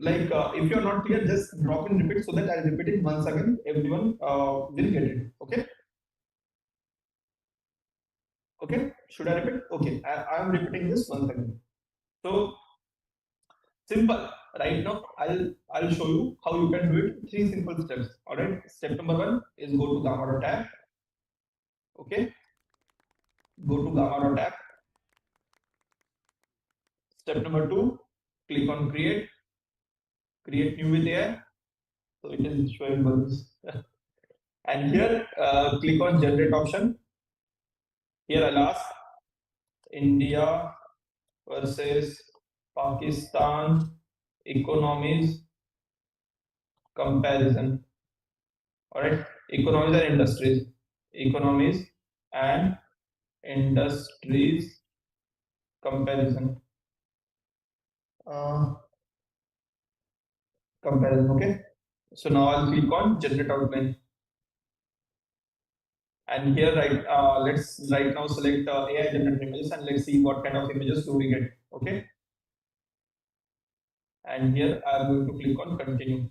if you're not clear, just drop in repeat so that I'll repeat it once again. Everyone will get it. Okay. Okay. Should I repeat? Okay. I am repeating this once again. So simple. Right now, I'll show you how you can do it. 3 simple steps. All right. Step number 1 is go to Gamma tab. Okay. Go to Gamma tab. Step number 2, click on create new with AI. So it is showing bubbles. And here, click on generate option. Here I'll ask India versus Pakistan economies comparison. All right, economies and industries. Economies and industries comparison. Comparison. Okay. So now I'll click on generate outline. And here, let's right now select AI generated images and let's see what kind of images do we get. Okay. And here I'm going to click on continue.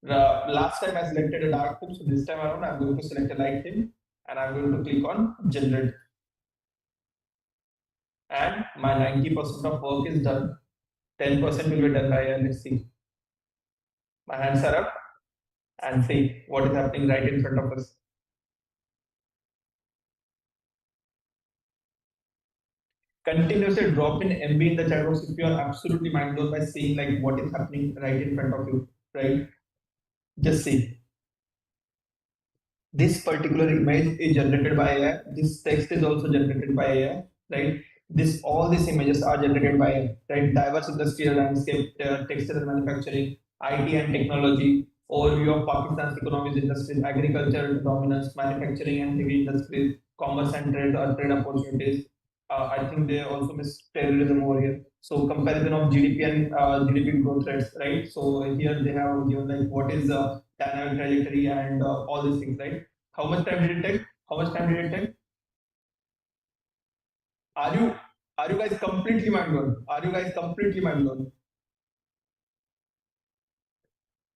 Last time I selected a dark theme, so this time around I'm going to select a light theme and I'm going to click on generate. And my 90% of work is done. 10% will be done by AI. Let's see. My hands are up and see what is happening right in front of us. Continuously drop in MB in the chat box if you are absolutely mind blown by seeing like what is happening right in front of you, right? Just see. This particular image is generated by AI. This text is also generated by AI, right? All these images are generated by AI, right? Diverse industrial landscape, textile and manufacturing, IT and technology, overview of Pakistan's economies, industries, agriculture dominance, manufacturing and heavy industries, commerce and trade opportunities. I think they also miss terrorism over here. So comparison of GDP and GDP growth rates, right? So here they have given like what is dynamic trajectory and all these things, right? How much time did it take? How much time did it take? Are you are you guys completely mind blown? Are you guys completely mind blown?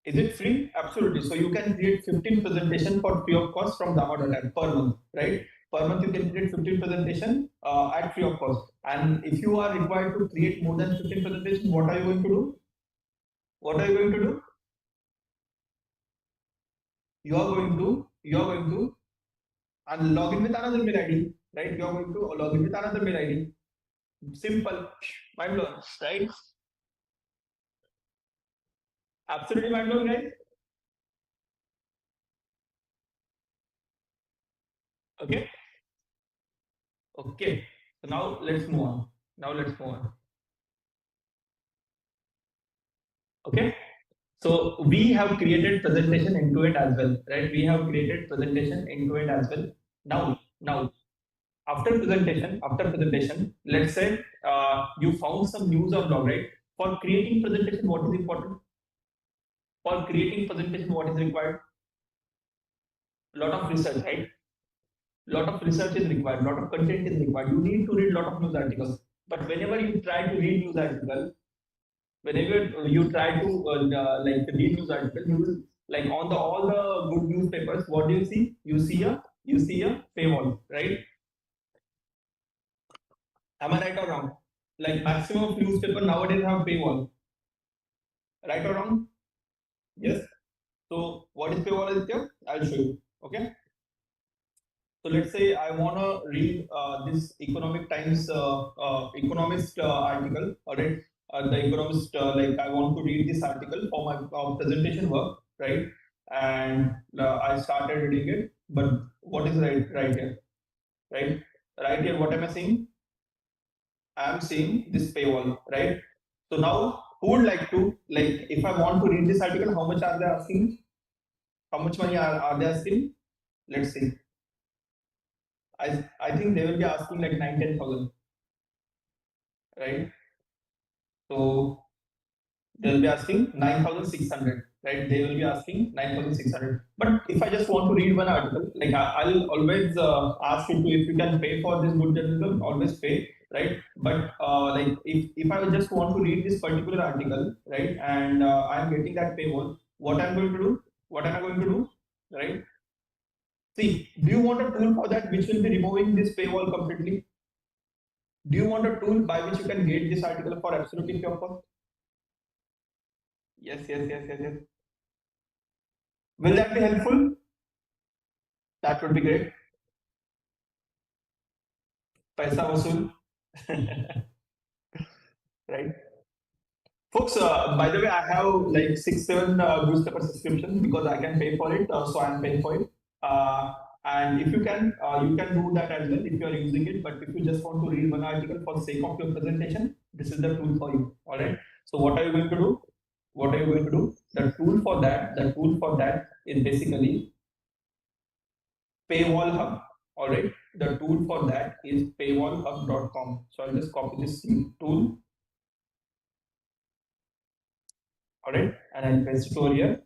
Is it free? Absolutely. So you can create 15 presentation for free of cost from Gamma.app per month, right? Per month you can create 15 presentation at free of cost. And if you are required to create more than 15 presentation, what are you going to do? What are you going to do? You are going to and log in with another mail ID, right? You are going to log in with another mail ID. Simple, mind blown, right? Absolutely mind blown, guys. Okay. Okay. So now let's move on. Okay. So we have created presentation into it as well, right? We have created presentation into it as well. Now, after presentation, let's say you found some news or blog, right? For creating presentation, what is important? For creating presentation, what is required? A lot of research, right? Lot of research is required, lot of content is required. You need to read lot of news articles. But whenever you try to read news article, whenever you try to read news article, you will like on the all the good newspapers. What do you see? You see a paywall, right? Am I right or wrong? Like maximum of newspaper nowadays have paywall, right or wrong? Yes. So what is paywall is there? I'll show you. Okay. So let's say I want to read this Economic Times economist article. All right, the economist like I want to read this article for my presentation work, right? And I started reading it. But what is right here? Right here, what am I seeing? I am seeing this paywall, right? So now, who would like to if I want to read this article, how much are they asking? How much money are they asking? Let's see. I think they will be asking like 9-10,000, right? So they'll be asking 9,600, right? They will be asking 9,600. But if I just want to read one article, like I'll always ask you to if you can pay for this good journalism, always pay. right? But like if I just want to read this particular article, right, and I'm getting that paywall, what I'm going to do? What am I going to do? Right? See, do you want a tool for that which will be removing this paywall completely? Do you want a tool by which you can get this article for absolutely free of cost? Yes, yes, yes, yes, yes. Will that be helpful? That would be great. Paisa vasool, right? Folks, by the way, I have like 6, 7 newspaper subscriptions because I can pay for it, so I'm paying for it. And if you can do that as well if you are using it. But if you just want to read one article for the sake of your presentation, this is the tool for you. All right. So what are you going to do? What are you going to do? The tool for that is basically Paywall Hub. All right. The tool for that is paywallhub.com. So I'll just copy this tool. All right, and I'll paste it over here.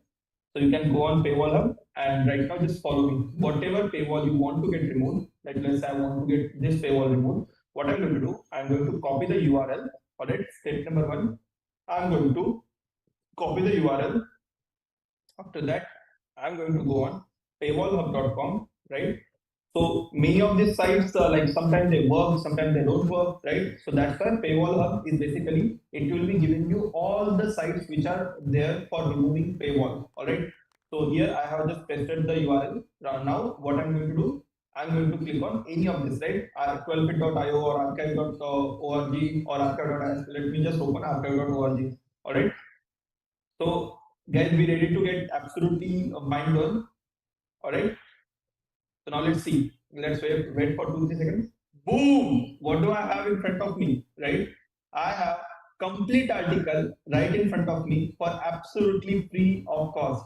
So you can go on Paywall Hub and right now just follow me. Whatever paywall you want to get removed, like let's say I want to get this paywall removed, what I'm going to do, I'm going to copy the URL. All right, step number one, I'm going to copy the URL. After that, I'm going to go on paywallhub.com, right? So many of these sites, like sometimes they work, sometimes they don't work, right? So that's why Paywall Hub is basically it will be giving you all the sites which are there for removing paywall. All right. So here I have just pasted the URL. Now what I'm going to do, I'm going to click on any of this, right? 12bit.io or archive.org or archive.is. Let me just open archive.org. All right. So guys, be ready to get absolutely mind blown. All right. So now let's see. Let's wait for 2, 3 seconds. Boom! What do I have in front of me? Right? I have complete article right in front of me for absolutely free of cost.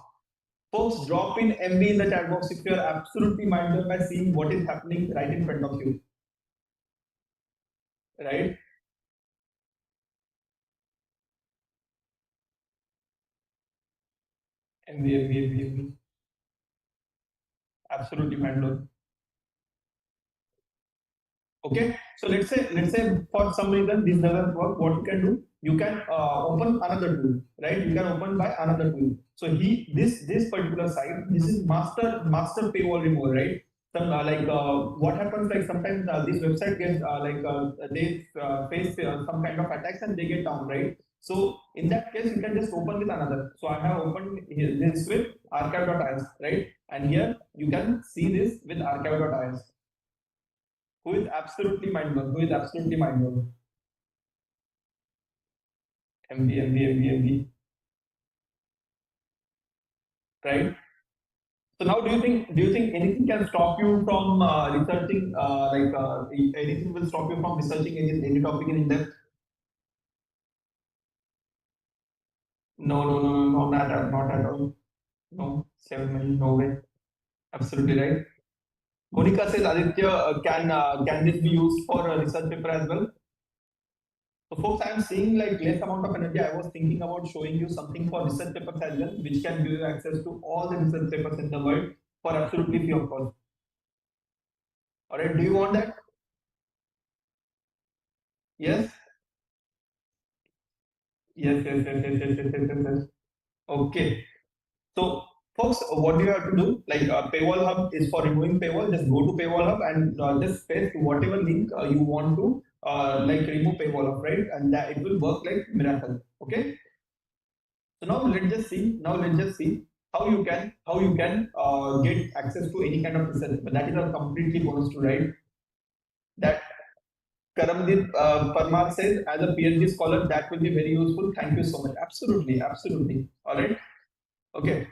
Folks, drop in MB in the chat box if you are absolutely mind blown by seeing what is happening right in front of you. Right? MB. Absolutely mind blown. Okay, so let's say for some reason this doesn't work. What you can do, you can open another tool, right? You can open by another tool. So this particular site, this is master paywall remover, right? Some what happens like sometimes this website gets they face some kind of attacks and they get down, right? So in that case, you can just open with another. So I have opened here, this with archive.is, right? And here you can see this with archive.is. Who is absolutely mind blown? Who is absolutely mind blown? MB, right? So now, do you think anything can stop you from researching? Anything will stop you from researching any topic in depth? No, not at all. No, 7 minutes, no way. Absolutely right. Monica says, Aditya, can this be used for a research paper as well? So folks, I'm seeing like less amount of energy. I was thinking about showing you something for research papers as well, which can give you access to all the research papers in the world for absolutely free of cost. All right, do you want that? Yes? Yes. Okay. So folks, what do you have to do? Like Paywall Hub is for removing paywall. Just go to Paywall Hub and just paste whatever link you want to like remove paywall of, right? And that it will work like miracle. Okay. So now let's just see. Now let's just see how you can get access to any kind of research. But that is a completely bonus to, right? That Karamdeep Parmar says, as a PhD scholar, that will be very useful. Thank you so much. Absolutely. All right. Okay.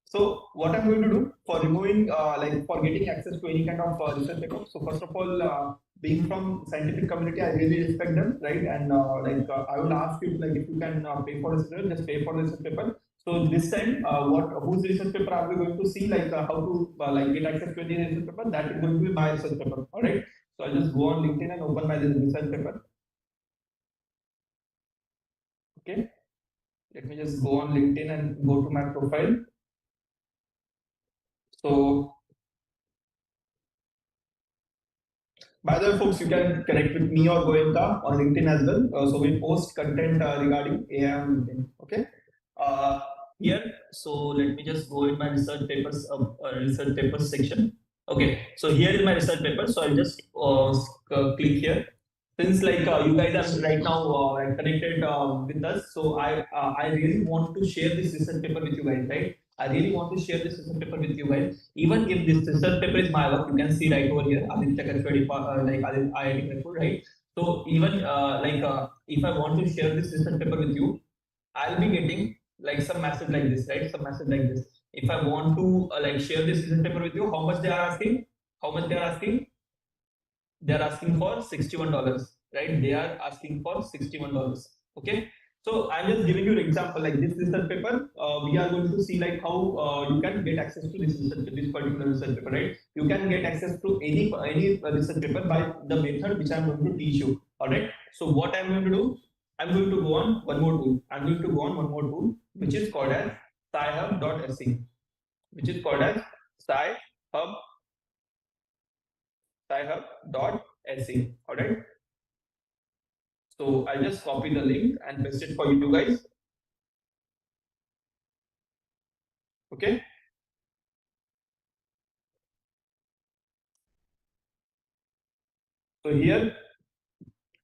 So what I'm going to do for removing, like for getting access to any kind of research paper. So first of all, being from scientific community, I really respect them, right? And I will ask you, like, if you can pay for this paper, just pay for this paper. So this time, what whose research paper are we going to see? Like how to like get access to any research paper? That is going to be my research paper. All right. So I'll just go on LinkedIn and open my research paper. Okay. Let me just go on LinkedIn and go to my profile. So By the way, folks, you can connect with me or Goenka on LinkedIn as well. So we post content regarding AI on LinkedIn. Okay. Uh, Here, so let me just go in my research papers section. Okay. So here is my research paper. So I'll just click here. Since you guys are right now connected with us, so I really want to share this research paper with you guys, right? I really want to share this research paper with you guys. Even if this research paper is my work, you can see right over here, Aditya Kachwadi, IIT Kanpur, right? So even if I want to share this research paper with you, I'll be getting like some message like this, right? Some message like this. If I want to share this research paper with you, how much they are asking? How much they are asking? They are asking for $61, right? They are asking for $61. Okay. So I'm just giving you an example like this research paper. We are going to see like how you can get access to this particular research paper, right? You can get access to any research paper by the method which I'm going to teach you. All right. So what I'm going to do, I'm going to go on one more tool. I'm going to go on one more tool, which is called as scihub.se, which is called as scihub scihub.se. All right. So I'll just copy the link and paste it for you guys. Okay. So here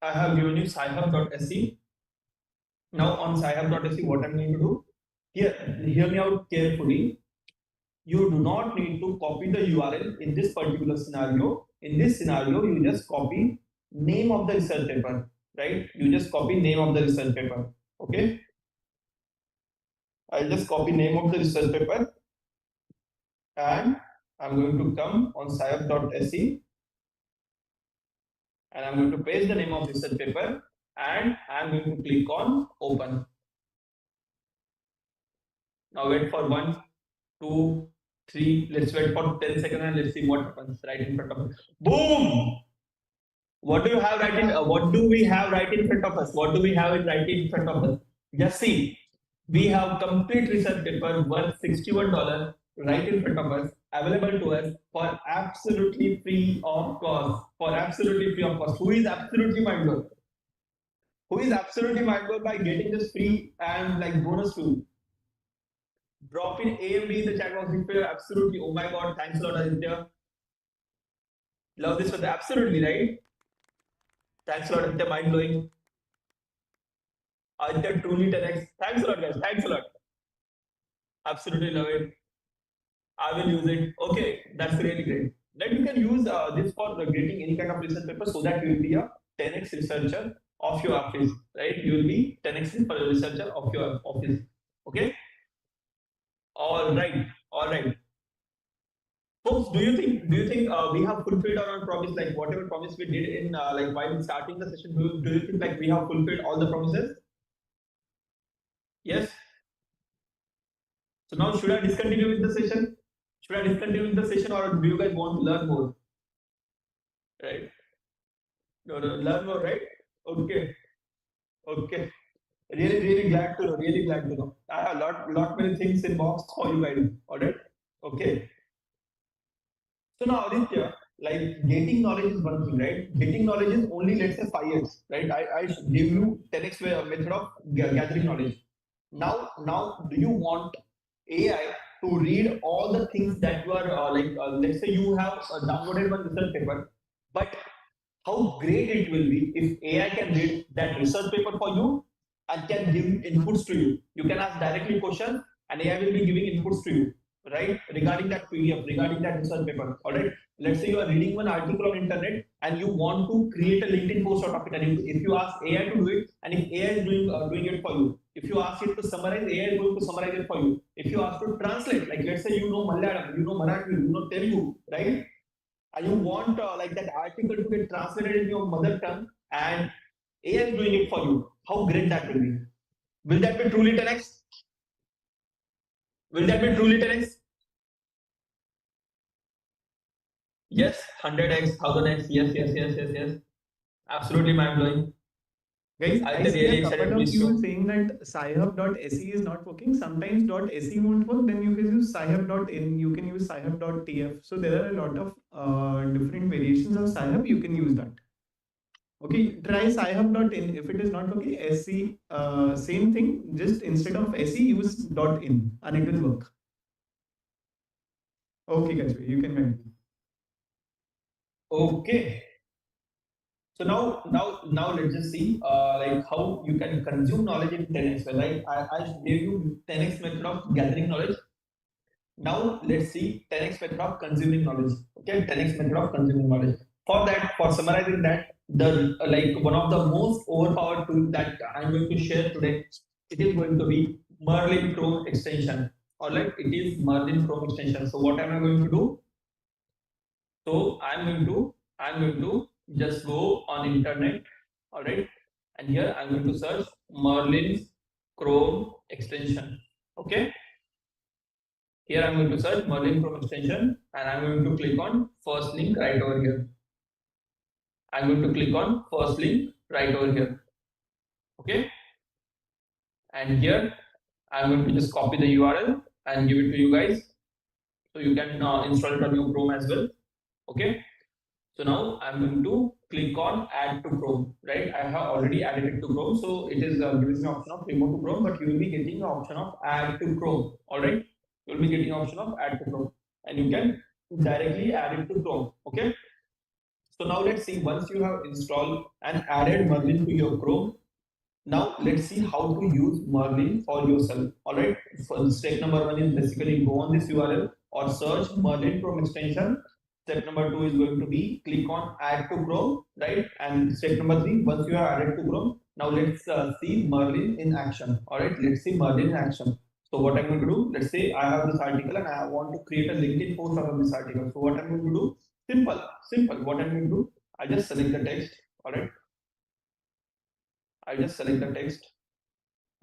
I have given you scihub.se. Now on scihub.se, what I'm going to do here, hear me out carefully. You do not need to copy the URL in this particular scenario. In this scenario, you just copy name of the research paper, right? You just copy name of the research paper. Okay. I'll just copy name of the research paper and I'm going to come on scihub.se and I'm going to paste the name of research paper and I'm going to click on open. Now wait for 1, 2, 3. Let's wait for 10 seconds and let's see what happens right in front of us. Boom! What do you have right in? What do we have right in front of us? What do we have it right in front of us? Just see, we have complete research paper worth $61 right in front of us, available to us for absolutely free of cost. For absolutely free of cost. Who is absolutely mind blown? Who is absolutely mind blown by getting this free and like bonus tool? Drop in AMD in the chat box if you're absolutely. Oh my god, thanks a lot, Aditya. Love this one. Absolutely, right? Thanks a lot, Aditya. Mind blowing. Aditya, truly 10x. Thanks a lot, guys. Thanks a lot. Absolutely love it. I will use it. Okay, that's really great. Then you can use this for getting any kind of research paper so that you will be a 10x researcher of your office, right? You will be 10x researcher of your office. Okay. All right. All right. Folks, do you think we have fulfilled our promise, like whatever promise we did in while starting the session? Do you think like we have fulfilled all the promises? Yes. So now should I discontinue with the session? Should I discontinue with the session or do you guys want to learn more? Right? No, no, learn more, right? Okay. Okay. Really glad to know. Really glad to know. I have lot many things in box for you guys. All right. Okay. So now, Aditya, like getting knowledge is one thing, right? Getting knowledge is only let's say 5 years, right? I give you 10x method of gathering knowledge. Now, do you want AI to read all the things that you are let's say you have downloaded one research paper, but how great it will be if AI can read that research paper for you and can give inputs to you. You can ask directly questions and AI will be giving inputs to you, right? Regarding that PDF, regarding that research paper. All right. Let's say you are reading one article on internet and you want to create a LinkedIn post out of it. And if you ask AI to do it, and if AI is doing it for you, if you ask it to summarize, AI is going to summarize it for you. If you ask to translate, like let's say you know Malayalam, you know Marathi, you know Telugu, right? And you want like that article to get translated in your mother tongue and AI is doing it for you, how great that will be. Will that be truly 10x? Will that be truly 10x? Yes, 100x, 1000x. Yes. Absolutely mind blowing. Guys, I I see really a excited couple to of use you you. saying that sci-hub.se is not working. Sometimes .se won't work. Then you can use sci-hub.in. You can use sci-hub.tf. So there are a lot of different variations of sci-hub. You can use that. Okay, try sci-hub.in. If it is not working, SC, same thing. Just instead of SE, use .in and it will work. Okay, Kachwe, you can continue. Okay. So now let's just see like how you can consume knowledge in 10x. Well, right? I gave you 10x method of gathering knowledge. Now let's see 10x method of consuming knowledge. Okay, 10x method of consuming knowledge. For that, for summarizing that, the like one of the most overpowered tool that I'm going to share today, it is going to be Merlin Chrome extension. Or like it is Merlin Chrome extension. So what am I going to do? So I'm going to just go on internet, all right, and here I'm going to search Merlin's Chrome extension. Okay, here I'm going to search Merlin Chrome extension, and I'm going to click on first link right over here. I'm going to click on first link right over here. Okay, and here I'm going to just copy the URL and give it to you guys, so you can install it on your Chrome as well. Okay. So now I'm going to click on add to Chrome, right? I have already added it to Chrome. So it is giving me option of remove to Chrome, but you will be getting the option of add to Chrome. All right. You will be getting option of add to Chrome, and you can directly add it to Chrome. Okay. So now let's see, once you have installed and added Merlin to your Chrome, now let's see how to use Merlin for yourself. All right. So step number one is basically go on this URL or search Merlin Chrome extension. Step number two is going to be click on add to Chrome, right? And step number three, once you have added to Chrome, now let's see Merlin in action. All right. Let's see Merlin in action. So what I'm going to do, let's say I have this article and I want to create a LinkedIn post out of this article. So what I'm going to do, simple. What I'm going to do, I just select the text. All right. I just select the text.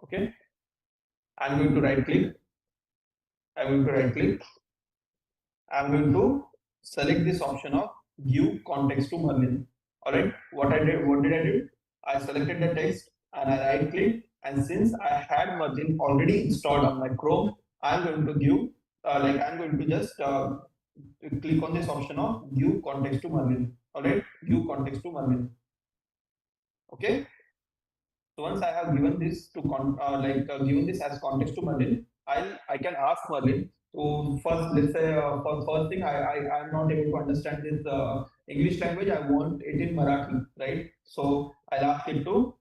Okay. I'm going to right click. I'm going to right click. I'm going to select this option of give context to Merlin. All right. What did I do? I selected the text and I right click. And since I had Merlin already installed on my Chrome, I'm going to give I'm going to just click on this option of give context to Merlin. All right. Give context to Merlin. Okay. So once I have given this to given this as context to Merlin, I can ask Merlin to first, let's say for first thing I am not able to understand this English language. I want it in Marathi, right? So I'll ask it to.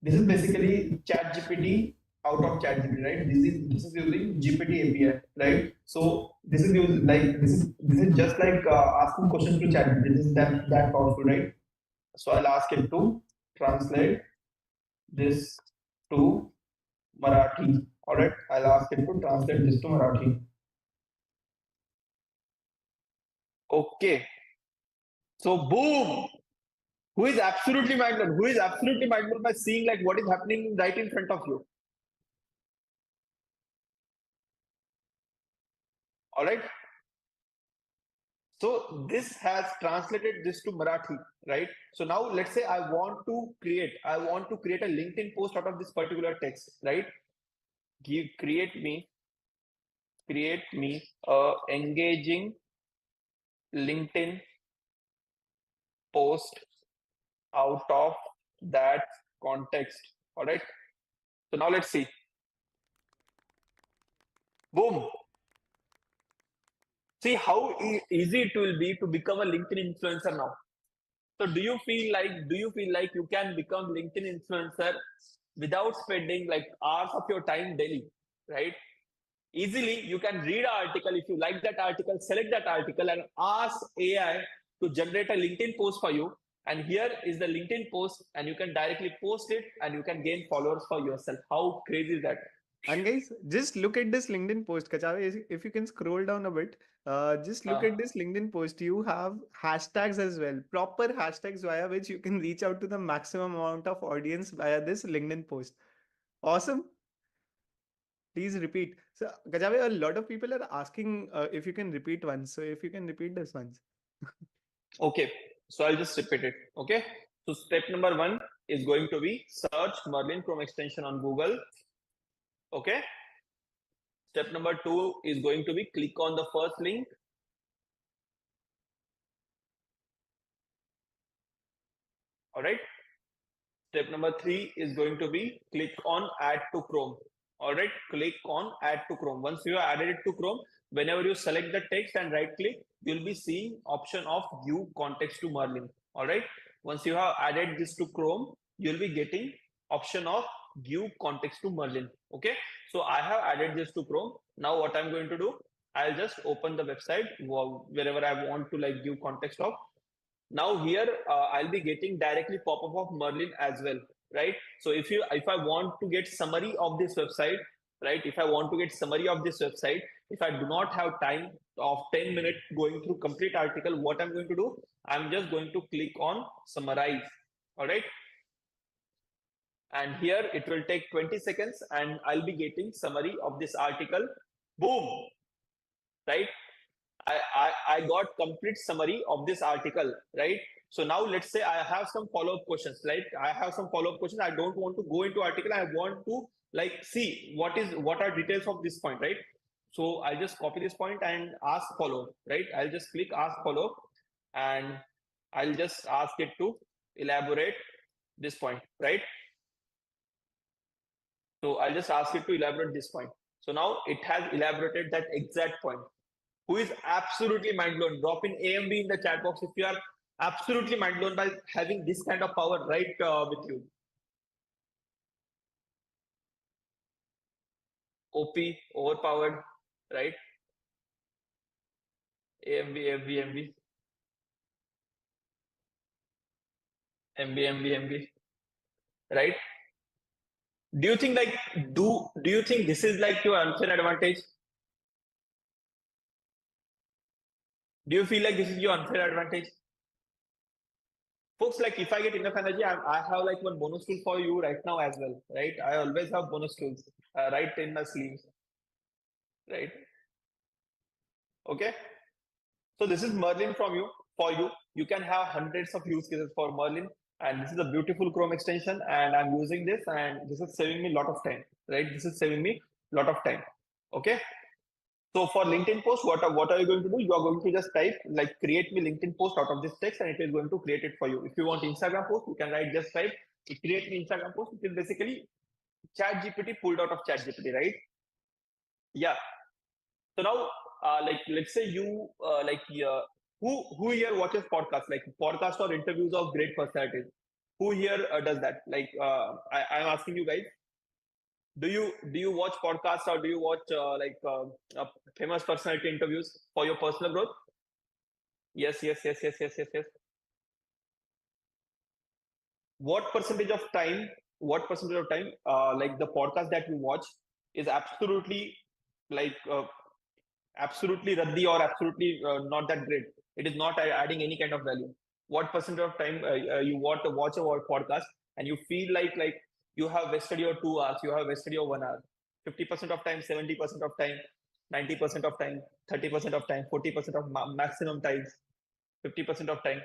This is basically Chat GPT out of Chat GPT, right? This is using GPT API, right? So this is this is just like asking questions to Chat GPT. This is that powerful, right? So I'll ask it to translate this to Marathi. All right, I'll ask it to translate this to Marathi. Okay, so boom. Who is absolutely mind blown? Who is absolutely mind blown by seeing like what is happening right in front of you? All right. So this has translated this to Marathi, right? So now let's say I want to create a LinkedIn post out of this particular text, right? Give create me a engaging LinkedIn post out of that context. All right. So now let's see. Boom. See how easy it will be to become a LinkedIn influencer now. So do you feel like you can become LinkedIn influencer without spending like hours of your time daily, right? Easily you can read an article. If you like that article, select that article and ask AI to generate a LinkedIn post for you. And here is the LinkedIn post, and you can directly post it and you can gain followers for yourself. How crazy is that? And guys, just look at this LinkedIn post, Kachave. If you can scroll down a bit, just look Uh, at this LinkedIn post. You have hashtags as well, proper hashtags via which you can reach out to the maximum amount of audience via this LinkedIn post. Awesome. Please repeat. So, Kachave, a lot of people are asking if you can repeat once. So, if you can repeat this once. okay. So I'll just repeat it. Okay. So step number one. is going to be search Merlin Chrome extension on Google. Okay. Step number 2 is going to be click on the first link. All right. Step number 3 is going to be click on add to Chrome. All right. Click on add to Chrome. Once you have added it to Chrome, whenever you select the text and right click, you'll be seeing option of view context to Merlin. All right. Once you have added this to Chrome, you'll be getting option of view context to Merlin. Okay. So I have added this to Chrome. Now what I'm going to do, I'll just open the website wherever I want to like give context of. Now here I'll be getting directly pop-up of Merlin as well, right? So if I want to get summary of this website, right? If I want to get summary of this website, if I do not have time of 10 minutes going through complete article, what I'm going to do, I'm just going to click on summarize. All right. And here it will take 20 seconds and I'll be getting summary of this article. Boom, right? I got complete summary of this article, right? So now let's say I have some follow-up questions, right? I have some follow-up questions. I don't want to go into article. I want to like see what are details of this point, right? So I'll just copy this point and ask follow, right? I'll just click ask follow and I'll just ask it to elaborate this point, right? So I'll just ask it to elaborate this point. So now it has elaborated that exact point. Who is absolutely mind blown? Drop in AMB in the chat box if you are absolutely mind blown by having this kind of power right with you. OP, overpowered, right? AMB, MB, MB, MB, MB, MB, right? Do you think like do you think this is like your unfair advantage? Do you feel like this is your unfair advantage? Folks, like if I get enough energy, I have like one bonus tool for you right now as well, right? I always have bonus tools right in my sleeves, right? Okay. So this is Merlin from you for you. You can have hundreds of use cases for Merlin, and this is a beautiful Chrome extension, and I'm using this, and this is saving me a lot of time, right? This is saving me a lot of time. Okay. So for LinkedIn post, what are you going to do? You are going to just type like create me LinkedIn post out of this text, and it is going to create it for you. If you want Instagram post, you can write just type create me Instagram post. It is basically Chat GPT pulled out of Chat GPT, right? Yeah. So now, like let's say you who here watches podcasts, like podcast or interviews of great personalities? Who here does that? Like I'm asking you guys, do you watch podcasts or do you watch famous personality interviews for your personal growth? Yes, yes, yes, yes, yes, yes, yes. What percentage of time? What percentage of time? Like the podcast that you watch is absolutely like absolutely raddi or absolutely not that great. It is not adding any kind of value. What percentage of time you want to watch a podcast and you feel like you have wasted your 2 hours, you have wasted your 1 hour, 50% of time, 70% of time, 90% of time, 30% of time, 40% of maximum times, 50% of time.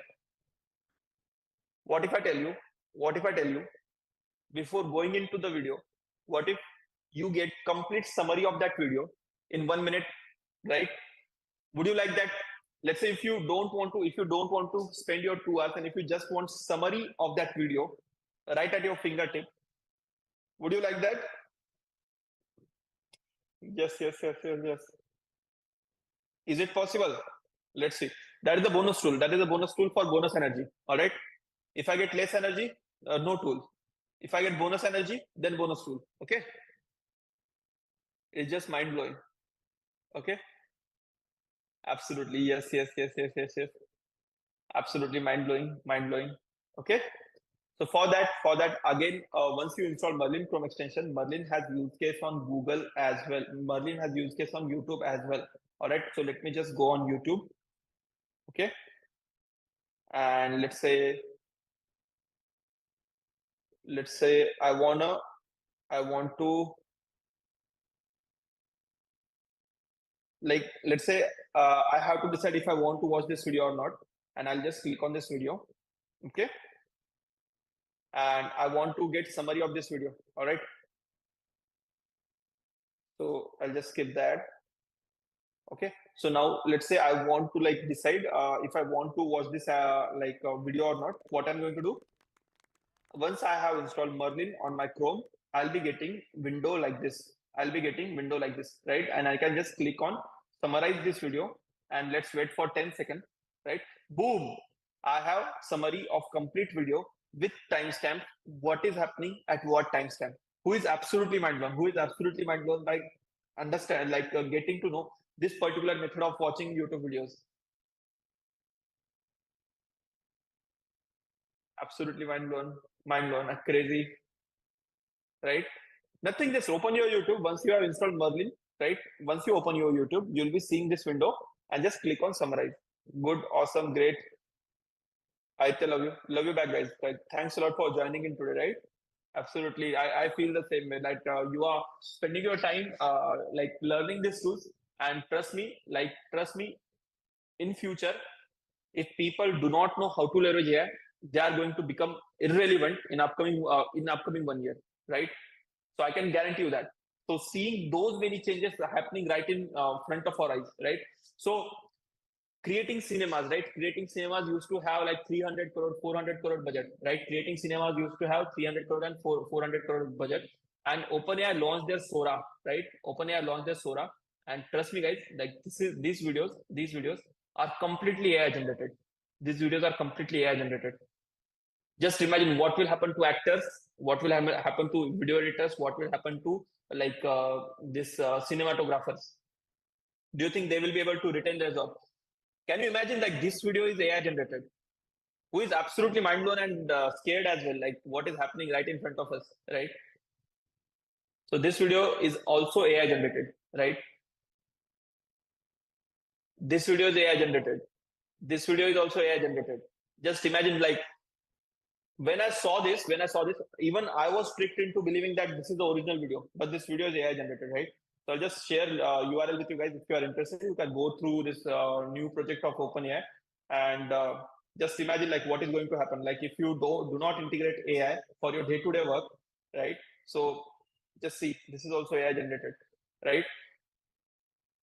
What if I tell you? What if I tell you before going into the video? What if you get complete summary of that video in 1 minute, right? Would you like that? Let's say if you don't want to spend your 2 hours and if you just want summary of that video right at your fingertip, would you like that? Yes, yes, yes, yes, yes. Is it possible? Let's see. That is the bonus tool. That is a bonus tool for bonus energy. All right. If I get less energy, no tool. If I get bonus energy, then bonus tool. Okay. It's just mind blowing. Okay. Absolutely. Yes, yes, yes, yes, yes, yes. Absolutely mind blowing. Mind blowing. Okay. So for that again, once you install Merlin Chrome extension, Merlin has use case on Google as well. Merlin has use case on YouTube as well. All right. So let me just go on YouTube. Okay. And let's say I want to like let's say I have to decide if I want to watch this video or not, and I'll just click on this video. Okay. and I want to get summary of this video. All right. So I'll just skip that. Okay. So now let's say I want to like decide if I want to watch this video or not. What I'm going to do, once I have installed Merlin on my Chrome, I'll be getting window like this. I'll be getting window like this, right? And I can just click on summarize this video and let's wait for 10 seconds, right? Boom. I have summary of complete video with timestamp. What is happening at what timestamp? Who is absolutely mind blown? Who is absolutely mind blown by understand getting to know this particular method of watching YouTube videos? Absolutely mind blown, crazy, right? Nothing, just open your YouTube. Once you have installed Merlin, right? Once you open your YouTube, you'll be seeing this window and just click on summarize. Good, awesome, great. I love you. Love you back, guys. Thanks a lot for joining in today, right? Absolutely. I feel the same way. Like you are spending your time like learning these tools, and trust me, in future, if people do not know how to leverage AI, they are going to become irrelevant in upcoming 1 year, right? So I can guarantee you that. So seeing those many changes happening right in front of our eyes, right? So creating cinemas, right? Creating cinemas used to have like 300 crore, 400 crore budget, right? Creating cinemas used to have 300 crore and 400 crore budget. And OpenAI launched their Sora, right? OpenAI launched their Sora. And trust me, guys, like these videos are completely AI generated. These videos are completely AI generated. Just imagine what will happen to actors, what will happen to video editors, what will happen to this cinematographers. Do you think they will be able to retain their job? Can you imagine like this video is AI generated? Who is absolutely mind blown and scared as well, like what is happening right in front of us, right? So this video is also AI generated, right? This video is AI generated. This video is also AI generated. Just imagine like when I saw this, even I was tricked into believing that this is the original video, but this video is AI generated, right? So I'll just share URL with you guys. If you are interested, you can go through this new project of OpenAI and just imagine like what is going to happen. Like if you do not integrate AI for your day-to-day work, right? So just see, this is also AI generated, right?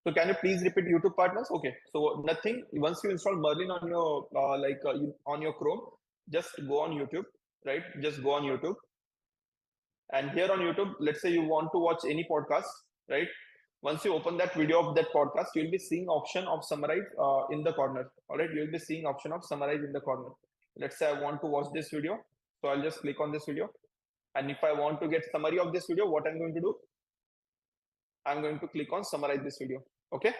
So can you please repeat YouTube partners? Okay. So nothing. Once you install Merlin on your on your Chrome, just go on YouTube, right? Just go on YouTube, and here on YouTube, let's say you want to watch any podcast, right? Once you open that video of that podcast, you'll be seeing option of summarize in the corner. All right, you'll be seeing option of summarize in the corner. Let's say I want to watch this video, so I'll just click on this video, and if I want to get summary of this video, what I'm going to do? I'm going to click on summarize this video. Okay.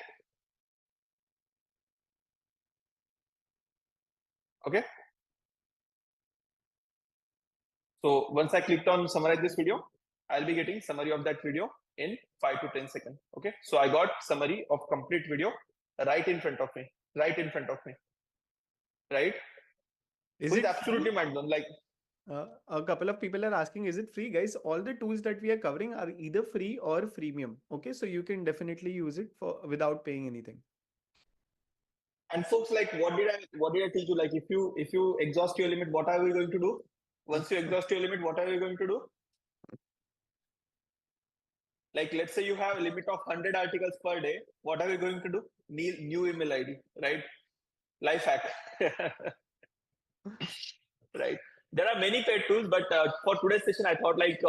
Okay. So once I clicked on summarize this video, I'll be getting summary of that video in 5 to 10 seconds. Okay. So I got summary of complete video right in front of me. Right in front of me. Right. Is So it's it absolutely free? mind blown. Like A couple of people are asking, is it free, guys? All the tools that we are covering are either free or freemium. Okay, so you can definitely use it for without paying anything. and folks, like what did I teach you? Like if you exhaust your limit, what are we going to do? Once you exhaust your limit, what are you going to do? Like let's say you have a limit of 100 articles per day. What are you going to do? New email ID, right? Life hack. Right. There are many paid tools, but for today's session, I thought like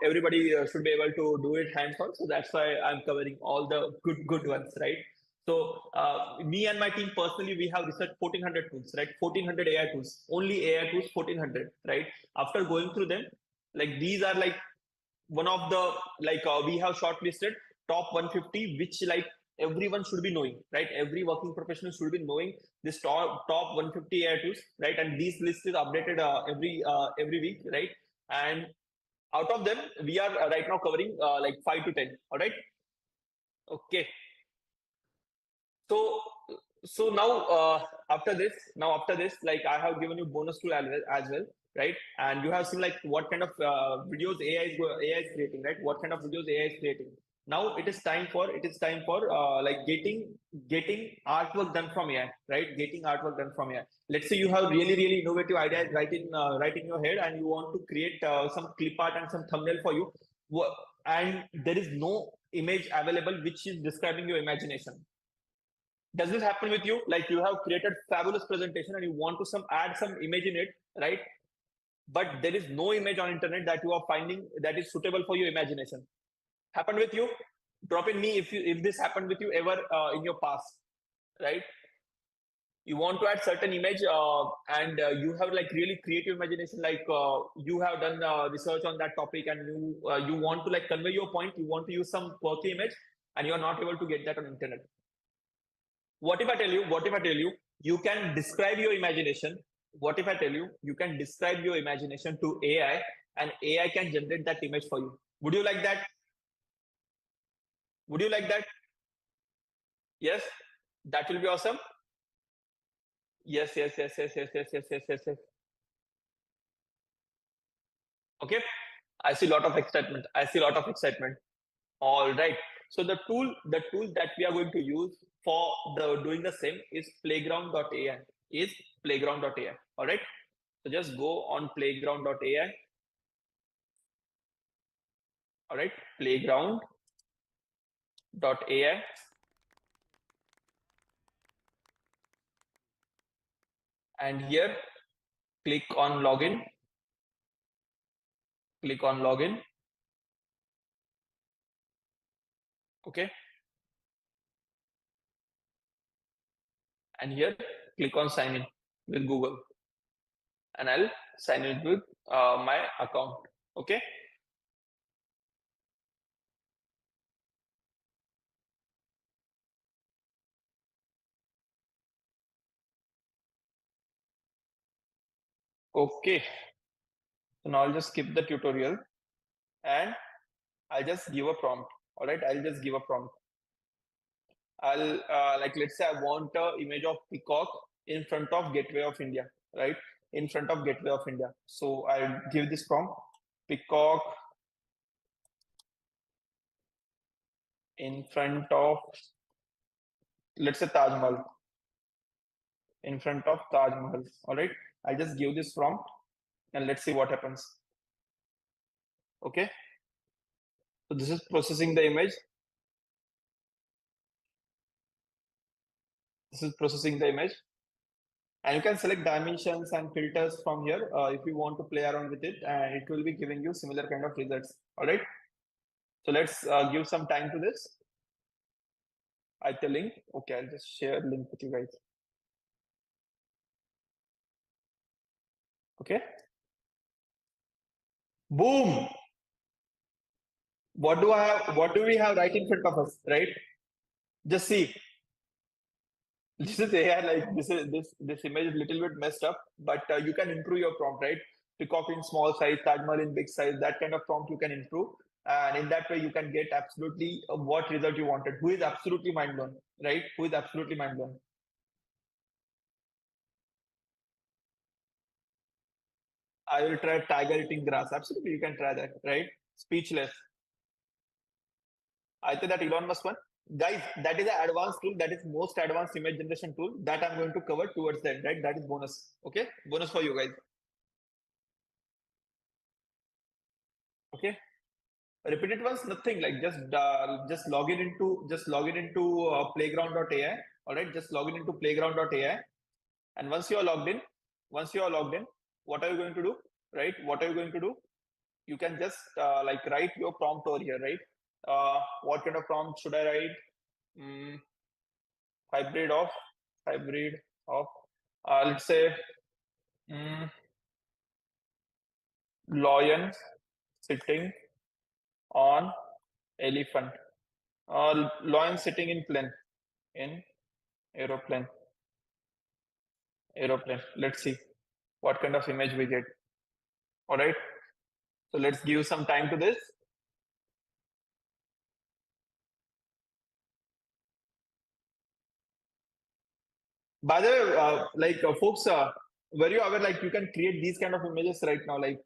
everybody should be able to do it hands-on. So that's why I'm covering all the good ones, right? So me and my team personally, we have researched 1400 tools, right? 1400 AI tools, only AI tools, 1400, right? After going through them, like these are like one of the we have shortlisted top 150, which like everyone should be knowing, right? Every working professional should be knowing this top 150 AI tools, right? And these list is updated every week, right? And out of them, we are right now covering like 5 to 10. All right. Okay. So so after this, like I have given you bonus tool as well, right? And you have seen like what kind of videos AI is creating, right? What kind of videos AI is creating. Now it is time for like getting artwork done from AI, right? Getting artwork done from AI. Let's say you have really innovative ideas right in your head, and you want to create some clip art and some thumbnail for you, and there is no image available which is describing your imagination. Does this happen with you? Like you have created fabulous presentation and you want to add some image in it, right? But there is no image on internet that you are finding that is suitable for your imagination. Happened with you? Drop in me if this happened with you ever in your past, right? You want to add certain image and you have like really creative imagination, like you have done research on that topic, and you want to like convey your point, you want to use some quirky image, and you are not able to get that on internet. What if I tell you, you can describe your imagination? What if I tell you, you can describe your imagination to AI, and AI can generate that image for you? Would you like that? Would you like that? Yes, that will be awesome. Yes. Okay, I see a lot of excitement. All right. So the tool that we are going to use for doing the same is playground.ai. Is playground.ai. All right. So just go on playground.ai. All right, playground.ai, and here click on login. Click on login. Okay. And here click on sign in with Google, and I'll sign in with my account. Okay. Okay. So now I'll just skip the tutorial and I'll just give a prompt. All right. I'll just give a prompt. I'll like, let's say I want an image of peacock in front of Gateway of India, right? In front of Gateway of India. So I'll give this prompt: peacock in front of, let's say, Taj Mahal. In front of Taj Mahal. All right. I just give this prompt and let's see what happens. Okay. So this is processing the image. This is processing the image. And you can select dimensions and filters from here if you want to play around with it, and it will be giving you similar kind of results. All right. So let's give some time to this. I the link. Okay, I'll just share link with you guys. Okay. Boom. What do I have? What do we have right in front of us? Right. Just see. This is AI. Like this image is a little bit messed up, but you can improve your prompt, right? Peacock in small size, Taj Mahal in big size. That kind of prompt you can improve, and in that way you can get absolutely what result you wanted. Who is absolutely mind blown, right? Who is absolutely mind blown? I will try tiger eating grass. Absolutely, you can try that, right? Speechless. I think that Elon Musk one. Guys, that is an advanced tool. That is most advanced image generation tool that I'm going to cover towards the end, right? That is bonus. Okay, bonus for you guys. Okay, repeat it once. Nothing, like just log in into playground.ai. All right, just log in into playground.ai, and once you are logged in, what are you going to do? Right? What are you going to do? You can just like write your prompt over here, right? What kind of prompt should I write? Mm, hybrid of hybrid of let's say mm, lion sitting on elephant, lion sitting in plane, in aeroplane. Let's see what kind of image we get. All right, so let's give some time to this. By the way, folks, were you aware, like, you can create these kind of images right now, like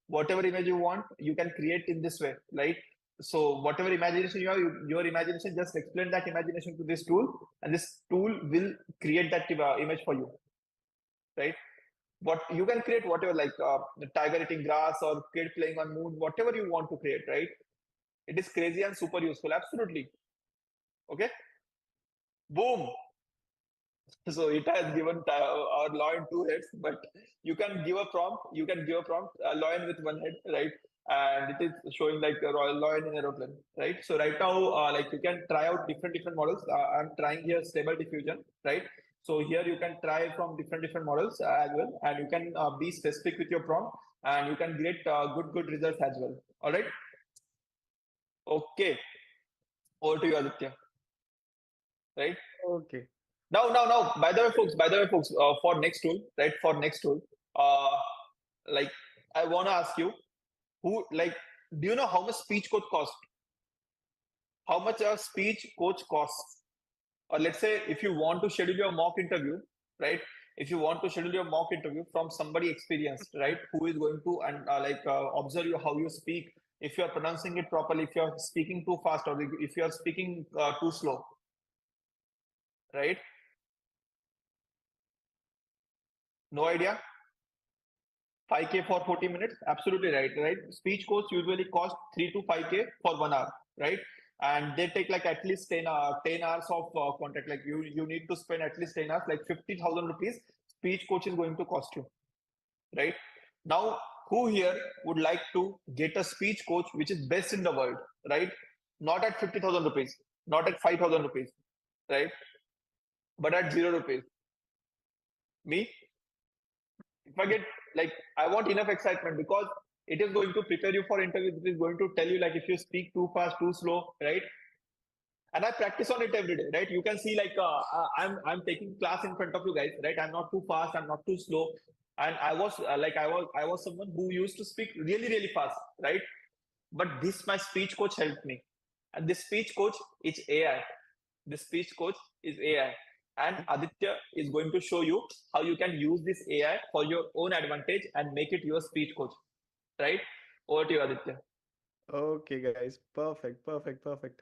whatever image you want, you can create in this way, right? So whatever imagination you have, your imagination, just explain that imagination to this tool, and this tool will create that image for you, right? What you can create, whatever, like tiger eating grass or kid playing on moon, whatever you want to create, right? It is crazy and super useful, absolutely. Okay, boom. So it has given our lion two heads, but you can give a prompt. You can give a prompt, a lion with one head, right? And it is showing like a royal lion in aeroplane, right? So right now, like you can try out different models. I'm trying here stable diffusion, right? So here you can try from different models as well, and you can be specific with your prompt, and you can get good results as well. All right. Okay. Over to you, Aditya. Right. Okay. Now. By the way, folks, for next tool, right? For next tool, uh, like I want to ask you, who like, do you know how much speech coach costs? How much a speech coach costs? Or let's say, if you want to schedule your mock interview, right? If you want to schedule your mock interview from somebody experienced, right, who is going to and observe you how you speak, if you are pronouncing it properly, if you are speaking too fast, or if you are speaking too slow, right? No idea. 5K for 40 minutes, absolutely right. Speech coach usually cost 3 to 5K for 1 hour, right? And they take like at least 10 hours of contact. Like you need to spend at least 10 hours, like 50,000 rupees speech coach is going to cost you, right? Now, who here would like to get a speech coach which is best in the world, right? Not at 50,000 rupees, not at 5,000 rupees, right? But at 0 rupees. Me, if I get, like, I want enough excitement, because it is going to prepare you for interviews. It is going to tell you like if you speak too fast, too slow, right? And I practice on it every day, right? You can see like I'm taking class in front of you guys, right? I'm not too fast, I'm not too slow, and I was someone who used to speak really fast, right? But this my speech coach helped me, and this speech coach is AI. This speech coach is AI, and Aditya is going to show you how you can use this AI for your own advantage and make it your speech coach, right? Over to you, Aditya. Okay, guys. Perfect, perfect, perfect.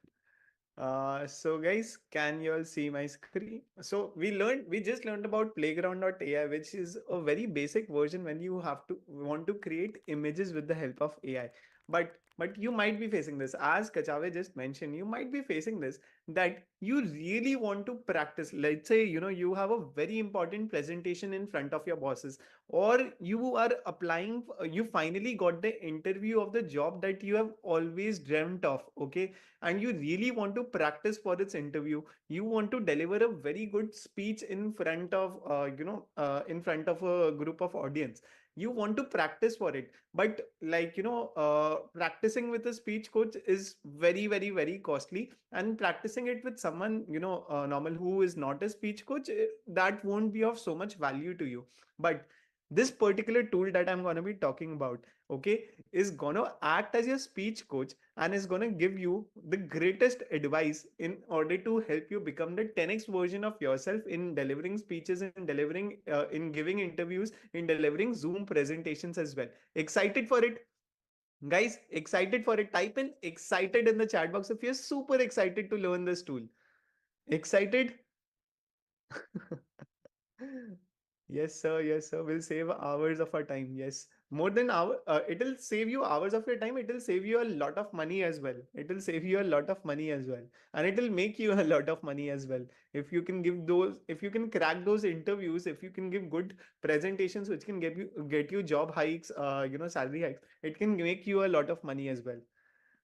So guys, can you all see my screen? So we just learned about playground.ai, which is a very basic version when you have to want to create images with the help of AI. But you might be facing this, as Kachave just mentioned, you might be facing this, that you really want to practice. Let's say, you have a very important presentation in front of your bosses, or you are applying, you finally got the interview of the job that you have always dreamt of, okay? And you really want to practice for its interview. You want to deliver a very good speech in front of in front of a group of audience. You want to practice for it, but like, practicing with a speech coach is very costly, and practicing it with someone, normal, who is not a speech coach, that won't be of so much value to you. But this particular tool that I'm going to be talking about, okay, is going to act as your speech coach, and is going to give you the greatest advice in order to help you become the 10x version of yourself in delivering speeches, in delivering in giving interviews, in delivering Zoom presentations as well. Excited for it, guys? Excited for it? Type in excited in the chat box if you're super excited to learn this tool. Excited? Yes, sir. Yes, sir. We'll save hours of our time. Yes. More than hour, it'll save you hours of your time. It'll save you a lot of money as well. It'll save you a lot of money as well. And it'll make you a lot of money as well. If you can crack those interviews, if you can give good presentations, which can get you job hikes, salary hikes, it can make you a lot of money as well.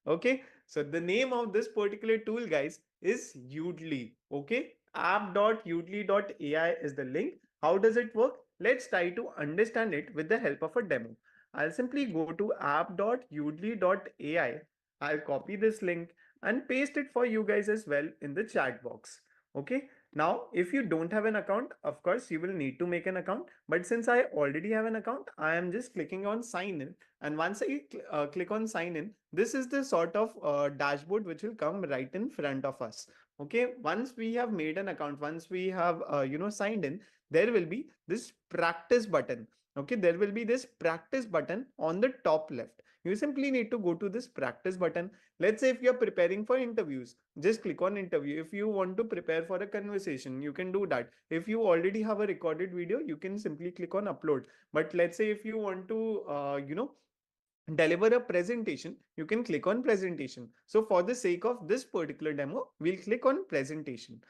Okay, so the name of this particular tool, guys, is Udly. Okay, app.udly.ai is the link. How does it work? Let's try to understand it with the help of a demo. I'll simply go to app.udly.ai. I'll copy this link and paste it for you guys as well in the chat box. Okay, now if you don't have an account, of course you will need to make an account, but since I already have an account, I am just clicking on sign in. And once I click on sign in, this is the sort of dashboard which will come right in front of us. Okay, once we have made an account, once we have signed in, there will be this practice button. Okay, there will be this practice button on the top left. You simply need to go to this practice button. Let's say if you're preparing for interviews, just click on interview. If you want to prepare for a conversation, you can do that. If you already have a recorded video, you can simply click on upload. But let's say if you want to, deliver a presentation, you can click on presentation. So for the sake of this particular demo, we'll click on presentation.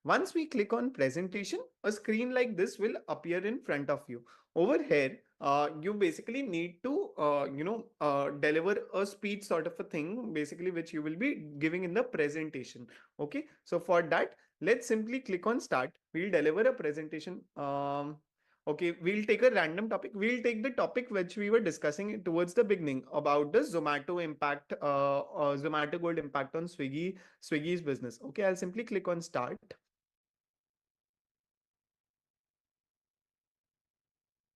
Once we click on presentation, a screen like this will appear in front of you. Over here, you basically need to, deliver a speech sort of a thing, basically, which you will be giving in the presentation. Okay. So for that, let's simply click on start. We'll deliver a presentation. Okay, we'll take a random topic. We'll take the topic which we were discussing towards the beginning about the Zomato impact, Zomato Gold impact on Swiggy's business. Okay, I'll simply click on start.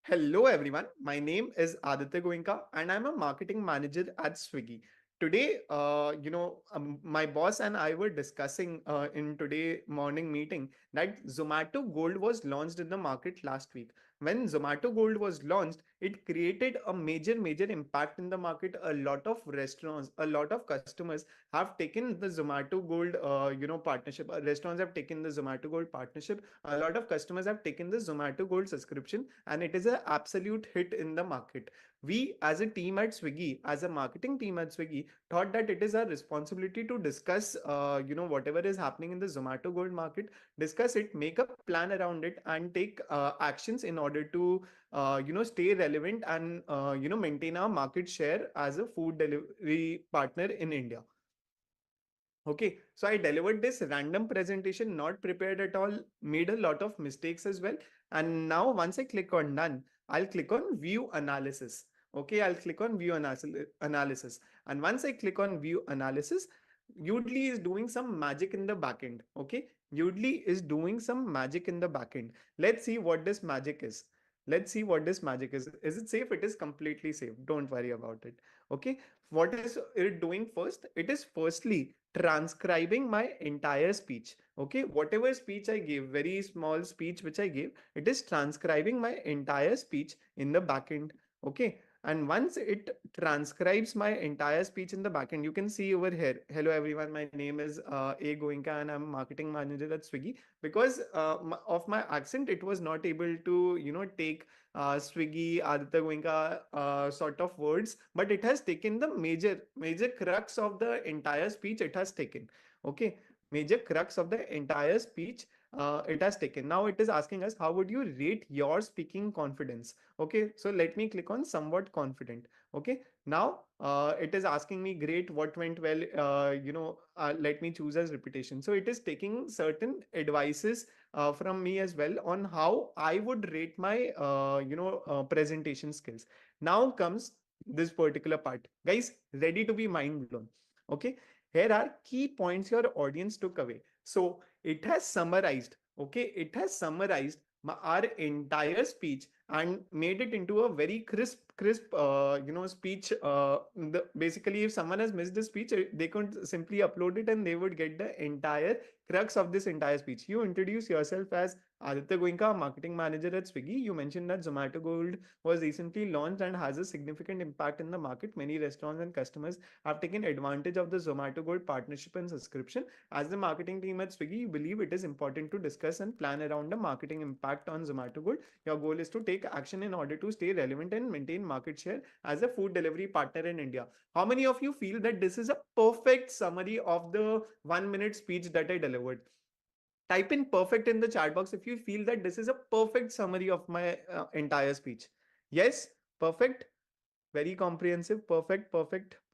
Hello everyone, my name is Aditya Goenka and I'm a marketing manager at Swiggy. Today, my boss and I were discussing in today morning meeting that Zomato Gold was launched in the market last week. When Zomato Gold was launched, it created a major impact in the market. A lot of restaurants, a lot of customers have taken the Zomato Gold, partnership. Restaurants have taken the Zomato Gold partnership. A lot of customers have taken the Zomato Gold subscription, and it is an absolute hit in the market. We, as a team at Swiggy, as a marketing team at Swiggy, thought that it is our responsibility to discuss, whatever is happening in the Zomato Gold market, discuss it, make a plan around it, and take actions in order to, stay relevant and, maintain our market share as a food delivery partner in India. Okay, so I delivered this random presentation, not prepared at all, made a lot of mistakes as well. And now once I click on done, I'll click on view analysis. Okay, I'll click on view analysis. And once I click on view analysis, Udly is doing some magic in the backend. Okay, Udly is doing some magic in the backend. Let's see what this magic is. Let's see what this magic is. Is it safe? It is completely safe. Don't worry about it. Okay, what is it doing first? It is firstly transcribing my entire speech. Okay, whatever speech I gave, very small speech which I gave, it is transcribing my entire speech in the backend. Okay, and once it transcribes my entire speech in the backend, you can see over here. Hello everyone, my name is A Goenka and I'm marketing manager at Swiggy. Because of my accent, it was not able to take Swiggy, Aditya Goenka sort of words, but it has taken the major crux of the entire speech. It has taken. Okay, major crux of the entire speech. It has taken. Now it is asking us, how would you rate your speaking confidence? Okay, so let me click on somewhat confident. Okay, now it is asking me, great, what went well? Let me choose as repetition. So it is taking certain advices from me as well on how I would rate my presentation skills. Now comes this particular part, guys. Ready to be mind blown? Okay, here are key points your audience took away. So it has summarized. Okay, it has summarized our entire speech and made it into a very crisp speech. Basically, if someone has missed the speech, they could simply upload it and they would get the entire crux of this entire speech. You introduce yourself as Aditya Goenka, marketing manager at Swiggy. You mentioned that Zomato Gold was recently launched and has a significant impact in the market. Many restaurants and customers have taken advantage of the Zomato Gold partnership and subscription. As the marketing team at Swiggy, you believe it is important to discuss and plan around the marketing impact on Zomato Gold. Your goal is to take action in order to stay relevant and maintain market share as a food delivery partner in India. How many of you feel that this is a perfect summary of the 1 minute speech that I delivered? Type in perfect in the chat box if you feel that this is a perfect summary of my entire speech. Yes, perfect, very comprehensive, perfect.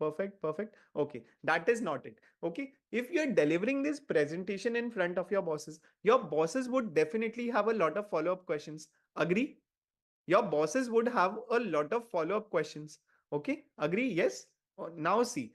Okay, that is not it. Okay, if you're delivering this presentation in front of your bosses would definitely have a lot of follow-up questions. Agree? Your bosses would have a lot of follow-up questions. Okay, agree? Yes. Now see,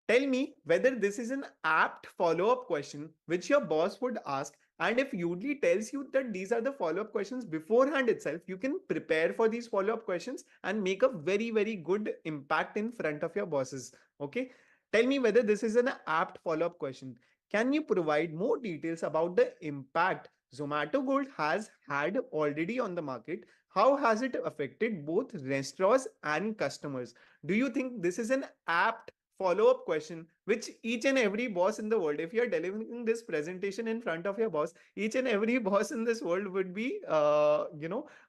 tell me whether this is an apt follow-up question which your boss would ask. And if Udly tells you that these are the follow-up questions beforehand itself, you can prepare for these follow-up questions and make a very good impact in front of your bosses. Okay. Tell me whether this is an apt follow-up question. Can you provide more details about the impact Zomato Gold has had already on the market? How has it affected both restaurants and customers? Do you think this is an apt follow-up question which each and every boss in the world, if you are delivering this presentation in front of your boss, each and every boss in this world would be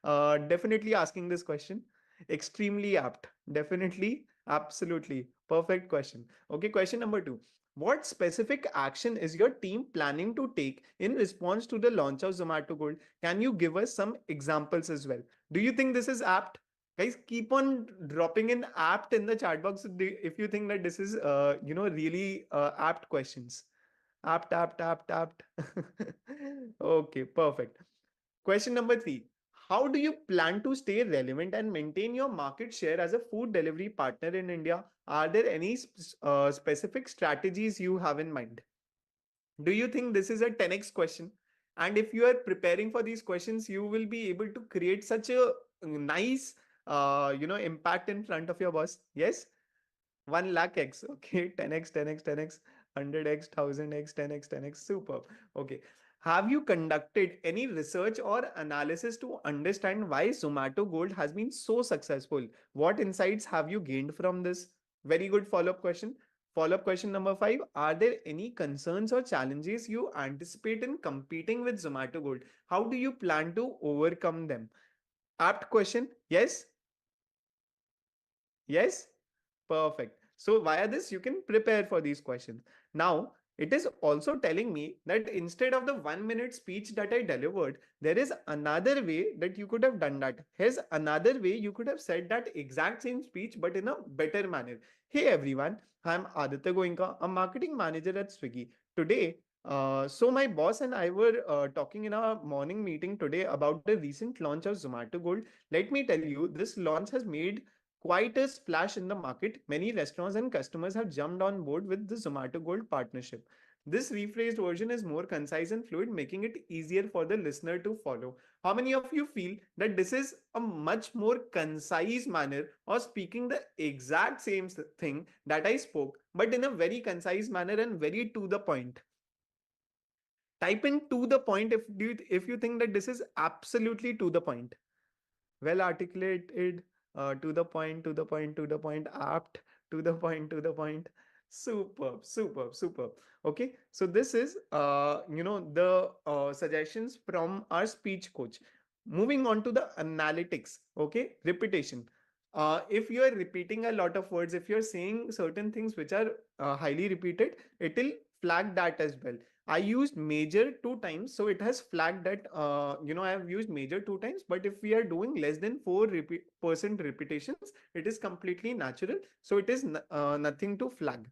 definitely asking this question? Extremely apt. Definitely. Absolutely. Perfect question. Okay, question number 2. What specific action is your team planning to take in response to the launch of Zomato Gold? Can you give us some examples as well? Do you think this is apt? Guys, keep on dropping in apt in the chat box if you think that this is really apt questions. Apt, apt, apt, apt. Okay, perfect. Question number 3. How do you plan to stay relevant and maintain your market share as a food delivery partner in India? Are there any specific strategies you have in mind? Do you think this is a 10x question? And if you are preparing for these questions, you will be able to create such a nice, impact in front of your boss. Yes? 1 lakh x, okay, 10x, 10x, 10x, 100x, 1000x, 10x, 10x, superb. Okay, have you conducted any research or analysis to understand why Zomato Gold has been so successful? What insights have you gained from this? Very good follow-up question. Follow-up question number 5. Are there any concerns or challenges you anticipate in competing with Zomato Gold? How do you plan to overcome them? Apt question. Yes. Yes. Perfect. So via this, you can prepare for these questions. Now, it is also telling me that instead of the 1 minute speech that I delivered, there is another way that you could have done that. Here's another way you could have said that exact same speech, but in a better manner. Hey everyone, I'm Aditya Goenka, a marketing manager at Swiggy. Today, so my boss and I were talking in our morning meeting today about the recent launch of Zomato Gold. Let me tell you, this launch has made quite a splash in the market. Many restaurants and customers have jumped on board with the Zomato Gold partnership. This rephrased version is more concise and fluid, making it easier for the listener to follow. How many of you feel that this is a much more concise manner or speaking the exact same thing that I spoke, but in a very concise manner and very to the point? Type in to the point if you think that this is absolutely to the point, well articulated, to the point, to the point, to the point, apt, to the point, to the point. Superb, superb, superb. Okay, so this is the suggestions from our speech coach. Moving on to the analytics. Okay, repetition. If you are repeating a lot of words, if you're saying certain things which are highly repeated, it will flag that as well. I used major 2 times, so it has flagged that I have used major 2 times. But if we are doing less than 4% repetitions, it is completely natural. So it is nothing to flag.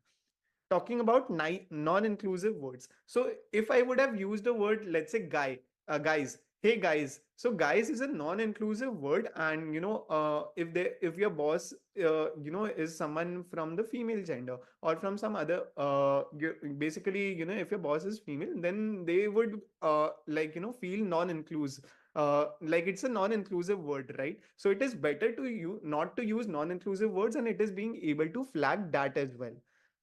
Talking about non-inclusive words. So if I would have used a word, let's say guys, hey guys. So guys is a non-inclusive word, and if your boss is someone from the female gender or from some other basically if your boss is female, then they would feel non-inclusive. Like it's a non-inclusive word, right? So it is better to you not to use non-inclusive words, and it is being able to flag that as well.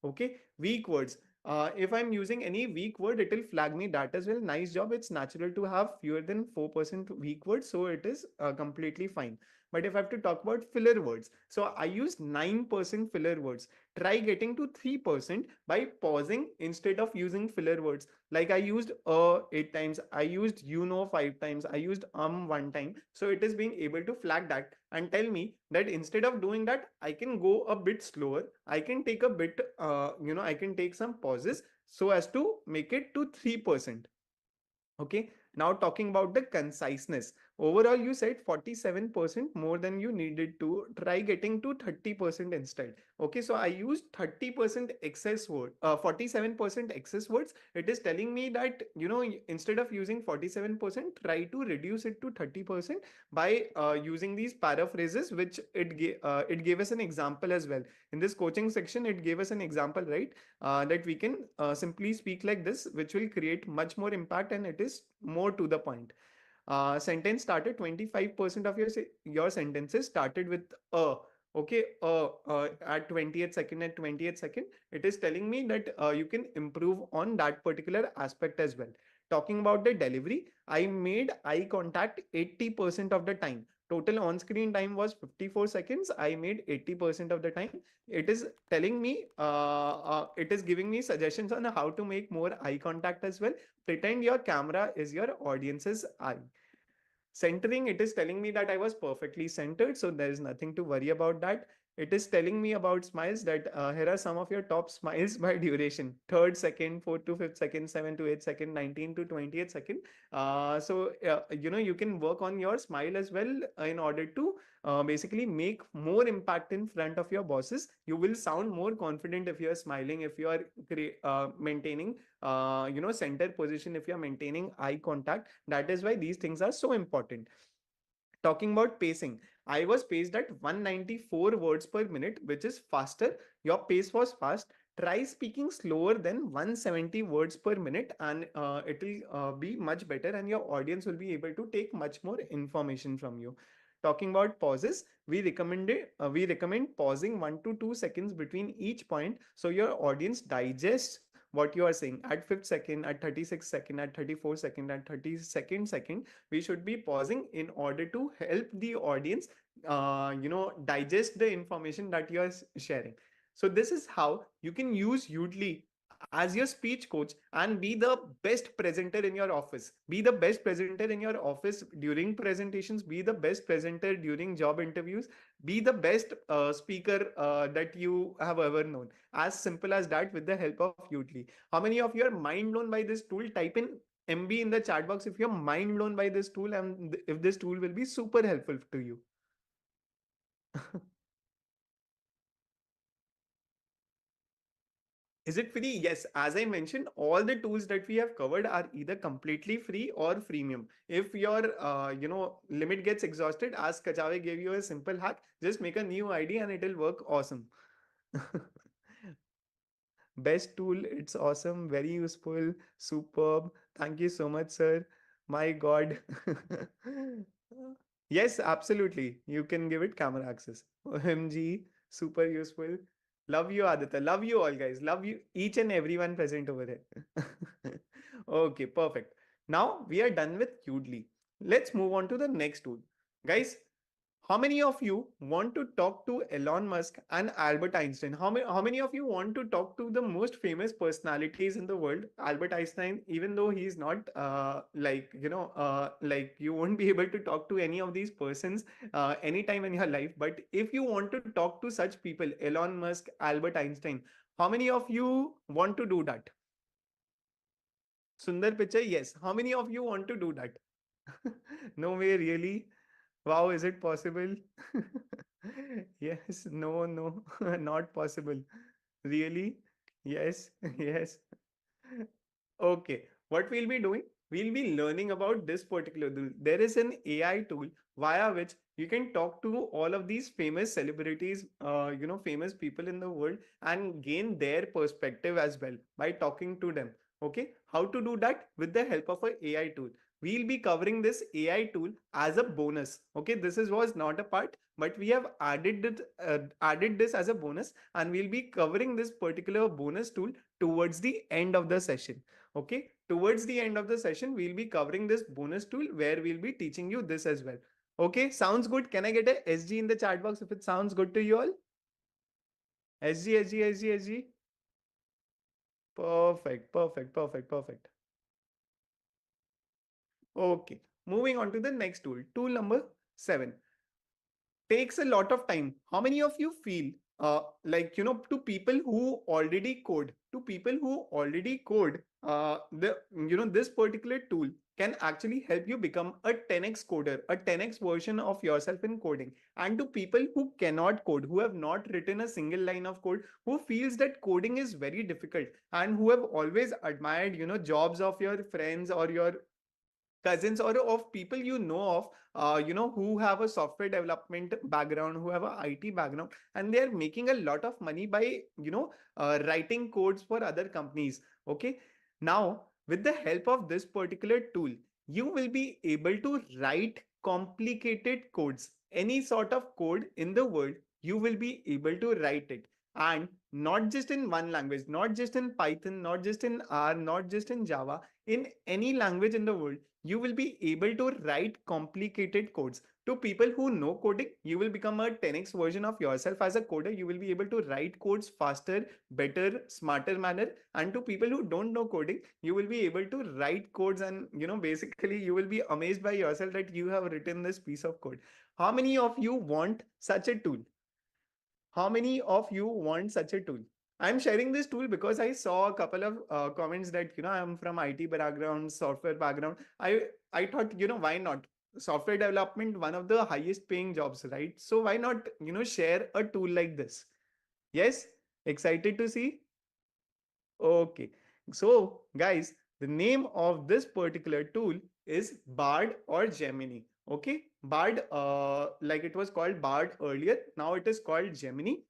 Okay, weak words. If I'm using any weak word, it will flag me that as well. Nice job. It's natural to have fewer than 4% weak words, so it is completely fine. But if I have to talk about filler words, so I use 9% filler words. Try getting to 3% by pausing instead of using filler words. Like I used 8 times, I used 5 times, I used 1 time. So it is being able to flag that and tell me that instead of doing that, I can go a bit slower. I can take a bit, I can take some pauses so as to make it to 3%. Okay, now talking about the conciseness. Overall, you said 47% more than you needed to. Try getting to 30% instead. Okay, so I used 30% excess word, 47% excess words. It is telling me that, instead of using 47%, try to reduce it to 30% by using these paraphrases, which it gave us an example as well. In this coaching section, it gave us an example, right? That we can simply speak like this, which will create much more impact, and it is more to the point. Sentence started, 25% of your sentences started with a. Okay, at 20th second, at 20th second, it is telling me that you can improve on that particular aspect as well. Talking about the delivery, I made eye contact 80% of the time. Total on screen time was 54 seconds. I made 80% of the time. It is telling me, it is giving me suggestions on how to make more eye contact as well. Pretend your camera is your audience's eye. Centering, it is telling me that I was perfectly centered, so there is nothing to worry about that. It is telling me about smiles, that here are some of your top smiles by duration: third second, fourth to fifth second, 7 to 8 second, 19 to 28 second. You can work on your smile as well, in order to basically make more impact in front of your bosses. You will sound more confident if you are smiling, if you are maintaining center position, if you are maintaining eye contact. That is why these things are so important. Talking about pacing, I was paced at 194 words per minute, which is faster. Your pace was fast. Try speaking slower than 170 words per minute, and it will be much better, and your audience will be able to take much more information from you. Talking about pauses, we recommend pausing 1 to 2 seconds between each point, so your audience digests what you are saying. At fifth second, at 36 second, at 34 second, at 32nd second, we should be pausing in order to help the audience digest the information that you are sharing. So this is how you can use Udly as your speech coach and be the best presenter in your office. Be the best presenter in your office during presentations. Be the best presenter during job interviews. Be the best speaker that you have ever known. As simple as that, with the help of Udly. How many of you are mind blown by this tool? Type in MB in the chat box if you're mind blown by this tool, and if this tool will be super helpful to you. Is it free? Yes. As I mentioned, all the tools that we have covered are either completely free or freemium. If your limit gets exhausted, as Kachave gave you a simple hack, just make a new ID and it will work awesome. Best tool. It's awesome. Very useful. Superb. Thank you so much, sir. My God. Yes, absolutely. You can give it camera access. OMG. Super useful. Love you, Aditya. Love you all, guys. Love you, each and everyone present over here. Okay, perfect. Now we are done with Udly. Let's move on to the next tool. Guys, how many of you want to talk to Elon Musk and Albert Einstein? How many of you want to talk to the most famous personalities in the world? Albert Einstein, even though he's not like you won't be able to talk to any of these persons anytime in your life. But if you want to talk to such people, Elon Musk, Albert Einstein, how many of you want to do that? Sundar Pichai, yes. How many of you want to do that? No way, really? Wow, is it possible? Yes, no, no, not possible. Really? Yes, yes. Okay, what we'll be doing, we'll be learning about this particular tool. There is an AI tool via which you can talk to all of these famous celebrities, famous people in the world, and gain their perspective as well by talking to them. Okay, how to do that? With the help of a AI tool. We'll be covering this AI tool as a bonus. Okay, this was not a part, but we have added this as a bonus, and we'll be covering this particular bonus tool towards the end of the session. Okay, towards the end of the session, we'll be covering this bonus tool where we'll be teaching you this as well. Okay, sounds good. Can I get a SG in the chat box if it sounds good to you all? SG, SG, SG, SG. Perfect, perfect, perfect, perfect. Okay, moving on to the next tool. Tool number 7 takes a lot of time. How many of you feel to people who already code, this particular tool can actually help you become a 10x coder, a 10x version of yourself in coding. And to people who cannot code, who have not written a single line of code, who feels that coding is very difficult, and who have always admired, jobs of your friends or your cousins or of people you know of, who have a software development background, who have a IT background, and they are making a lot of money by writing codes for other companies. Okay, now with the help of this particular tool, you will be able to write complicated codes. Any sort of code in the world, you will be able to write it, and not just in one language, not just in Python, not just in R, not just in Java, in any language in the world, you will be able to write complicated codes. To people who know coding, you will become a 10x version of yourself as a coder. You will be able to write codes faster, better, smarter manner. And to people who don't know coding, you will be able to write codes, and basically you will be amazed by yourself that you have written this piece of code. How many of you want such a tool? How many of you want such a tool? I'm sharing this tool because I saw a couple of comments that I'm from IT background, software background. I thought, why not? Software development, one of the highest paying jobs, right? So why not share a tool like this? Yes, excited to see. Okay. So, guys, the name of this particular tool is Bard or Gemini. Okay. Bard, like it was called Bard earlier. Now it is called Gemini.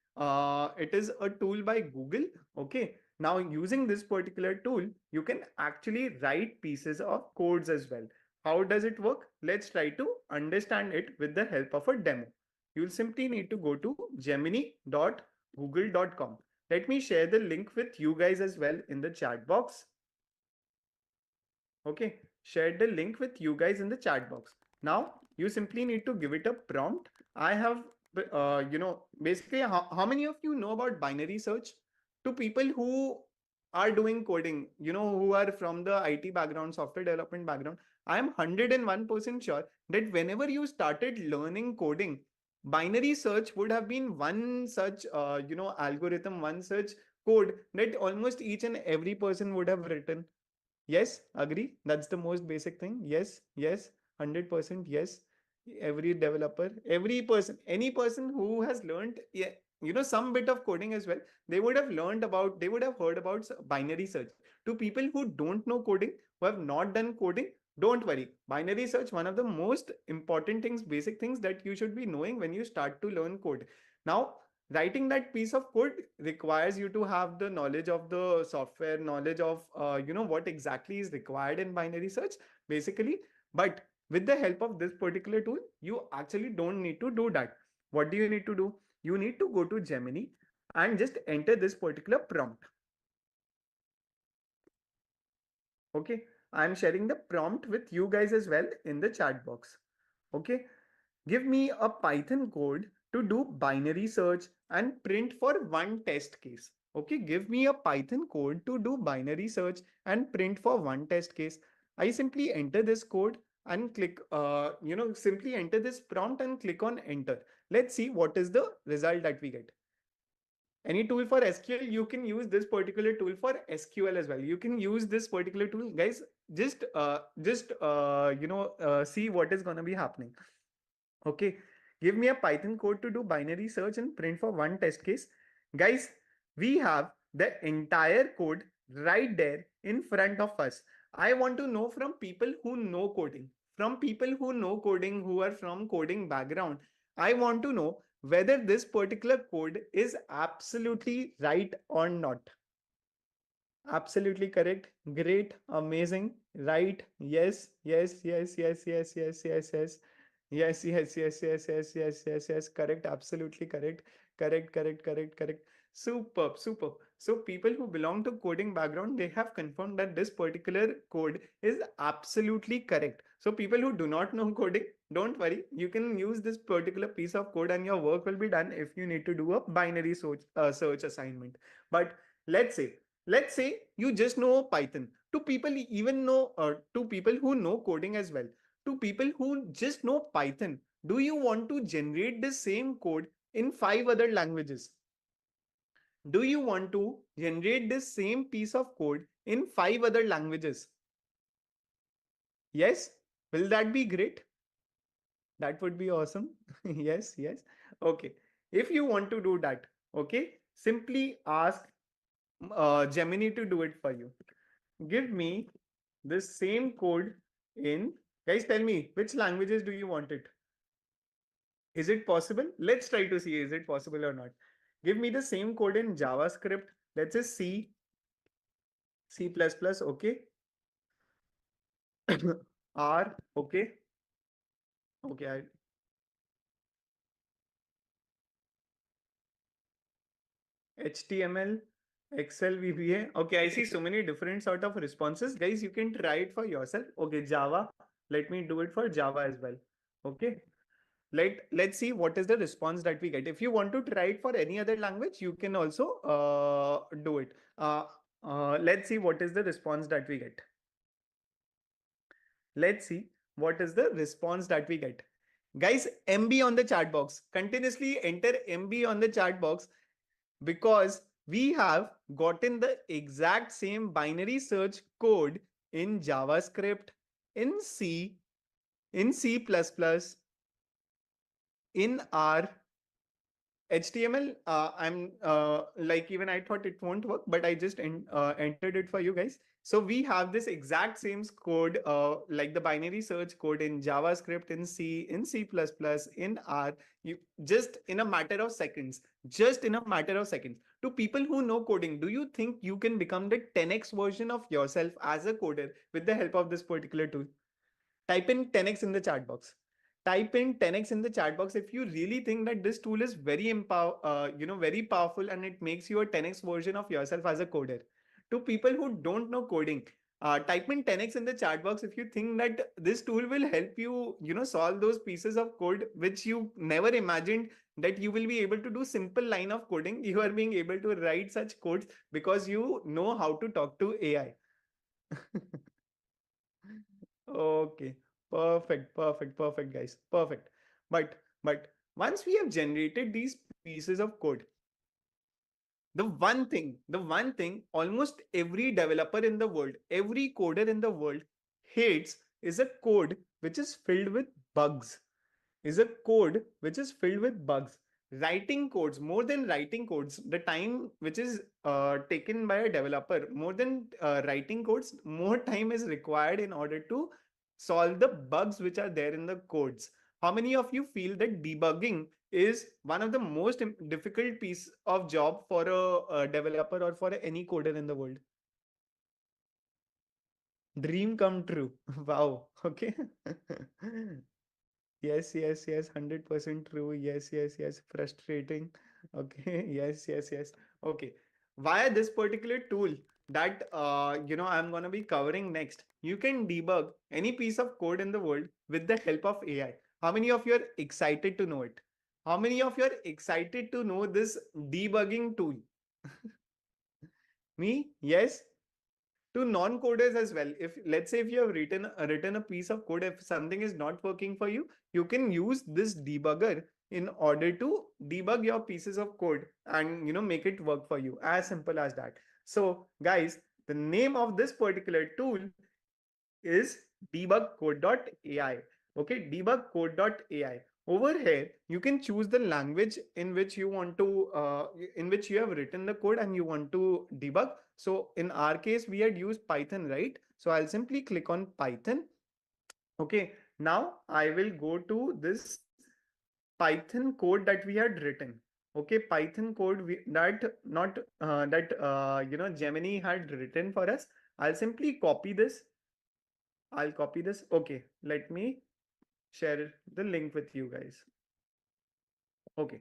It is a tool by Google. Okay. Now, using this particular tool, you can actually write pieces of codes as well. How does it work? Let's try to understand it with the help of a demo. You'll simply need to go to gemini.google.com. Let me share the link with you guys as well in the chat box. Okay, share the link with you guys in the chat box. Now, you simply need to give it a prompt. I have, basically, how many of you know about binary search? To people who are doing coding, who are from the IT background, software development background, I am 101% sure that whenever you started learning coding, binary search would have been one such, algorithm, one such code that almost each and every person would have written. Yes, agree. That's the most basic thing. Yes, yes, 100% yes. Every developer, every person, any person who has learned, yeah, some bit of coding as well, they would have learned about, they would have heard about binary search. To people who don't know coding, who have not done coding, don't worry. Binary search, one of the most important things, basic things that you should be knowing when you start to learn code. Now, writing that piece of code requires you to have the knowledge of the software, knowledge of what exactly is required in binary search, basically. But with the help of this particular tool, you actually don't need to do that. What do you need to do? You need to go to Gemini and just enter this particular prompt. Okay, I'm sharing the prompt with you guys as well in the chat box. Okay, give me a Python code to do binary search and print for one test case. Okay, give me a Python code to do binary search and print for one test case. I simply enter this code and click, simply enter this prompt and click on enter. Let's see what is the result that we get. Any tool for SQL, you can use this particular tool for SQL as well. You can use this particular tool, guys. See what is going to be happening. Okay, give me a Python code to do binary search and print for one test case. Guys, we have the entire code right there in front of us. I want to know from people who know coding, from people who know coding, who are from coding background. I want to know whether this particular code is absolutely right or not. Absolutely correct. Great. Amazing. Right. Yes. Yes. Yes. Yes. Yes. Yes. Yes. Yes. Yes. Yes. Yes. Yes. Yes. Yes. Yes. Yes. Correct. Absolutely correct. Correct. Correct. Correct. Correct. Superb. Superb. So people who belong to coding background, they have confirmed that this particular code is absolutely correct. So people who do not know coding, don't worry. You can use this particular piece of code and your work will be done if you need to do a binary search assignment. But let's say let's say you just know Python. To people even know to people who know coding as well, to people who just know Python, do you want to generate the same code in five other languages? Do you want to generate the same piece of code in five other languages? Yes, will that be great? That would be awesome. Yes, yes. Okay, if you want to do that, okay, simply ask Gemini to do it for you. Give me this same code in, guys, tell me which languages do you want it? Is it possible? Let's try to see is it possible or not. Give me the same code in JavaScript. Let's say C, C++, okay. R, okay. Okay, HTML, Excel, VBA. Okay, I see so many different sort of responses. Guys, you can try it for yourself. Okay, Java. Let me do it for Java as well. Okay. let's see what is the response that we get. If you want to try it for any other language, you can also do it. Let's see what is the response that we get. Let's see what is the response that we get. Guys, MB on the chat box. Continuously enter MB on the chat box, because we have gotten the exact same binary search code in JavaScript, in C, in C++, in R, HTML. I'm like, even I thought it won't work, but I just entered it for you guys. So we have this exact same code, like the binary search code in JavaScript, in C, in C++, in R. You just in a matter of seconds, just in a matter of seconds. To people who know coding, do you think you can become the 10x version of yourself as a coder with the help of this particular tool? Type in 10x in the chat box. Type in 10x in the chat box if you really think that this tool is very powerful, and it makes you a 10x version of yourself as a coder. To people who don't know coding, type in 10x in the chat box if you think that this tool will help you, solve those pieces of code which you never imagined that you will be able to do. Simple line of coding, you are being able to write such codes because you know how to talk to AI. Okay, perfect, guys, perfect. But once we have generated these pieces of code, the one thing almost every developer in the world, every coder in the world hates is a code which is filled with bugs. Is a code which is filled with bugs. Writing codes, more than writing codes, the time which is taken by a developer, more than writing codes, more time is required in order to solve the bugs which are there in the codes. How many of you feel that debugging is one of the most difficult piece of job for a developer or for any coder in the world? Dream come true. Wow. Okay. Yes, 100% true. Yes. Frustrating. Okay. Yes. Okay. Via this particular tool that I'm gonna be covering next, you can debug any piece of code in the world with the help of AI. How many of you are excited to know it? How many of you are excited to know this debugging tool? Me? Yes. To non-coders as well, if let's say if you have written a piece of code, if something is not working for you, you can use this debugger in order to debug your pieces of code and make it work for you, as simple as that. So guys, the name of this particular tool is debugcode.ai. Okay, debugcode.ai. Over here, you can choose the language in which you want to, in which you have written the code and you want to debug. So in our case, we had used Python, right? So I'll simply click on Python. Okay, now I will go to this Python code that we had written. Okay, Python code that not that Gemini had written for us. I'll simply copy this. I'll copy this. Okay, let me share the link with you guys. Okay,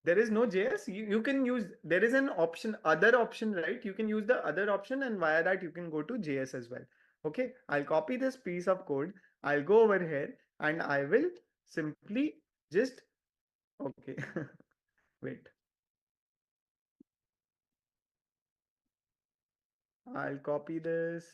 there is no JS. You can use, there is an option, other option, right? You can use the other option, and via that you can go to JS as well. Okay, I'll copy this piece of code. I'll go over here and I will simply just, okay, wait. I'll copy this.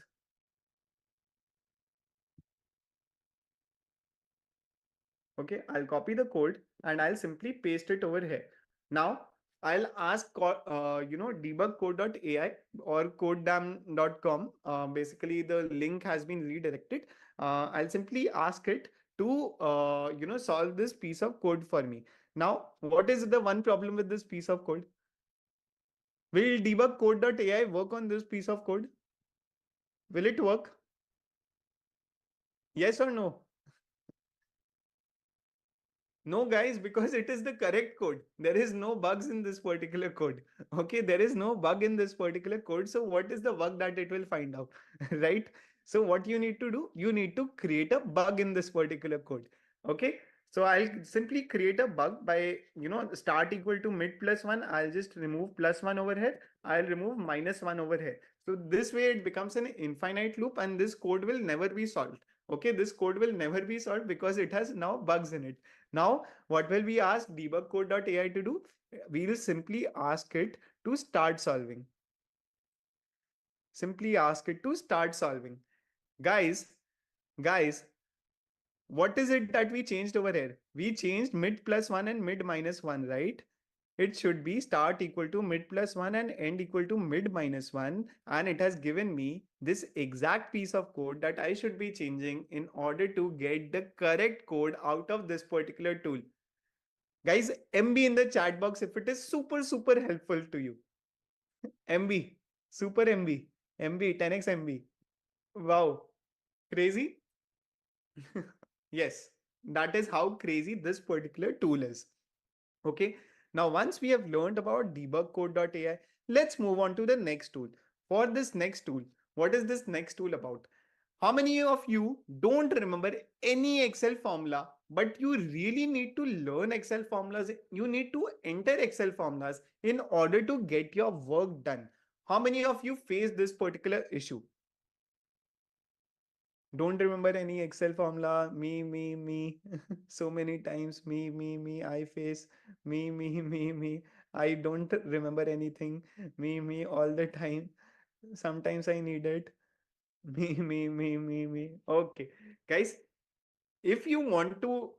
Okay, I'll copy the code and I'll simply paste it over here. Now I'll ask debugcode.ai or codedam.com. Basically the link has been redirected. I'll simply ask it to solve this piece of code for me. Now what is the one problem with this piece of code? Will debugcode.ai work on this piece of code? Will it work? Yes or no? No, guys, because it is the correct code. There is no bugs in this particular code. Okay, there is no bug in this particular code. So what is the bug that it will find out? Right? So what you need to do, you need to create a bug in this particular code. Okay. So I'll simply create a bug by, start equal to mid plus one. I'll just remove plus one over here. I'll remove minus one over here. So this way it becomes an infinite loop and this code will never be solved. Okay, this code will never be solved because it has now bugs in it. Now, what will we ask debug code.ai to do? We will simply ask it to start solving. Simply ask it to start solving. Guys, what is it that we changed over here? We changed mid plus 1 and mid minus 1, right? It should be start equal to mid plus 1 and end equal to mid minus 1. And it has given me this exact piece of code that I should be changing in order to get the correct code out of this particular tool. Guys, MB in the chat box if it is super helpful to you. MB, super MB, MB, 10x MB. Wow, crazy? Yes, that is how crazy this particular tool is. Okay. Now, once we have learned about debug code.ai, let's move on to the next tool. For this next tool, what is this next tool about? How many of you don't remember any Excel formula, but you really need to learn Excel formulas? You need to enter Excel formulas in order to get your work done. How many of you face this particular issue? Don't remember any Excel formula. Me. So many times. Me. I face me. I don't remember anything. Me all the time. Sometimes I need it. Me. Okay, guys, if you want to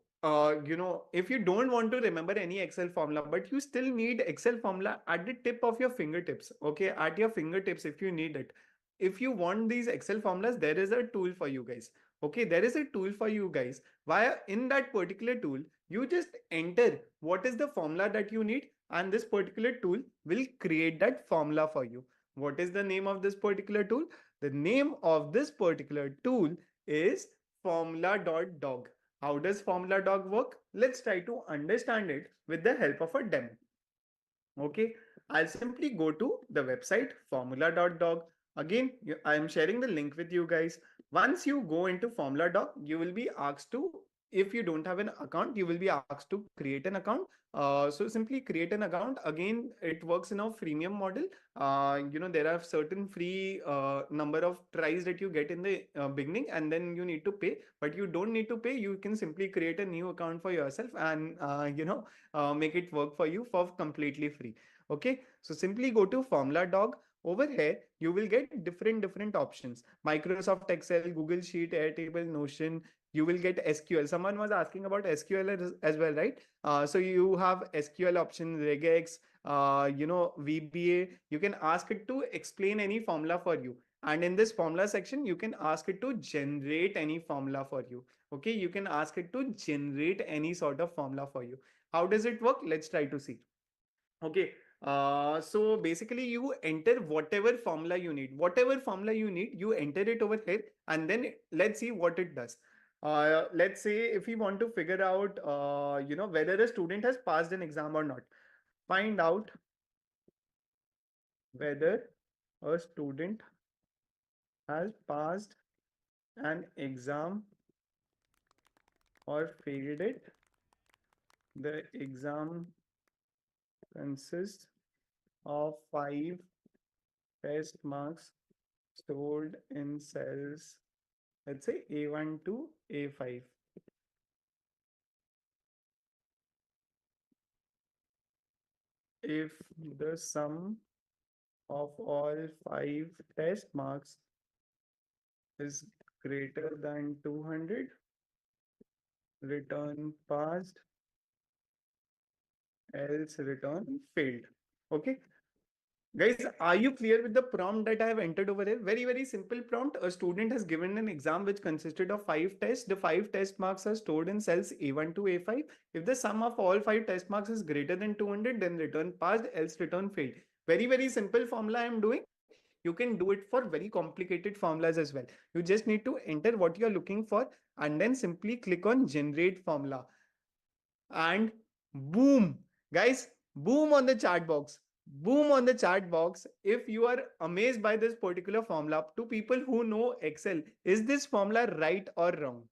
if you don't want to remember any Excel formula but you still need Excel formula at the tip of your fingertips, okay, at your fingertips, if you need it, if you want these Excel formulas, there is a tool for you guys. Okay, there is a tool for you guys via in that particular tool. You just enter what is the formula that you need and this particular tool will create that formula for you. What is the name of this particular tool? The name of this particular tool is formula.dog. How does formula.dog work? Let's try to understand it with the help of a demo. Okay, I'll simply go to the website formula.dog. Again, I am sharing the link with you guys. Once you go into formula.dog, you will be asked to, if you don't have an account, you will be asked to create an account. So simply create an account. Again, it works in a freemium model. There are certain free number of tries that you get in the beginning, and then you need to pay. But you don't need to pay. You can simply create a new account for yourself and make it work for you for completely free. Okay, so simply go to formula.dog. Over here, you will get different options: Microsoft Excel, Google Sheet, Airtable, Notion. You will get SQL. Someone was asking about SQL as well, right? So you have SQL option, regex, VBA. You can ask it to explain any formula for you. And in this formula section, you can ask it to generate any formula for you. Okay, you can ask it to generate any sort of formula for you. How does it work? Let's try to see. Okay, so basically you enter whatever formula you need. Whatever formula you need, you enter it over here and then let's see what it does. Let's say if we want to figure out, whether a student has passed an exam or not. Find out whether a student has passed an exam or failed it. The exam consists of 5 test marks stored in cells, let's say A1 to A5. If the sum of all 5 test marks is greater than 200, return passed, else return failed. Okay. Guys, are you clear with the prompt that I have entered over here? Very simple prompt. A student has given an exam which consisted of 5 tests. The 5 test marks are stored in cells A1 to A5. If the sum of all 5 test marks is greater than 200, then return passed, else return failed. Very simple formula I am doing. You can do it for very complicated formulas as well. You just need to enter what you are looking for and then simply click on generate formula. And boom, guys, boom on the chat box. Boom on the chat box. If you are amazed by this particular formula, to people who know Excel, is this formula right or wrong?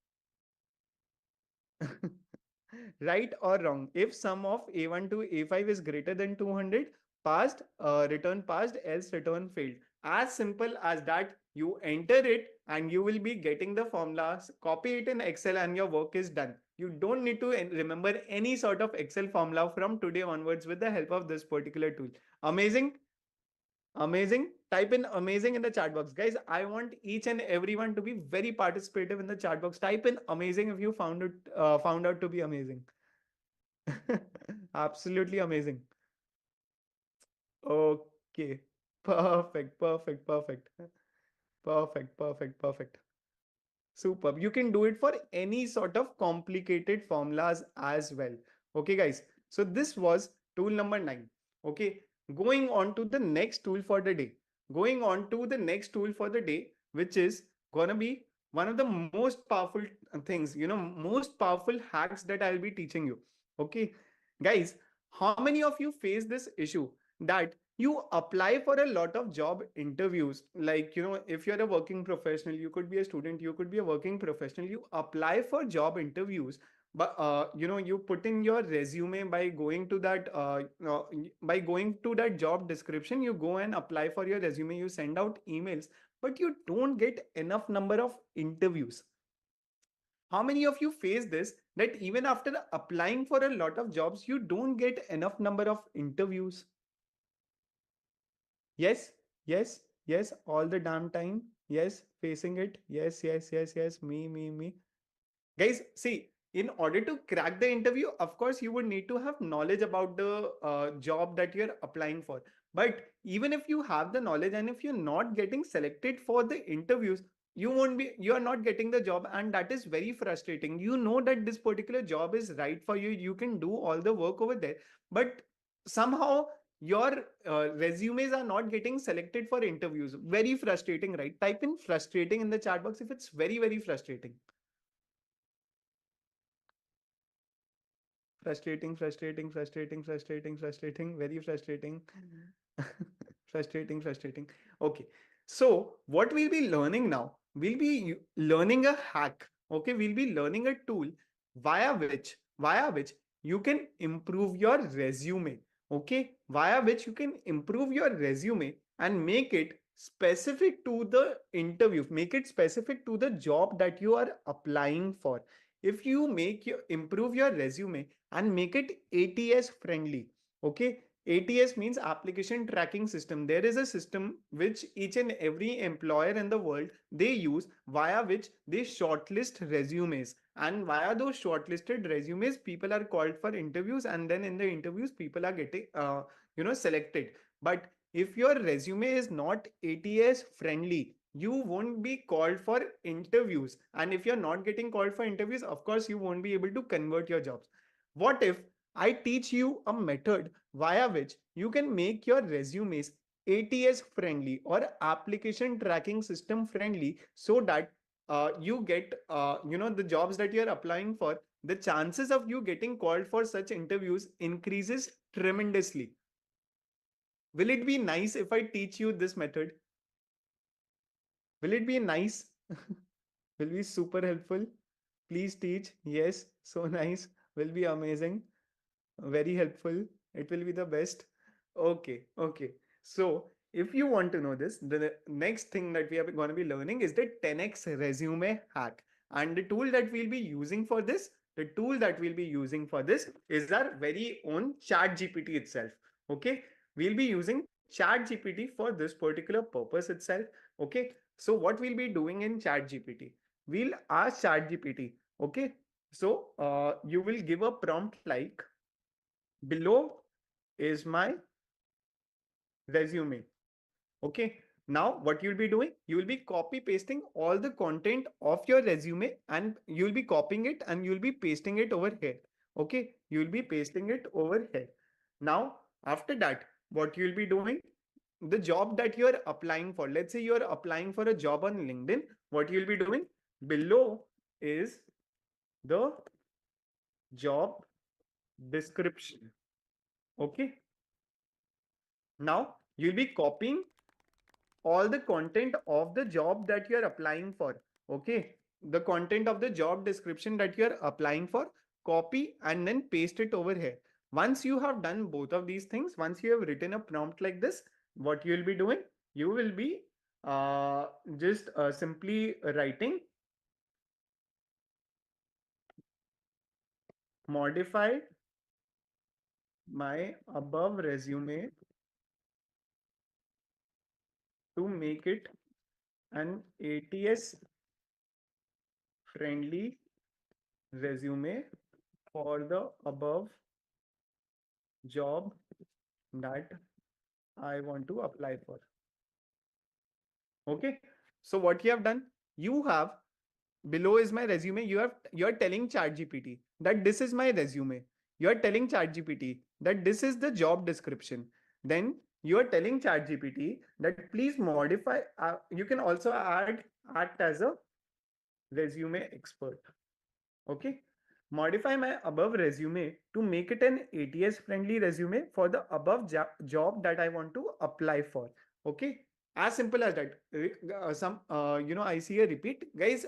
Right or wrong? If sum of A1 to A5 is greater than 200, passed, return passed, else return failed. As simple as that. You enter it and you will be getting the formulas, copy it in Excel, and your work is done. You don't need to remember any sort of Excel formula from today onwards with the help of this particular tool. Amazing. Amazing. Type in amazing in the chat box. Guys, I want each and everyone to be very participative in the chat box. Type in amazing if you found out to be amazing. Absolutely amazing. Okay. Perfect. Perfect. Perfect. Perfect. Perfect. Perfect. Superb. You can do it for any sort of complicated formulas as well. Okay, guys. So this was tool number 9. Okay. Going on to the next tool for the day. Going on to the next tool for the day, which is gonna be one of the most powerful things, most powerful hacks that I'll be teaching you. Okay. Guys, how many of you face this issue that you apply for a lot of job interviews? Like, if you're a working professional, you could be a student, you could be a working professional, you apply for job interviews, but you put in your resume by going to that job description. You go and apply for your resume, you send out emails, but you don't get enough number of interviews. How many of you face this, that even after applying for a lot of jobs, you don't get enough number of interviews? Yes, yes, yes, all the damn time. Yes, facing it. Yes, yes, yes, yes. Me. Guys, see, in order to crack the interview, of course, you would need to have knowledge about the job that you're applying for. But even if you have the knowledge and if you're not getting selected for the interviews, you are not getting the job. And that is very frustrating. You know that this particular job is right for you. You can do all the work over there. But somehow your resumes are not getting selected for interviews. Very frustrating, right? Type in frustrating in the chat box if it's very, very frustrating. Frustrating, very frustrating. Frustrating. Okay. So, what we'll be learning now, we'll be learning a hack. Okay. We'll be learning a tool via which you can improve your resume. Okay. Via which you can improve your resume and make it specific to the interview, make it specific to the job that you are applying for. If you improve your resume and make it ATS friendly. Okay. ATS means application tracking system. There is a system which each and every employer in the world they use, via which they shortlist resumes, and via those shortlisted resumes people are called for interviews, and then in the interviews people are getting selected. But if your resume is not ATS friendly, you won't be called for interviews. And if you're not getting called for interviews, of course you won't be able to convert your jobs. What if I teach you a method via which you can make your resumes ATS friendly or application tracking system friendly, so that you get the jobs that you're applying for, the chances of you getting called for such interviews increases tremendously. Will it be nice if I teach you this method? Will it be nice? Will be super helpful. Please teach. Yes, so nice. Will be amazing. Very helpful. It will be the best. Okay. So, if you want to know this, the next thing that we are going to be learning is the 10x resume hack. And the tool that we'll be using for this is our very own Chat GPT itself. Okay. We'll be using Chat GPT for this particular purpose itself. Okay. So, what we'll be doing in Chat GPT? We'll ask Chat GPT. Okay. So, you will give a prompt like, below is my resume. Okay. Now, what you'll be doing, you will be copy pasting all the content of your resume, and you'll be copying it and you'll be pasting it over here. Okay. You'll be pasting it over here. Now, after that, what you'll be doing, the job that you're applying for, let's say you're applying for a job on LinkedIn, what you'll be doing, below is the job description. Okay. Now, you'll be copying all the content of the job that you're applying for. Okay. The content of the job description that you're applying for, copy and then paste it over here. Once you have done both of these things, once you have written a prompt like this, what you'll be doing, you will be just simply writing modify my above resume to make it an ATS friendly resume for the above job that I want to apply for. Okay. So what you have done, you have below is my resume. You're telling ChatGPT that this is my resume. You're telling ChatGPT that this is the job description. Then you're telling ChatGPT that please modify. You can also act as a resume expert. Okay. Modify my above resume to make it an ATS friendly resume for the above job that I want to apply for. Okay. As simple as that. I see a repeat. Guys,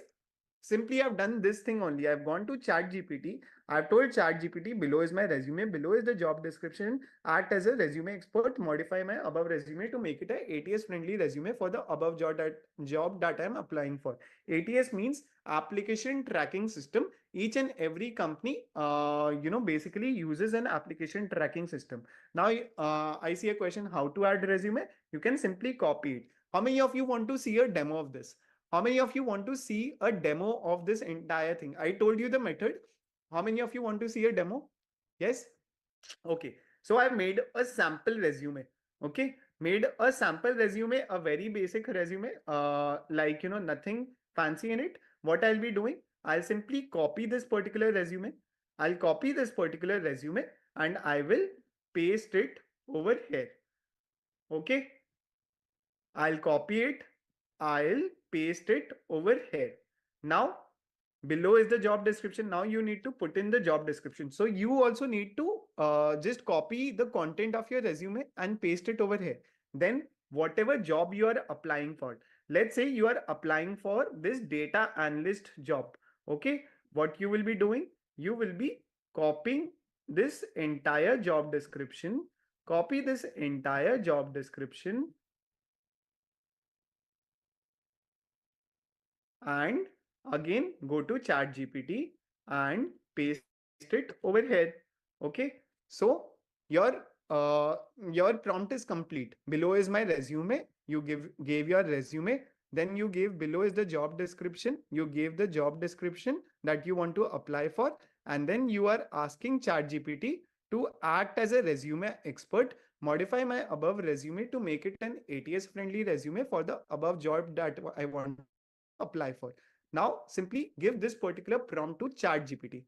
simply I've done this thing only. I've gone to chat gpt. I've told chat gpt below is my resume, below is the job description, act as a resume expert, modify my above resume to make it a ATS friendly resume for the above job that I'm applying for. ATS means application tracking system. Each and every company basically uses an application tracking system. Now I see a question, how to add resume. You can simply copy it. How many of you want to see a demo of this? How many of you want to see a demo of this entire thing? I told you the method. How many of you want to see a demo? Yes? Okay. So I've made a sample resume. Okay. Made a sample resume, a very basic resume, nothing fancy in it. What I'll be doing, I'll simply copy this particular resume. I'll copy this particular resume and I will paste it over here. Okay. I'll copy it. I'll paste it over here. Now, below is the job description. Now you need to put in the job description. So you also need to just copy the content of your resume and paste it over here. Then whatever job you are applying for, let's say you are applying for this data analyst job. Okay. What you will be doing? You will be copying this entire job description. Copy this entire job description and again go to chat gpt and paste it over here. Okay. So your your prompt is complete. Below is my resume. You gave your resume. Then you gave below is the job description. You gave the job description that you want to apply for. And then you are asking chat gpt to act as a resume expert, modify my above resume to make it an ATS friendly resume for the above job that I want to apply for. Now simply give this particular prompt to chat gpt.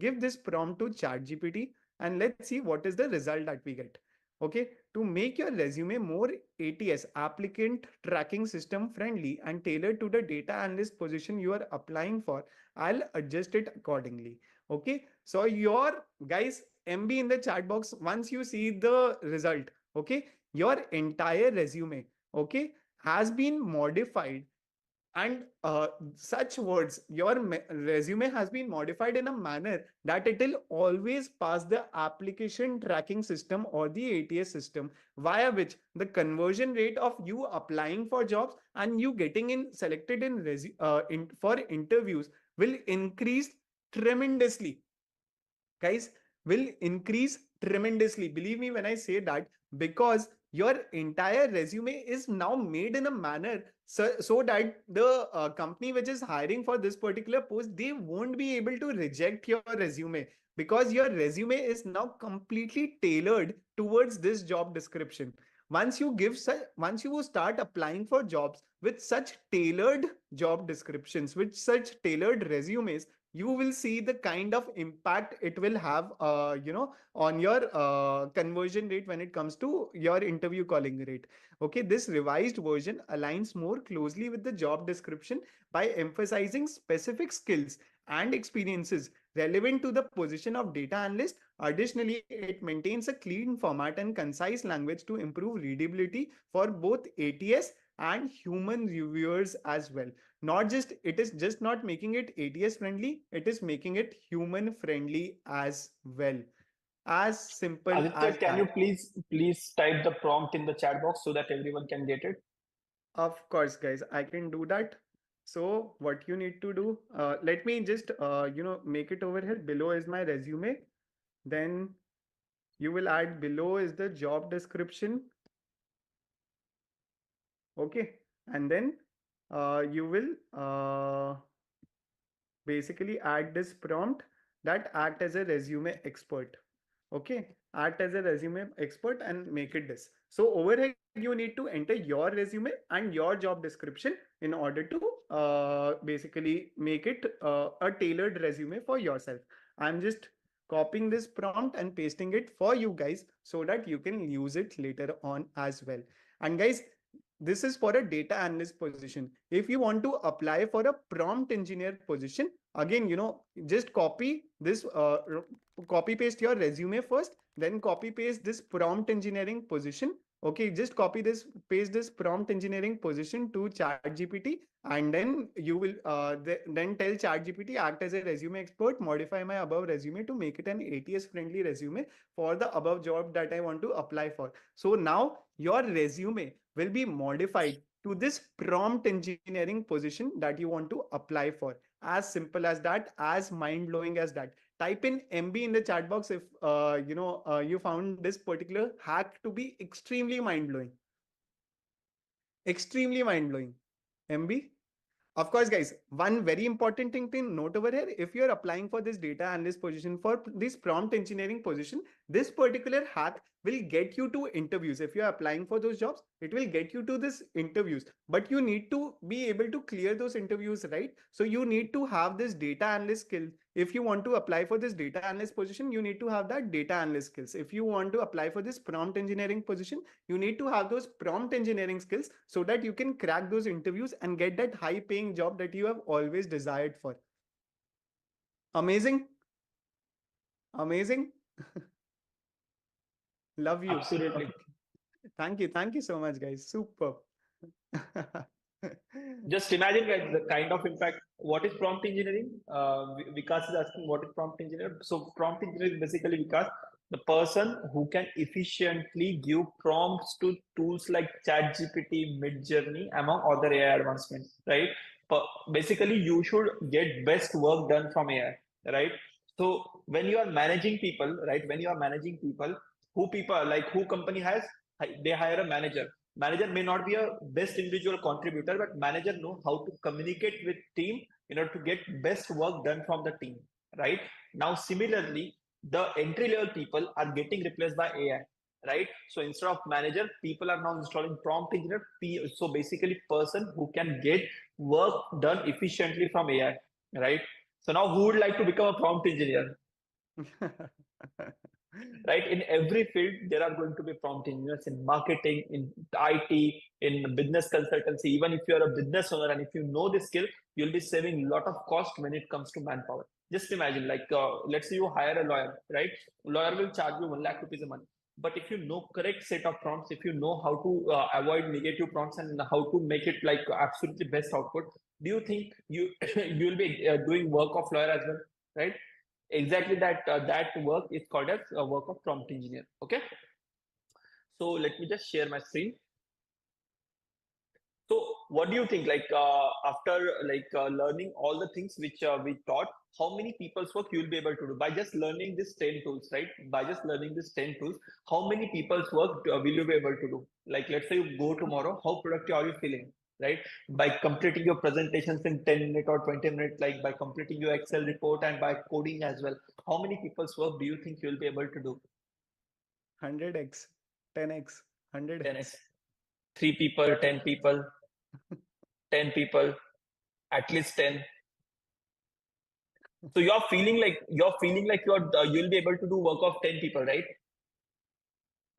Give this prompt to chat gpt and let's see what is the result that we get. Okay. To make your resume more ATS, applicant tracking system friendly, and tailored to the data analyst position you are applying for, I'll adjust it accordingly. Okay. So your guys MB in the chat box, once you see the result, okay, your entire resume, okay, has been modified. And such words, your resume has been modified in a manner that it will always pass the application tracking system or the ATS system, via which the conversion rate of you applying for jobs and you getting in selected for interviews will increase tremendously. Guys, will increase tremendously. Believe me when I say that, because your entire resume is now made in a manner so that the company which is hiring for this particular post, they won't be able to reject your resume, because your resume is now completely tailored towards this job description. Once you start applying for jobs with such tailored job descriptions, with such tailored resumes, you will see the kind of impact it will have on your conversion rate when it comes to your interview calling rate. Okay, this revised version aligns more closely with the job description by emphasizing specific skills and experiences relevant to the position of data analyst. Additionally, it maintains a clean format and concise language to improve readability for both ATS and human reviewers as well. Not just, it is just not making it ATS friendly, it is making it human friendly as well. As simple Aditya, as can you that. please type the prompt in the chat box so that everyone can get it? Of course, guys, I can do that. So what you need to do, let me just, make it over here. Below is my resume. Then you will add below is the job description. Okay. And then you will basically add this prompt that act as a resume expert. Okay, act as a resume expert and make it this. So over here you need to enter your resume and your job description in order to basically make it a tailored resume for yourself. I'm just copying this prompt and pasting it for you guys so that you can use it later on as well. And guys, this is for a data analyst position. If you want to apply for a prompt engineer position, again, just copy this, copy paste your resume first, then copy paste this prompt engineering position. Okay, just copy this, paste this prompt engineering position to ChatGPT, and then you will then tell ChatGPT act as a resume expert, modify my above resume to make it an ATS friendly resume for the above job that I want to apply for. So now your resume will be modified to this prompt engineering position that you want to apply for. As simple as that, as mind blowing as that. Type in MB in the chat box if you found this particular hack to be extremely mind blowing. Extremely mind blowing. MB. Of course, guys, one very important thing to note over here, if you're applying for this data analyst position, for this prompt engineering position, this particular hack will get you to interviews. If you're applying for those jobs, it will get you to this interviews, but you need to be able to clear those interviews, right? So you need to have this data analyst skill. If you want to apply for this data analyst position, you need to have that data analyst skills. If you want to apply for this prompt engineering position, you need to have those prompt engineering skills so that you can crack those interviews and get that high paying job that you have always desired for. Amazing. Amazing. Love you. Absolutely. Thank you. Thank you so much, guys. Super. Just imagine like the kind of impact. What is prompt engineering? Vikas is asking what is prompt engineer. So prompt engineer is basically Vikas, the person who can efficiently give prompts to tools like ChatGPT, Midjourney, among other AI advancements, right? But basically, you should get best work done from AI, right? So when you are managing people, right? When you are managing people, who people like who company has, they hire a manager. Manager may not be a best individual contributor, but manager know how to communicate with team in order to get best work done from the team, right? Now similarly, the entry level people are getting replaced by AI, right? So instead of manager, people are now installing prompt engineer. So basically person who can get work done efficiently from AI, right? So now who would like to become a prompt engineer? Right, in every field there are going to be prompt engineers, in marketing, in IT, in business consultancy. Even if you are a business owner and if you know this skill, you'll be saving a lot of cost when it comes to manpower. Just imagine, like let's say you hire a lawyer, right? Lawyer will charge you 1 lakh rupees a month, but if you know correct set of prompts, if you know how to avoid negative prompts and how to make it like absolutely best output, do you think you you will be doing work of lawyer as well, right? Exactly, that work is called as a work of prompt engineer. Okay, so let me just share my screen. So what do you think, like after like learning all the things which we taught, how many people's work you will be able to do by just learning this 10 tools, right? By just learning this 10 tools, how many people's work will you be able to do? Like let's say you go tomorrow, how productive are you feeling, right? By completing your presentations in 10 minutes or 20 minutes, like by completing your Excel report and by coding as well, how many people's work do you think you will be able to do? 100x, 10x, 10x. 100x. 3 people, 10 people, 10 people, at least 10. So you're feeling like you'll be able to do work of 10 people, right?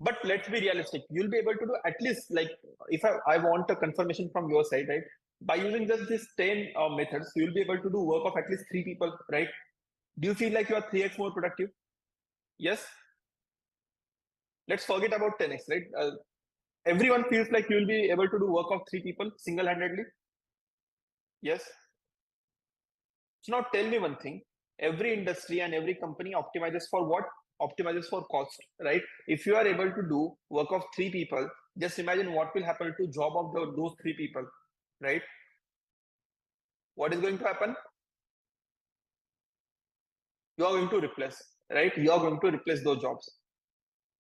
But let's be realistic. You'll be able to do at least like, if I want a confirmation from your side, right? By using just these 10 methods, you'll be able to do work of at least 3 people, right? Do you feel like you are 3x more productive? Yes. Let's forget about 10x, right? Everyone feels like you'll be able to do work of 3 people single-handedly. Yes. So now tell me one thing. Every industry and every company optimizes for what? Optimizes for cost, right? If you are able to do work of 3 people, Just imagine what will happen to job of those three people, right? What is going to happen? You are going to replace, right? You are going to replace those jobs,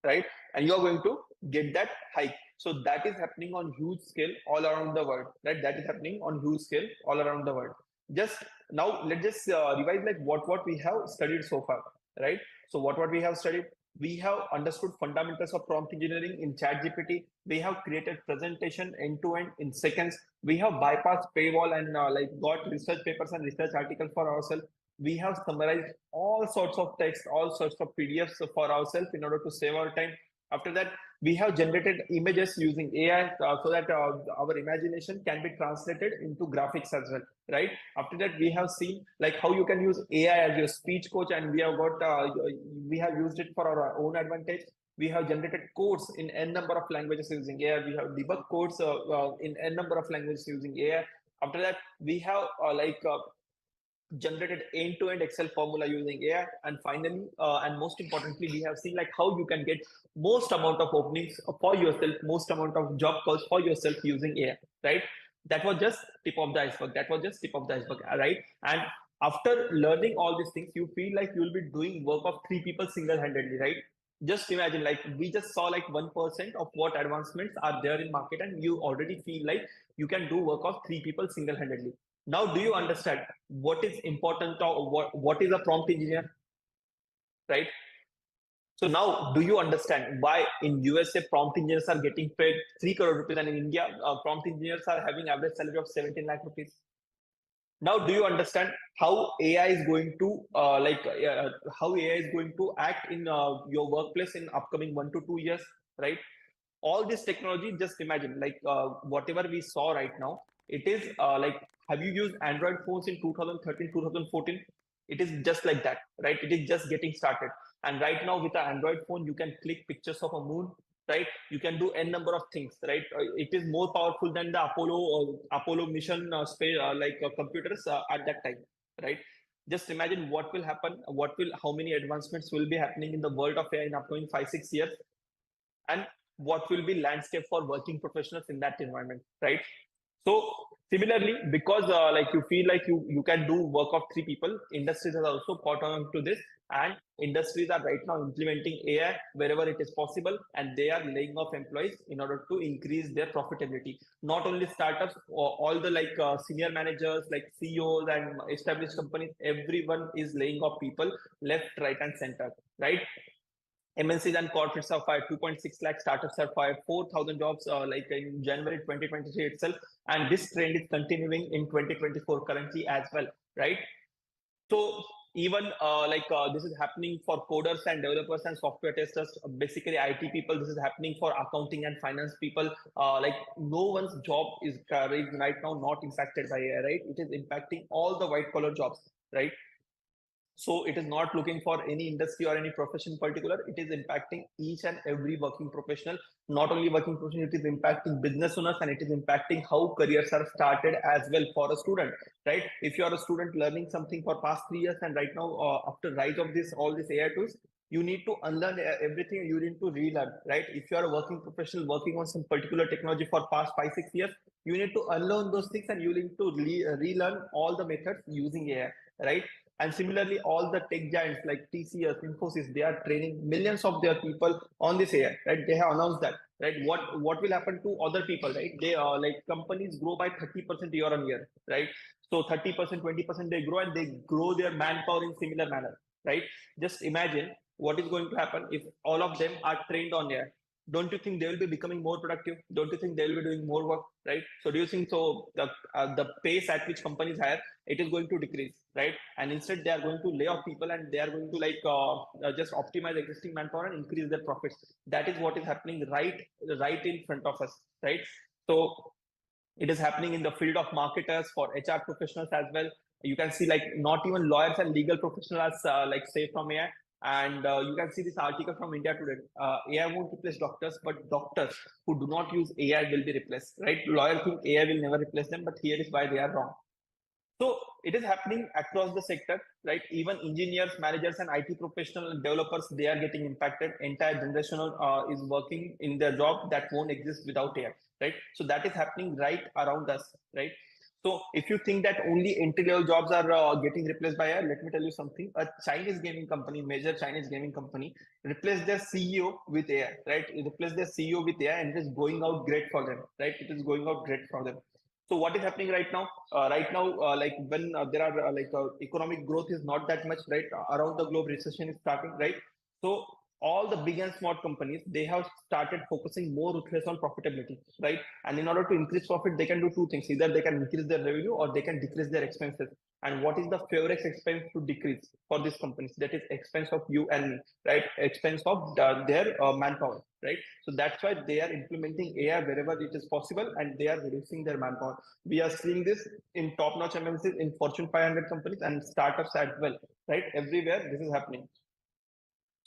right? And you are going to get that hike. So that is happening on huge scale all around the world, right? That is happening on huge scale all around the world. Just now, let's just revise like what we have studied so far, right? So what we have studied, we have understood fundamentals of prompt engineering in ChatGPT. We have created presentation end to end in seconds. We have bypassed paywall and like got research papers and research articles for ourselves. We have summarized all sorts of text, all sorts of PDFs for ourselves in order to save our time. After that, we have generated images using AI so that our imagination can be translated into graphics as well, right? After that, we have seen like how you can use AI as your speech coach, and we have used it for our own advantage. We have generated codes in n number of languages using AI. We have debugged codes in n number of languages using AI. After that, we have generated end-to-end Excel formula using AI, and finally, and most importantly, we have seen like how you can get most amount of openings for yourself, most amount of job calls for yourself using AI, right? That was just tip of the iceberg. That was just tip of the iceberg, right? And after learning all these things, you feel like you will be doing work of three people single-handedly, right? Just imagine, like we just saw like 1% of what advancements are there in market, and you already feel like you can do work of three people single-handedly. Now, do you understand what is important or what is a prompt engineer, right? So now, do you understand why in USA prompt engineers are getting paid 3 crore rupees, and in India prompt engineers are having average salary of 17 lakh rupees? Now, do you understand how AI is going to how AI is going to act in your workplace in upcoming 1 to 2 years, right? All this technology, just imagine like whatever we saw right now, it is like, have you used Android phones in 2013 2014? It is just like that, right? It is just getting started. And right now with an Android phone, you can click pictures of a moon, right? You can do n number of things, right? It is more powerful than the Apollo mission space computers at that time, right? Just imagine what will happen, how many advancements will be happening in the world of AI in upcoming 5 6 years, and what will be landscape for working professionals in that environment, right? So similarly, because like you feel like you can do work of three people, industries are also caught on to this, and industries are right now implementing AI wherever it is possible, and they are laying off employees in order to increase their profitability. Not only startups, all the senior managers like CEOs and established companies, everyone is laying off people left, right, and center, right? MNCs and corporates have fired 2.6 lakh, startups have fired 4,000 jobs like in January 2023 itself. And this trend is continuing in 2024 currently as well, right? So even this is happening for coders and developers and software testers, basically IT people. This is happening for accounting and finance people. Like no one's job is right now not impacted by AI, right? It is impacting all the white collar jobs, right? So it is not looking for any industry or any profession in particular. It is impacting each and every working professional. Not only working professional, it is impacting business owners, and it is impacting how careers are started as well for a student, right? If you are a student learning something for past 3 years, and right now after rise of this all these AI tools, you need to unlearn everything. You need to relearn, right? If you are a working professional working on some particular technology for past 5 6 years, you need to unlearn those things, and you need to relearn all the methods using AI, right? And similarly, all the tech giants like TCS, Infosys, they are training millions of their people on this AI, right? They have announced that, right? What will happen to other people, right? They like companies grow by 30% year on year, right? So 30%, 20% they grow, and they grow their manpower in similar manner, right? Just imagine what is going to happen if all of them are trained on AI. Don't you think they will be becoming more productive? Don't you think they will be doing more work, right? So do you think so the pace at which companies hire, it is going to decrease, right? And instead they are going to lay off people, and they are going to just optimize existing manpower and increase their profits. That is what is happening right in front of us, right? So it is happening in the field of marketers, for HR professionals as well. You can see like not even lawyers and legal professionals like safe from AI. And you can see this article from India Today. AI won't replace doctors, but doctors who do not use AI will be replaced, right? Lawyers think AI will never replace them, but here is why they are wrong. So it is happening across the sector, right? Even engineers, managers, and IT professional developers, they are getting impacted. Entire generation is working in their job that won't exist without AI, right? So that is happening right around us, right? So if you think that only entry level jobs are getting replaced by AI, let me tell you something. A Chinese gaming company, major Chinese gaming company, replaced their CEO with AI, right? It replaced their CEO with AI, and it is going out great for them, right? It is going out great for them. So what is happening right now? Like when there are economic growth is not that much, right? Around the globe, recession is starting, right? So all the big and small companies, they have started focusing more ruthless on profitability, right? And in order to increase profit, they can do two things: either they can increase their revenue or they can decrease their expenses. And what is the favorite expense to decrease for these companies? That is expense of you and me, right? Expense of their manpower, right? So that's why they are implementing AI wherever it is possible, and they are reducing their manpower. We are seeing this in top-notch MNCs, in Fortune 500 companies, and startups as well, right? Everywhere this is happening.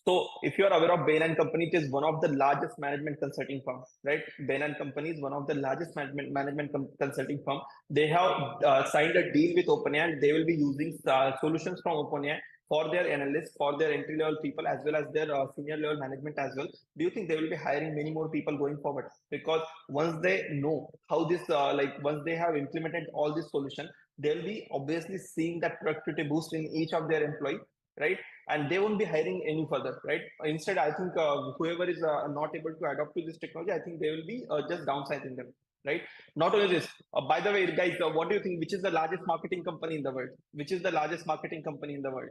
So, if you are aware of Bain and Company, it is one of the largest management consulting firms, right? Bain and Company is one of the largest management consulting firm. They have signed a deal with OpenAI, and they will be using solutions from OpenAI for their analysts, for their entry level people, as well as their senior level management as well. Do you think they will be hiring many more people going forward? Because once they know how this, once they have implemented all this solution, they'll be obviously seeing that productivity boost in each of their employee, right? And they won't be hiring any further, right? Instead, I think whoever is not able to adopt to this technology, I think they will be just downsizing them, right? Not only this, by the way, guys, what do you think? Which is the largest marketing company in the world? Which is the largest marketing company in the world?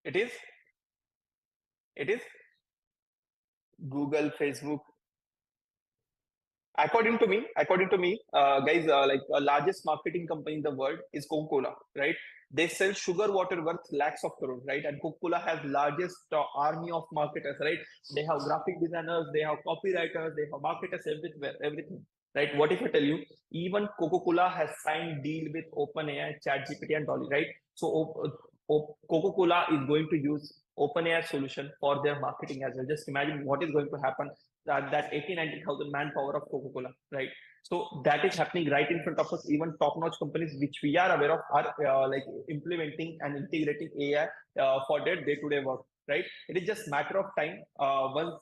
It is. It is Google, Facebook. According to me, guys, largest marketing company in the world is Coca-Cola, right? They sell sugar water worth lakhs of crores, right? And Coca-Cola has largest army of marketers, right? They have graphic designers, they have copywriters, they have marketers everywhere, everything, right? What if I tell you, even Coca-Cola has signed deal with OpenAI, ChatGPT, and Dolly, right? So Coca-Cola is going to use OpenAI solution for their marketing as well. Just imagine what is going to happen, that 80,000-90,000 manpower of Coca-Cola, right? So that is happening right in front of us. Even top-notch companies, which we are aware of, are implementing and integrating AI for their day-to-day work, right? It is just matter of time. Once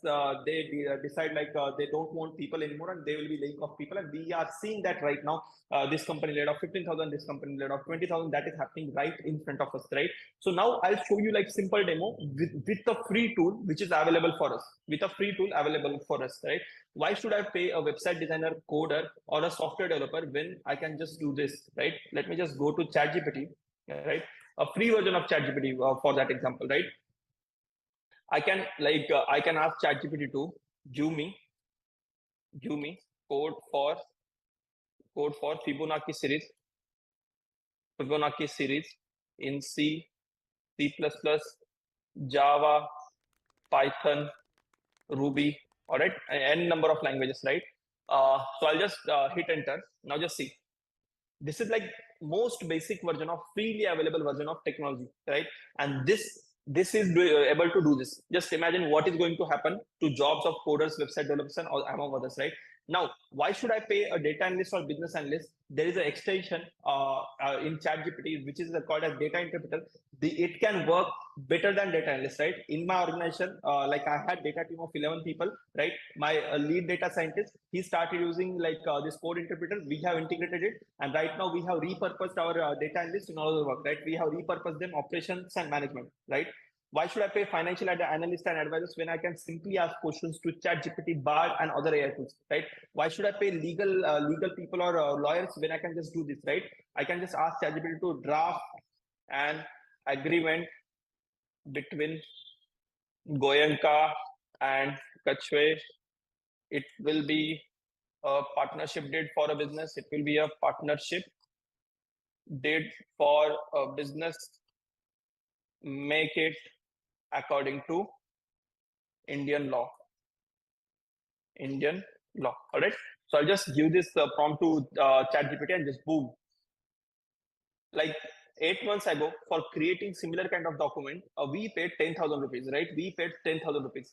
they decide they don't want people anymore, and they will be laying off people, and we are seeing that right now. This company laid off 15,000, this company laid off 20,000. That is happening right in front of us, right? So now I'll show you like simple demo with a free tool which is available for us. With a free tool available for us, right? Why should I pay a website designer, coder, or a software developer when I can just do this, right? Let me just go to ChatGPT, right? A free version of ChatGPT for that example, right? I can ask ChatGPT to give me give me code for Fibonacci series in C, C++, Java, Python, Ruby, all right, n number of languages, right? So I'll just hit enter. Now just see. This is like most basic version of freely available version of technology, right? And this is able to do this. Just imagine what is going to happen to jobs of coders, website developers, and all among others, right? Now, why should I pay a data analyst or business analyst? There is an extension in ChatGPT which is called as data interpreter. It can work better than data analyst, right? In my organization, I had data team of 11 people, right? My lead data scientist, he started using this code interpreter. We have integrated it, and right now we have repurposed our data analysts in all the work, right? We have repurposed them operations and management, right? Why should I pay financial analysts and advisors when I can simply ask questions to ChatGPT, Bard, and other AI tools, right? Why should I pay legal people or lawyers when I can just do this, right? I can just ask ChatGPT to draft an agreement between Goenka and Kachwe. It will be a partnership date for a business. It will be a partnership date for a business. Make it according to Indian law. Indian law. All right. So I'll just give this prompt to ChatGPT and just boom. Like 8 months ago, for creating similar kind of document, we paid 10,000 rupees, right? We paid 10,000 rupees.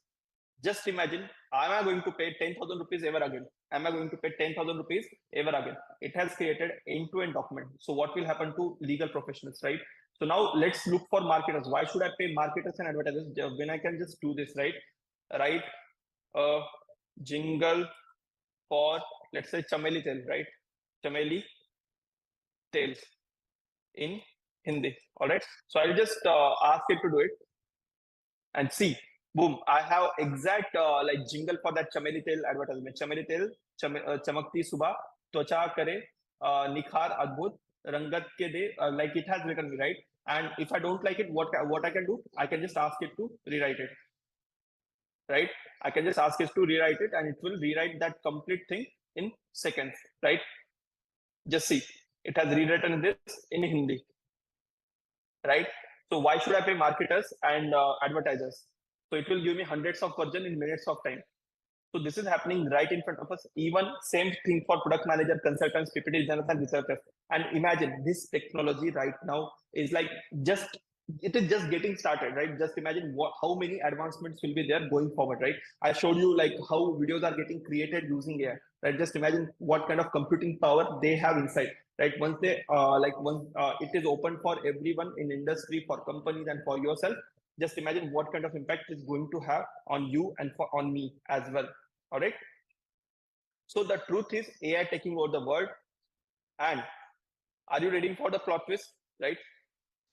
Just imagine, am I going to pay 10,000 rupees ever again? am I going to pay 10,000 rupees ever again? It has created end-to-end document. So what will happen to legal professionals, right? So now let's look for marketers. Why should I pay marketers and advertisers when I can just do this, right? Write a jingle for, let's say, chameli tel, right? Chameli tales in Hindi. All right. So I'll just ask it to do it and see. Boom! I have exact like jingle for that chameli tel advertisement. Chameli tel, chamakti subah, त्वचा करे निखार अद्भुत रंगत के दे, like it has written me, right? And if I don't like it, what I can do? I can just ask it to rewrite it, right? I can just ask it to rewrite it, and it will rewrite that complete thing in seconds, right? Just see, it has rewritten this in Hindi, right? So why should I pay marketers and advertisers? So it will give me hundreds of versions in minutes of time. So this is happening right in front of us. Even same thing for product manager, consultants, PPT designers, and researchers. And imagine this technology right now is like it is just getting started, right? Just imagine how many advancements will be there going forward, right? I showed you like how videos are getting created using AI, right? Just imagine what kind of computing power they have inside, right? Once it is open for everyone in industry, for companies, and for yourself, just imagine what kind of impact it's going to have on you and on me as well. All right. So the truth is AI taking over the world. And are you ready for the plot twist? Right.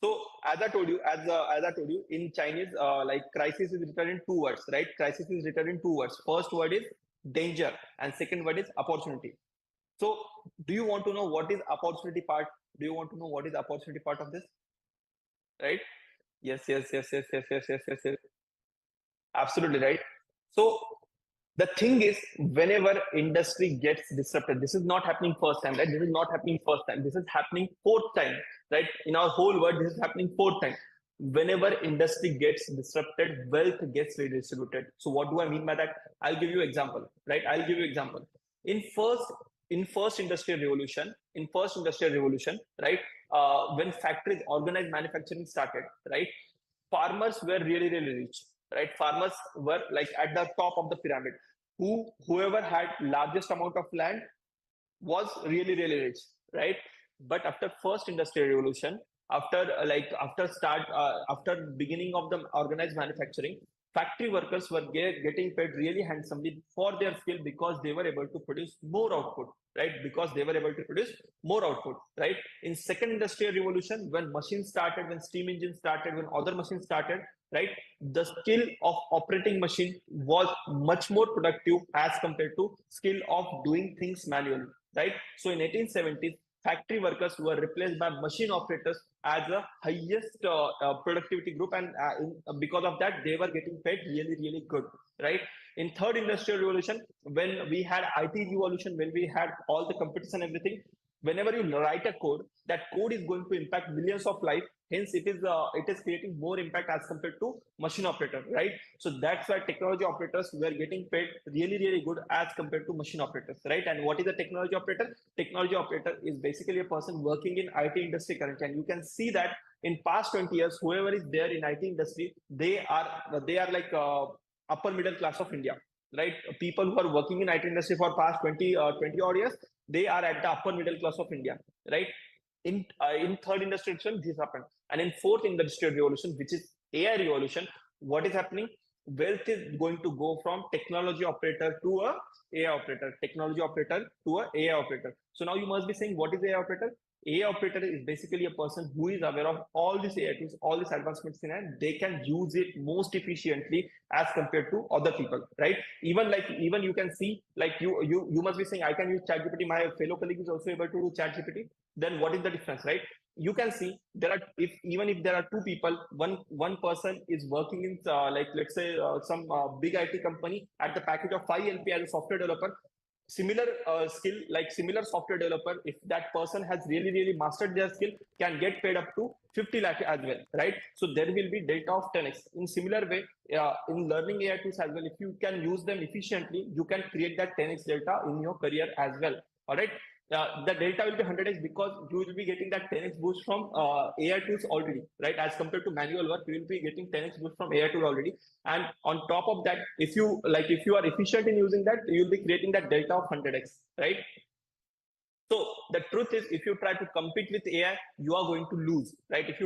So as I told you, in Chinese, like crisis is written in two words, right? Crisis is written in two words. First word is danger, and second word is opportunity. So do you want to know what is opportunity part? Do you want to know what is opportunity part of this? Right? Yes. Absolutely right. So the thing is, whenever industry gets disrupted, this is not happening first time, right? This is not happening first time. This is happening fourth time, right? In our whole world, this is happening fourth time. Whenever industry gets disrupted, wealth gets redistributed. So what do I mean by that? I'll give you example, right? I'll give you example. In first industrial revolution, right? When factories, organized manufacturing started, right? Farmers were really rich, right? Farmers were like at the top of the pyramid. Whoever had largest amount of land was really rich, right? But after first industrial revolution, after beginning of the organized manufacturing, factory workers were getting paid really handsomely for their skill because they were able to produce more output, right? Because they were able to produce more output, right? In second industrial revolution, when machines started, when steam engines started, when other machines started, right, the skill of operating machine was much more productive as compared to skill of doing things manually, right? So in 1870s, factory workers were replaced by machine operators as the highest productivity group, and because of that, they were getting paid really good, right? In third industrial revolution, when we had IT revolution, when we had all the competition and everything, whenever you write a code, that code is going to impact millions of lives. Hence, it is creating more impact as compared to machine operator, right? So that's why technology operators were getting paid really good as compared to machine operators, right? And what is a technology operator? Technology operator is basically a person working in IT industry currently, and you can see that in past 20 years, whoever is there in IT industry, they are like upper middle class of India, right? People who are working in IT industry for past 20 odd years, they are at the upper middle class of India, right? In third industrial revolution, this happened, and in fourth industrial revolution, which is AI revolution, what is happening? Wealth is going to go from technology operator to a AI operator, technology operator to a AI operator. So now you must be saying, what is AI operator? AI operator is basically a person who is aware of all these AI tools, all these advancements in it. They can use it most efficiently as compared to other people, right? Even you can see, like you must be saying, I can use ChatGPT. My fellow colleague is also able to do ChatGPT. Then what is the difference, right? You can see there are, if there are two people, one person is working in like let's say some big IT company at the package of 5 LP as a software developer. Similar skill, like similar software developer, if that person has really mastered their skill, can get paid up to 50 lakh as well, right? So there will be delta of 10x. In similar way, in learning AI tools as well, if you can use them efficiently, you can create that 10x delta in your career as well. All right. the delta will be 100x because you will be getting that 10x boost from AI tools already, right? As compared to manual work, you will be getting 10x boost from AI tool already. And on top of that, if you are efficient in using that, you will be creating that delta of 100x, right? So the truth is, if you try to compete with AI, you are going to lose, right? If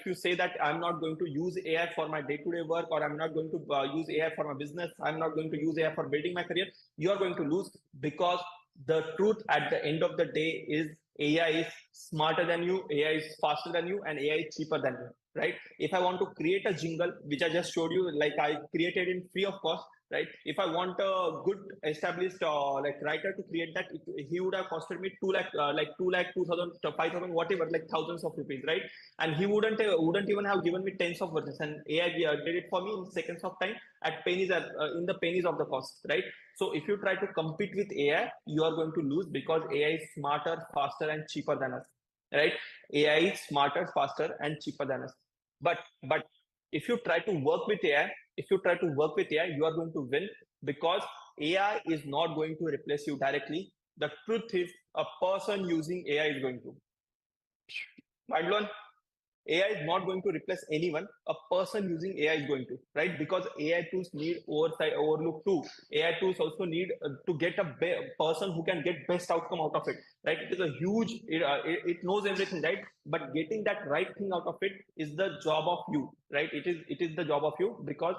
you say that I'm not going to use AI for my day-to-day work, or I'm not going to use AI for my business, I'm not going to use AI for building my career, you are going to lose, because the truth at the end of the day is AI is smarter than you, AI is faster than you, and AI is cheaper than you, right? If I want to create a jingle, which I just showed you, like I created in free of cost, right? If I want a good established like writer to create that, he would have costed me 2 lakh, like 2 lakh, 2,000, 5,000, whatever, like thousands of rupees, right? And he wouldn't even have given me tens of versions, and AI did it for me in seconds of time at pennies, in the pennies of the cost, right? So if you try to compete with AI, you are going to lose, because AI is smarter, faster, and cheaper than us, right? AI is smarter, faster, and cheaper than us. But if you try to work with AI, you are going to win, because AI is not going to replace you directly. The truth is, a person using AI is going to. Mind blown? AI is not going to replace anyone. A person using AI is going to, right? Because AI tools need overlook too. AI tools also need to get a person who can get best outcome out of it, right? It is a huge, it knows everything, right? But getting that right thing out of it is the job of you, right? It is the job of you, because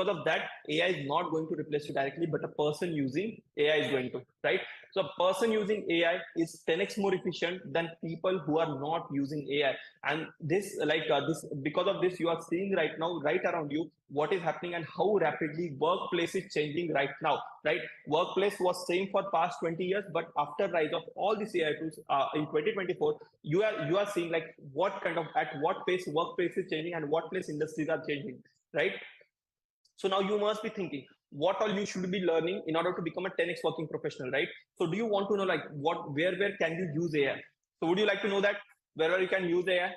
of that, AI is not going to replace you directly, but a person using AI is going to, right? So a person using AI is 10x more efficient than people who are not using AI. And this, this, because of this, you are seeing right now, right around you, what is happening and how rapidly workplace is changing right now, right? Workplace was same for past 20 years, but after rise of all these AI tools in 2024, you are seeing like what kind of, at what pace workplace is changing and what pace industries are changing, right? So now you must be thinking, what all you should be learning in order to become a 10x working professional, right? So do you want to know like where can you use AI? So would you like to know that wherever you can use AI?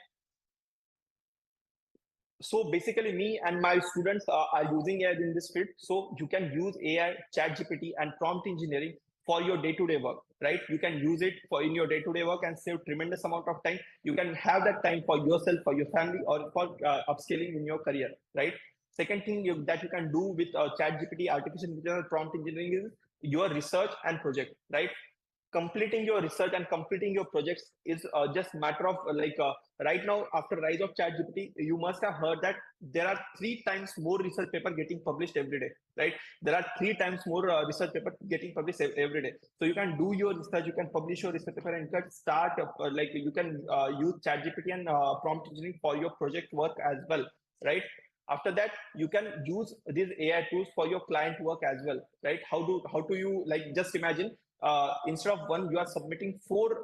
So basically, me and my students are using AI in this field. So you can use AI, chat GPT, and prompt engineering for your day-to-day work, right? You can use it for in your day-to-day work and save tremendous amount of time. You can have that time for yourself, for your family, or for upscaling in your career, right? Second thing that you can do with chat GPT, artificial intelligence, prompt engineering is your research and project, right? Completing your research and completing your projects is just matter of right now, after rise of chat gpt, you must have heard that there are 3 times more research paper getting published every day, right? There are 3 times more research paper getting published every day. So you can do your research, you can publish your research paper, and you can start you can use chat gpt and prompt engineering for your project work as well, right? After that, you can use these AI tools for your client work as well, right? How do you, like, just imagine, instead of one, you are submitting four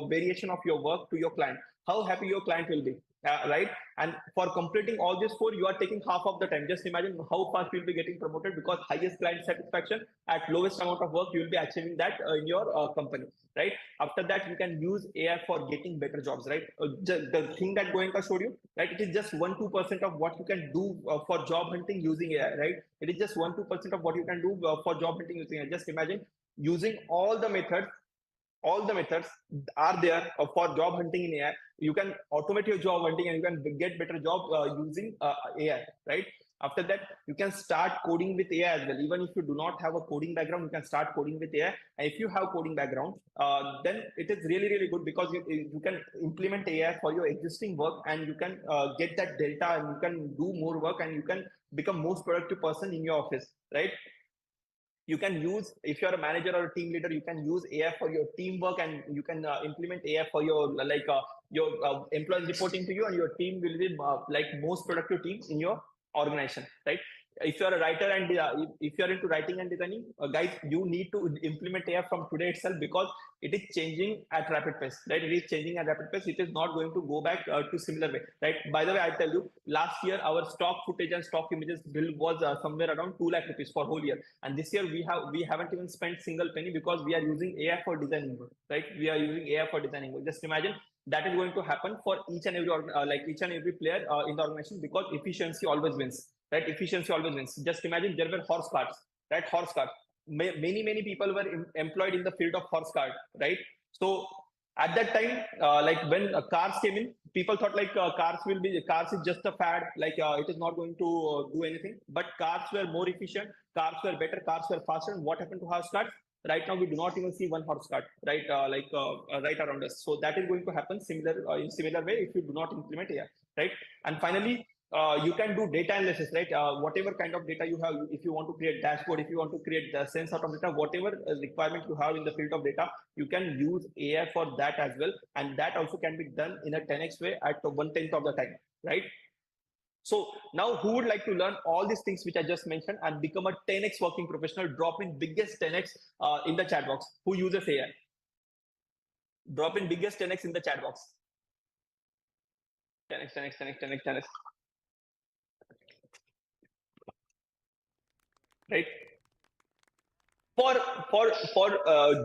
variation of your work to your client. How happy your client will be, right? And for completing all these four, you are taking half of the time. Just imagine how fast you'll be getting promoted, because highest client satisfaction at lowest amount of work, you will be achieving that in your company, right? After that, you can use AI for getting better jobs, right? The thing that Goenka showed you, right? It is just 1-2% of what you can do for job hunting using AI, right? It is just 1-2% of what you can do for job hunting using AI. Just imagine using all the methods are there for job hunting in AI. You can automate your job hunting and you can get better job using AI, right? After that, you can start coding with AI as well. Even if you do not have a coding background, you can start coding with AI. And if you have coding background, then it is really, really good, because you can implement AI for your existing work, and you can get that delta, and you can do more work, and you can become most productive person in your office, right? You can use, if you're a manager or a team leader, you can use AI for your teamwork, and you can implement AI for your employees reporting to you, and your team will be most productive team in your organization, right? If you're a writer and if you're into writing and designing, guys, you need to implement AI from today itself, because it is changing at rapid pace, right? It is changing at rapid pace. It is not going to go back to similar way, right? By the way, I tell you, last year our stock footage and stock images bill was somewhere around 2 lakh rupees for whole year, and this year we haven't even spent single penny, because we are using AI for designing work, right? We are using AI for designing work. Just imagine that is going to happen for each and every each and every player in the organization, because efficiency always wins, right? Efficiency always wins. Just imagine there were horse carts, right? Horse carts. many people were employed in the field of horse cart, right? So at that time, like when cars came in, people thought like cars is just a fad, like it is not going to do anything. But cars were more efficient, cars were better, cars were faster. And what happened to horse carts? Right now, we do not even see one horse cart, right? Right around us. So that is going to happen in similar way if you do not implement AI, right? And finally, you can do data analysis, right? Whatever kind of data you have, if you want to create dashboard, if you want to create the sense out of data, whatever requirement you have in the field of data, you can use AI for that as well. And that also can be done in a 10x way at 1/10 of the time, right? So now who would like to learn all these things which I just mentioned and become a 10x working professional, drop in biggest 10x in the chat box. Who uses AI? Drop in biggest 10x in the chat box. 10x, 10x, 10x, 10x, 10x. Right? For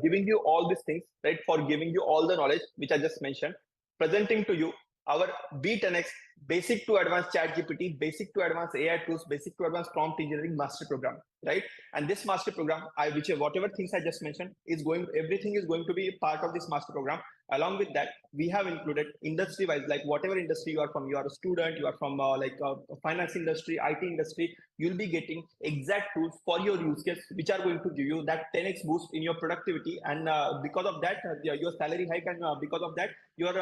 giving you all these things, right? For giving you all the knowledge which I just mentioned, presenting to you our B10X basic to advanced chat GPT, basic to advanced AI tools, basic to advanced prompt engineering master program, right? And this master program, whatever things I just mentioned everything is going to be part of this master program. Along with that, we have included industry wise, like whatever industry you are from, you are a student, you are from finance industry, IT industry, you'll be getting exact tools for your use case, which are going to give you that 10x boost in your productivity. And because of that, your salary hike, and because of that, your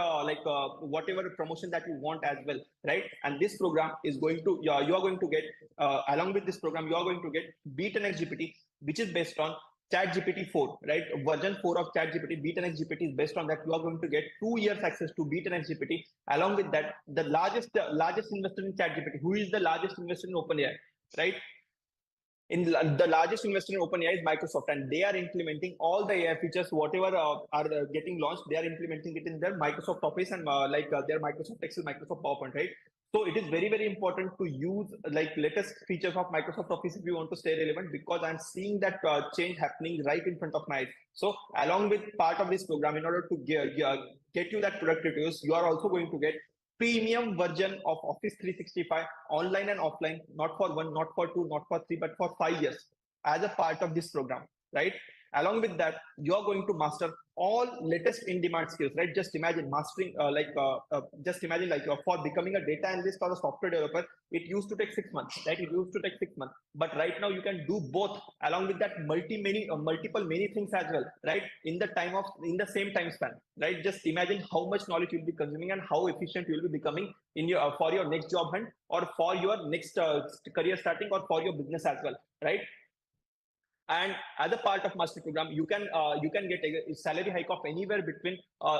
whatever promotion that you want as well, right? And this program is going to, you are going to get, along with this program, you are going to get B10x GPT, which is based on ChatGPT 4, right? Version 4 of ChatGPT, B10x GPT is based on that. You are going to get 2 years access to B10x GPT. Along with that, the largest investor in ChatGPT, who is the largest investor in OpenAI, right? The largest investor in OpenAI is Microsoft, and they are implementing all the AI features, whatever are getting launched. They are implementing it in their Microsoft Office and their Microsoft Excel, Microsoft PowerPoint, right? So it is very, very important to use like latest features of Microsoft Office if you want to stay relevant, because I'm seeing that change happening right in front of my eyes. So along with part of this program, in order to get you that productivity use, you are also going to get premium version of Office 365 online and offline, not for 1, not for 2, not for 3, but for 5 years as a part of this program, right? Along with that, you are going to master all latest in-demand skills, right? Just imagine mastering, for becoming a data analyst or a software developer, it used to take 6 months, right? It used to take 6 months, but right now you can do both. Along with that, multiple many things as well, right? In the same time span, right? Just imagine how much knowledge you'll be consuming and how efficient you'll be becoming in your for your next job hunt, or for your next career starting, or for your business as well, right? And as a part of master program, you can get a salary hike of anywhere between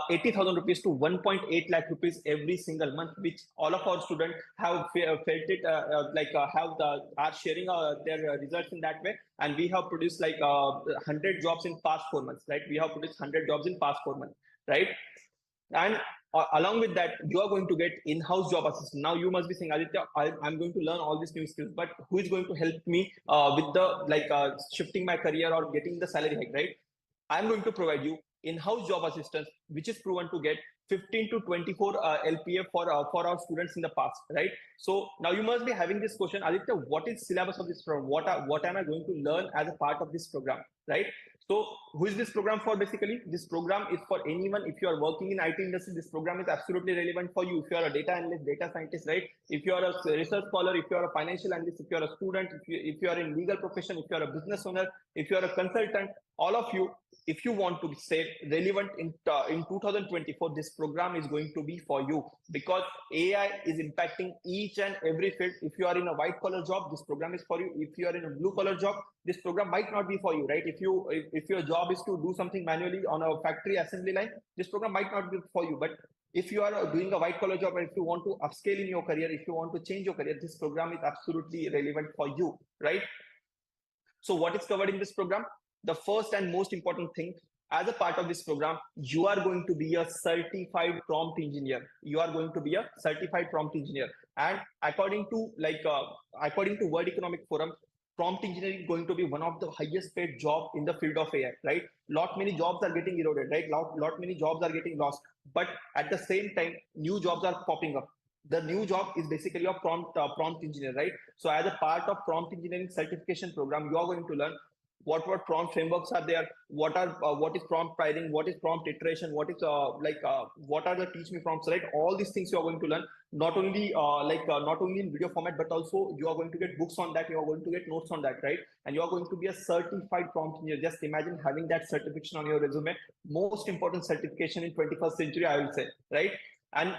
80,000 rupees to 1.8 lakh rupees every single month, which all of our students have felt it, are sharing their results in that way. And we have produced 100 jobs in past 4 months, right? We have produced 100 jobs in past 4 months, right? And along with that, you are going to get in-house job assistant. Now you must be saying, Aditya, I'm going to learn all these new skills, but who is going to help me with the shifting my career or getting the salary hike, right? I'm going to provide you in-house job assistance, which is proven to get 15 to 24 LPA for our students in the past, right? So now you must be having this question, Aditya, what is syllabus of this program? What am I going to learn as a part of this program, right? So who is this program for? Basically, this program is for anyone. If you are working in IT industry, this program is absolutely relevant for you. If you are a data analyst, data scientist, right? If you are a research scholar, if you are a financial analyst, if you are a student, if you are in legal profession, if you are a business owner, if you are a consultant, all of you, if you want to stay relevant in 2024, this program is going to be for you, because AI is impacting each and every field. If you are in a white collar job, this program is for you. If you are in a blue collar job, this program might not be for you, right? If your job is to do something manually on a factory assembly line, this program might not be for you. But if you are doing a white collar job, and if you want to upscale in your career, if you want to change your career, this program is absolutely relevant for you, right? So what is covered in this program? The first and most important thing, as a part of this program, you are going to be a certified prompt engineer. You are going to be a certified prompt engineer. And according to World Economic Forum, prompt engineering is going to be one of the highest paid job in the field of AI, right? Lot many jobs are getting eroded, right? Lot many jobs are getting lost. But at the same time, new jobs are popping up. The new job is basically a prompt engineer, right? So as a part of prompt engineering certification program, you are going to learn what prompt frameworks are there, what is prompt pricing, what is prompt iteration, what is what are the teach me prompts, right? All these things you are going to learn, not only not only in video format, but also you are going to get books on that, you are going to get notes on that, right? And you are going to be a certified prompt engineer. Just imagine having that certification on your resume, most important certification in 21st century, I will say, right? And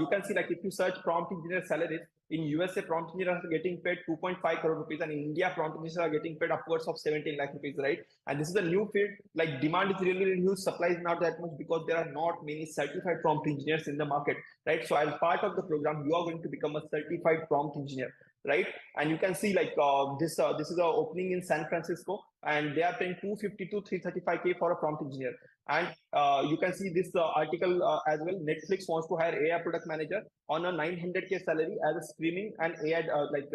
you can see, like, if you search prompt engineer salaries, in USA, prompt engineers are getting paid 2.5 crore rupees, and in India, prompt engineers are getting paid upwards of 17 lakh rupees, right? And this is a new field. Like, demand is really, really huge, supply is not that much, because there are not many certified prompt engineers in the market, right? So as part of the program, you are going to become a certified prompt engineer, right? And you can see, like, this is a opening in San Francisco, and they are paying 250 to 335K for a prompt engineer. And you can see this article as well. Netflix wants to hire AI product manager on a 900K salary as a streaming and AI,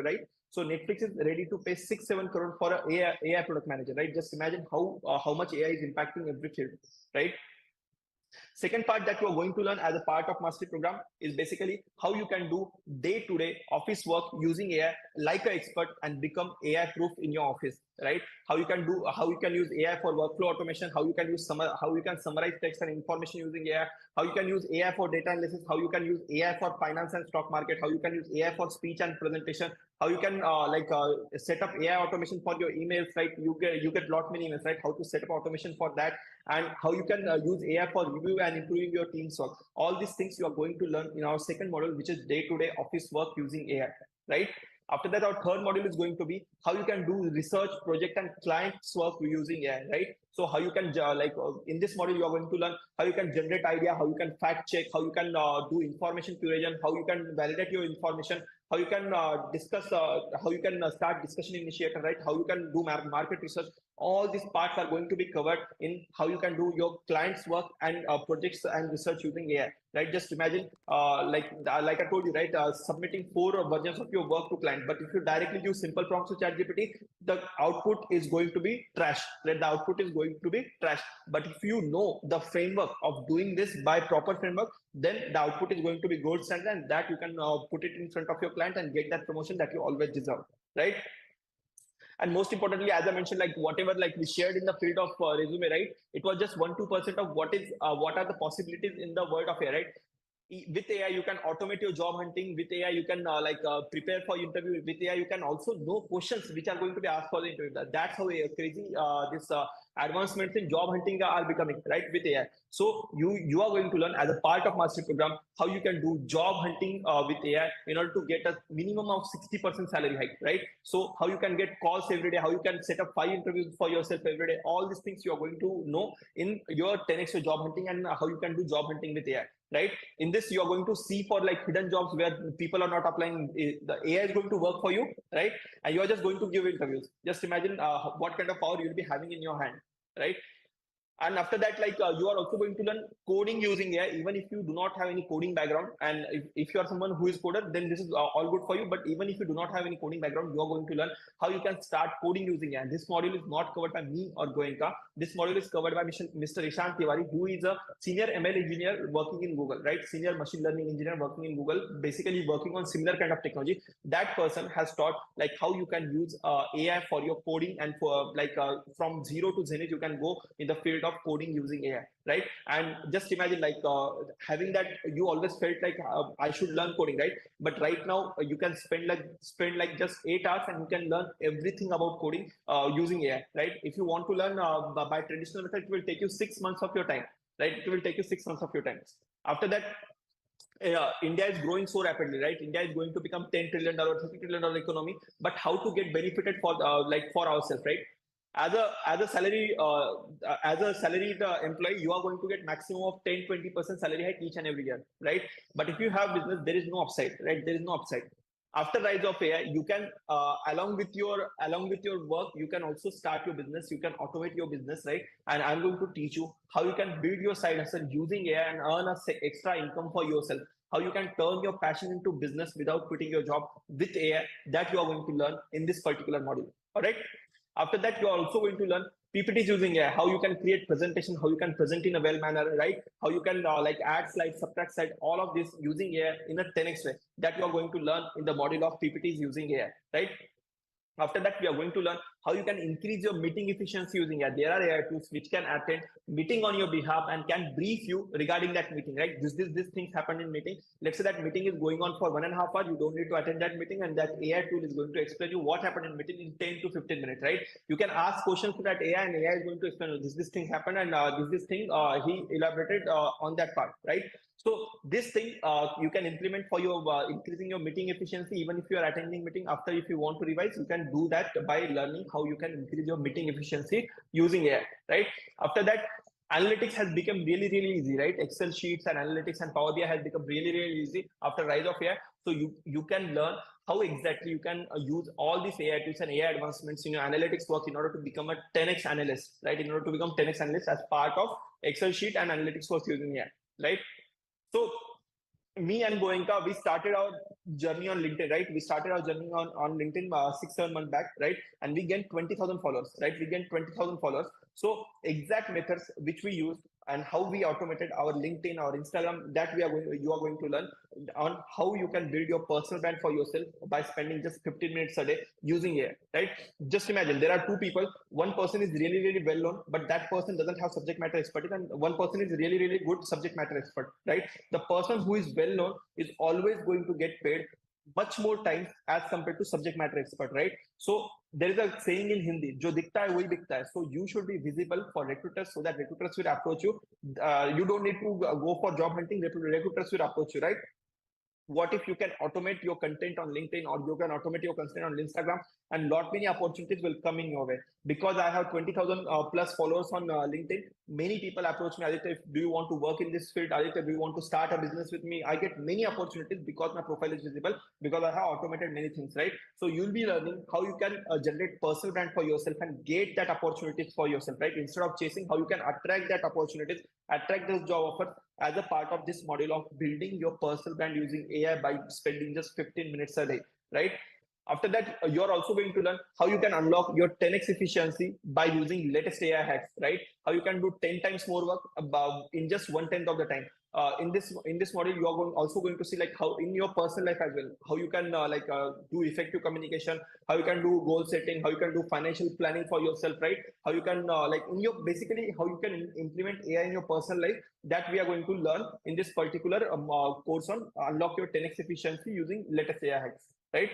right? So Netflix is ready to pay 6-7 crore for a AI product manager, right? Just imagine how much AI is impacting every field, right? Second part that you are going to learn as a part of mastery program is basically how you can do day-to-day office work using AI like an expert and become AI proof in your office, right? How you can use AI for workflow automation, how you can summarize text and information using AI, how you can use AI for data analysis, how you can use AI for finance and stock market, how you can use AI for speech and presentation, how you can set up AI automation for your emails, right? You get lot many emails, right? How to set up automation for that, and how you can use AI for review and improving your team's work. All these things you are going to learn in our second module, which is day-to-day office work using AI, right? After that, our third module is going to be how you can do research, project, and clients work using AI, right? So how you can in this module, you are going to learn how you can generate idea, how you can fact check, how you can do information curation, how you can validate your information, how you can how you can start discussion initiator, right? How you can do market research. All these parts are going to be covered in how you can do your clients work and projects and research using AI, right? Just imagine like I told you, right? Submitting 4 versions of your work to client, but if you directly use simple prompts to ChatGPT, the output is going to be trash, right? The output is going to be trash. But if you know the framework of doing this by proper framework, then the output is going to be gold standard, and that you can put it in front of your client and get that promotion that you always deserve, right? And most importantly, as I mentioned, like whatever like we shared in the field of resume, right? It was just 1-2% of what are the possibilities in the world of AI, right? With AI, you can automate your job hunting. With AI, you can prepare for interview. With AI, you can also know questions which are going to be asked for the interview. That's how crazy this advancements in job hunting are becoming, right? With AI. So you are going to learn as a part of mastery program how you can do job hunting with AI in order to get a minimum of 60% salary hike, right? So how you can get calls every day, how you can set up 5 interviews for yourself every day. All these things you are going to know in your 10x job hunting, and how you can do job hunting with AI, right? In this, you are going to see for like hidden jobs where people are not applying. The AI is going to work for you, right? And you are just going to give interviews. Just imagine what kind of power you'll be having in your hand, right? And after that, you are also going to learn coding using AI, even if you do not have any coding background. And if you are someone who is coder, then this is all good for you. But even if you do not have any coding background, you are going to learn how you can start coding using AI. And this module is not covered by me or Goenka. This module is covered by Mr. Ishant Tiwari, who is a senior ML engineer working in Google, right? Senior machine learning engineer working in Google, basically working on similar kind of technology. That person has taught like how you can use AI for your coding, and for from zero to zenith, you can go in the field of coding using AI, right? And just imagine having that, you always felt like I should learn coding, right? But right now you can spend like just 8 hours and you can learn everything about coding using AI, right? If you want to learn by traditional method, it will take you 6 months of your time, right? It will take you 6 months of your time. After that, India is growing so rapidly, right? India is going to become $10 trillion, $30 trillion economy. But how to get benefited for for ourselves, right? As a salary as a salaried employee, you are going to get maximum of 10-20% salary hike each and every year, right? But if you have business, there is no upside, right? There is no upside. After rise of AI, you can along with your work, you can also start your business. You can automate your business, right? And I'm going to teach you how you can build your side hustle using AI and earn a extra income for yourself. How you can turn your passion into business without quitting your job with AI. That you are going to learn in this particular module. All right. After that, you are also going to learn PPTs using AI, how you can create presentation, how you can present in a well manner, right? How you can add slides, subtract slides, all of this using AI in a 10x way. That you are going to learn in the module of PPTs using AI, right? After that, we are going to learn how you can increase your meeting efficiency using AI. There are AI tools which can attend meeting on your behalf and can brief you regarding that meeting, right? This things happen in meeting. Let's say that meeting is going on for 1.5 hours. You don't need to attend that meeting, and that AI tool is going to explain you what happened in meeting in 10 to 15 minutes, right? You can ask questions to that AI, and AI is going to explain this thing happened, and this thing he elaborated on that part, right? So this thing you can implement for your increasing your meeting efficiency. Even if you are attending meeting after, if you want to revise, you can do that by learning how you can increase your meeting efficiency using AI, right? After that, analytics has become really easy, right? Excel sheets and analytics and Power BI has become really easy after rise of AI. So you can learn how exactly you can use all these AI tools and AI advancements in your analytics work in order to become a 10x analyst, right? In order to become 10x analyst as part of Excel sheet and analytics work using AI, right? So me and Goenka, we started our journey on LinkedIn, right? We started our journey on LinkedIn 6-7 months back, right? And we gained 20,000 followers, right? We gained 20,000 followers. So exact methods which we used and how we automated our LinkedIn, our Instagram, that you are going to learn on how you can build your personal brand for yourself by spending just 15 minutes a day using AI, right? Just imagine there are two people. One person is really well known, but that person doesn't have subject matter expertise, and one person is really good subject matter expert, right? The person who is well known is always going to get paid much more time as compared to subject matter expert, right? So there is a saying in Hindi, "Jo dikhta hai, wahi bikta hai." So you should be visible for recruiters so that recruiters will approach you. You don't need to go for job hunting. Recruiters will approach you, right? What if you can automate your content on LinkedIn, or you can automate your content on Instagram, and lot many opportunities will come in your way? Because I have 20,000 plus followers on LinkedIn, many people approach me, Aditya, do you want to work in this field? Aditya, do you want to start a business with me? I get many opportunities because my profile is visible, because I have automated many things, right? So you'll be learning how you can generate personal brand for yourself and get that opportunities for yourself, right? Instead of chasing, how you can attract that opportunities, attract those job offers as a part of this module of building your personal brand using AI by spending just 15 minutes a day, right? After that, you're also going to learn how you can unlock your 10x efficiency by using latest AI hacks, right? How you can do 10 times more work about in just 1/10 of the time. In this model, you are also going to see like how in your personal life as well, how you can do effective communication, how you can do goal setting, how you can do financial planning for yourself, right? How you can basically how you can implement AI in your personal life. That we are going to learn in this particular course on unlock your 10x efficiency using latest AI hacks, right?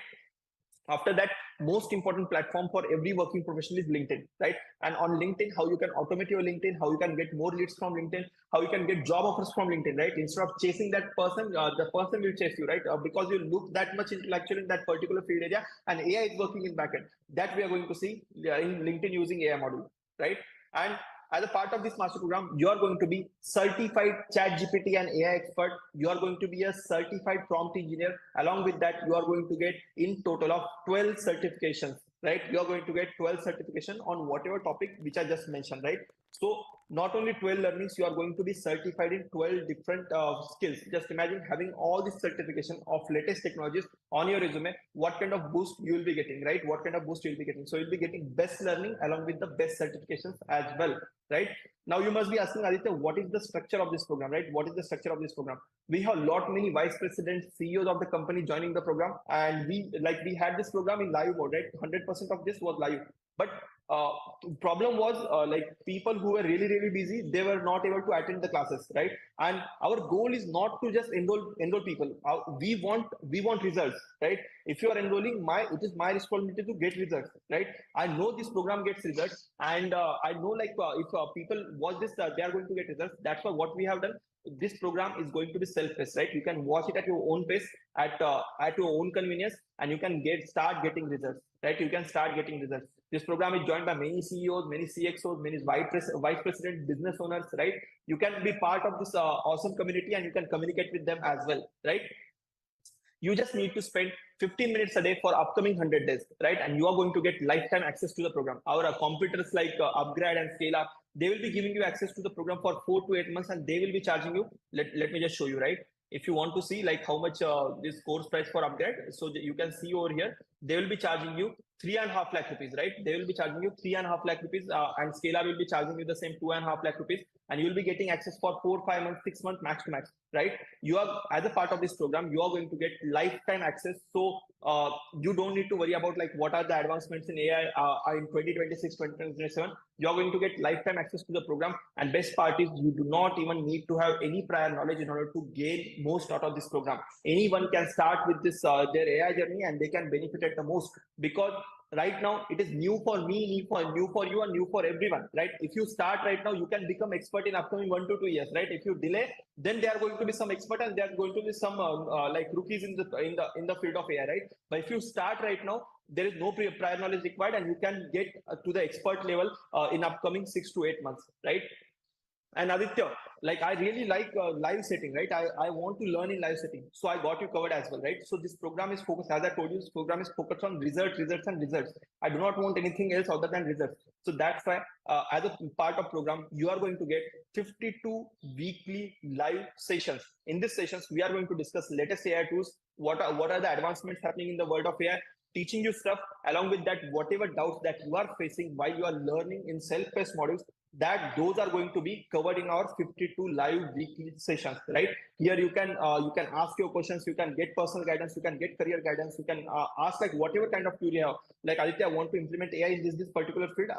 After that, most important platform for every working professional is LinkedIn, right? And on LinkedIn, how you can automate your LinkedIn, how you can get more leads from LinkedIn, how you can get job offers from LinkedIn, right? Instead of chasing that person, the person will chase you, right? Because you look that much intellectual in that particular field area, and AI is working in backend. That we are going to see in LinkedIn using AI module, right? And as a part of this master program, you are going to be certified chat GPT and AI expert. You are going to be a certified prompt engineer. Along with that, you are going to get in total of 12 certifications, right? You are going to get 12 certification on whatever topic which I just mentioned, right? So not only 12 learnings, you are going to be certified in 12 different skills. Just imagine having all this certification of latest technologies on your resume. What kind of boost you will be getting, right? What kind of boost you will be getting? So you'll be getting best learning along with the best certifications as well, right? Now you must be asking, Aditya, what is the structure of this program, right? What is the structure of this program? We have many vice presidents, CEOs of the company joining the program, and we had this program in live mode, right? 100% of this was live, but problem was people who were really busy, they were not able to attend the classes, right? And our goal is not to just enroll people. We want results, right? If you are enrolling, it is my responsibility to get results, right? I know this program gets results, and I know if people watch this, they are going to get results. That's why what we have done. This program is going to be self-paced, right? You can watch it at your own pace, at your own convenience, and you can start getting results, right? You can start getting results. This program is joined by many CEOs, many CXOs, many vice president, business owners, right? You can be part of this awesome community, and you can communicate with them as well, right? You just need to spend 15 minutes a day for upcoming 100 days, right? And you are going to get lifetime access to the program. Our competitors like Upgrade and Scale Up, they will be giving you access to the program for 4 to 8 months, and they will be charging you. Let me just show you, right? If you want to see like how much this course price for Upgrade, so you can see over here, they will be charging you 3.5 lakh rupees, right? They will be charging you 3.5 lakh rupees, and Scale Up will be charging you the same 2.5 lakh rupees. and you'll be getting access for 4, 5 months, 6 months max to max, right? You are, as a part of this program, you are going to get lifetime access. So you don't need to worry about like what are the advancements in AI in 2026, 2027. You're going to get lifetime access to the program. And best part is you do not even need to have any prior knowledge in order to gain most out of this program. Anyone can start with this their AI journey and they can benefit at the most, because right now it is new for me, new for you, and new for everyone, right? If you start right now, you can become expert in upcoming 1 to 2 years, right? If you delay, then there are going to be some expert and there are going to be some like rookies in the field of AI, right? But if you start right now, there is no prior knowledge required, and you can get to the expert level in upcoming 6 to 8 months, right? And Aditya, like I really like live setting, right? I want to learn in live setting. So I got you covered as well, right? So this program is focused, as I told you, this program is focused on results, and results. I do not want anything else other than results. So that's why as a part of program, you are going to get 52 weekly live sessions. In these sessions, we are going to discuss latest AI tools, what are the advancements happening in the world of AI, teaching you stuff. Along with that, whatever doubts that you are facing while you are learning in self-paced modules, that those are going to be covered in our 52 live weekly sessions, right? Here you can ask your questions, you can get personal guidance, you can get career guidance, you can ask like whatever kind of query you have. Like, Aditya, I want to implement AI in this particular field.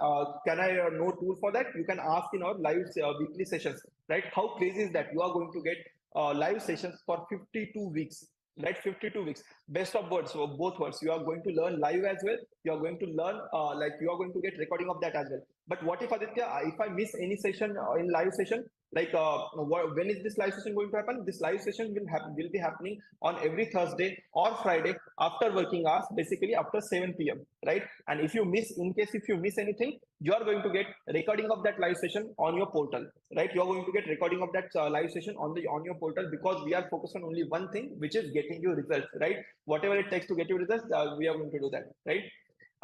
Can I know tool for that? You can ask in our live weekly sessions, right? How crazy is that? You are going to get live sessions for 52 weeks, right? 52 weeks, best of words, so both words. You are going to learn live as well. You are going to learn like you are going to get recording of that as well. But what if, Aditya, if I miss any session in live session, like when is this live session going to happen? This live session will be happening on every Thursday or Friday after working hours, basically after 7 p.m., right? And if you miss, in case if you miss anything, you are going to get recording of that live session on your portal, right? You are going to get recording of that live session on your portal, because we are focused on only one thing, which is getting you results, right? Whatever it takes to get you results, we are going to do that, right?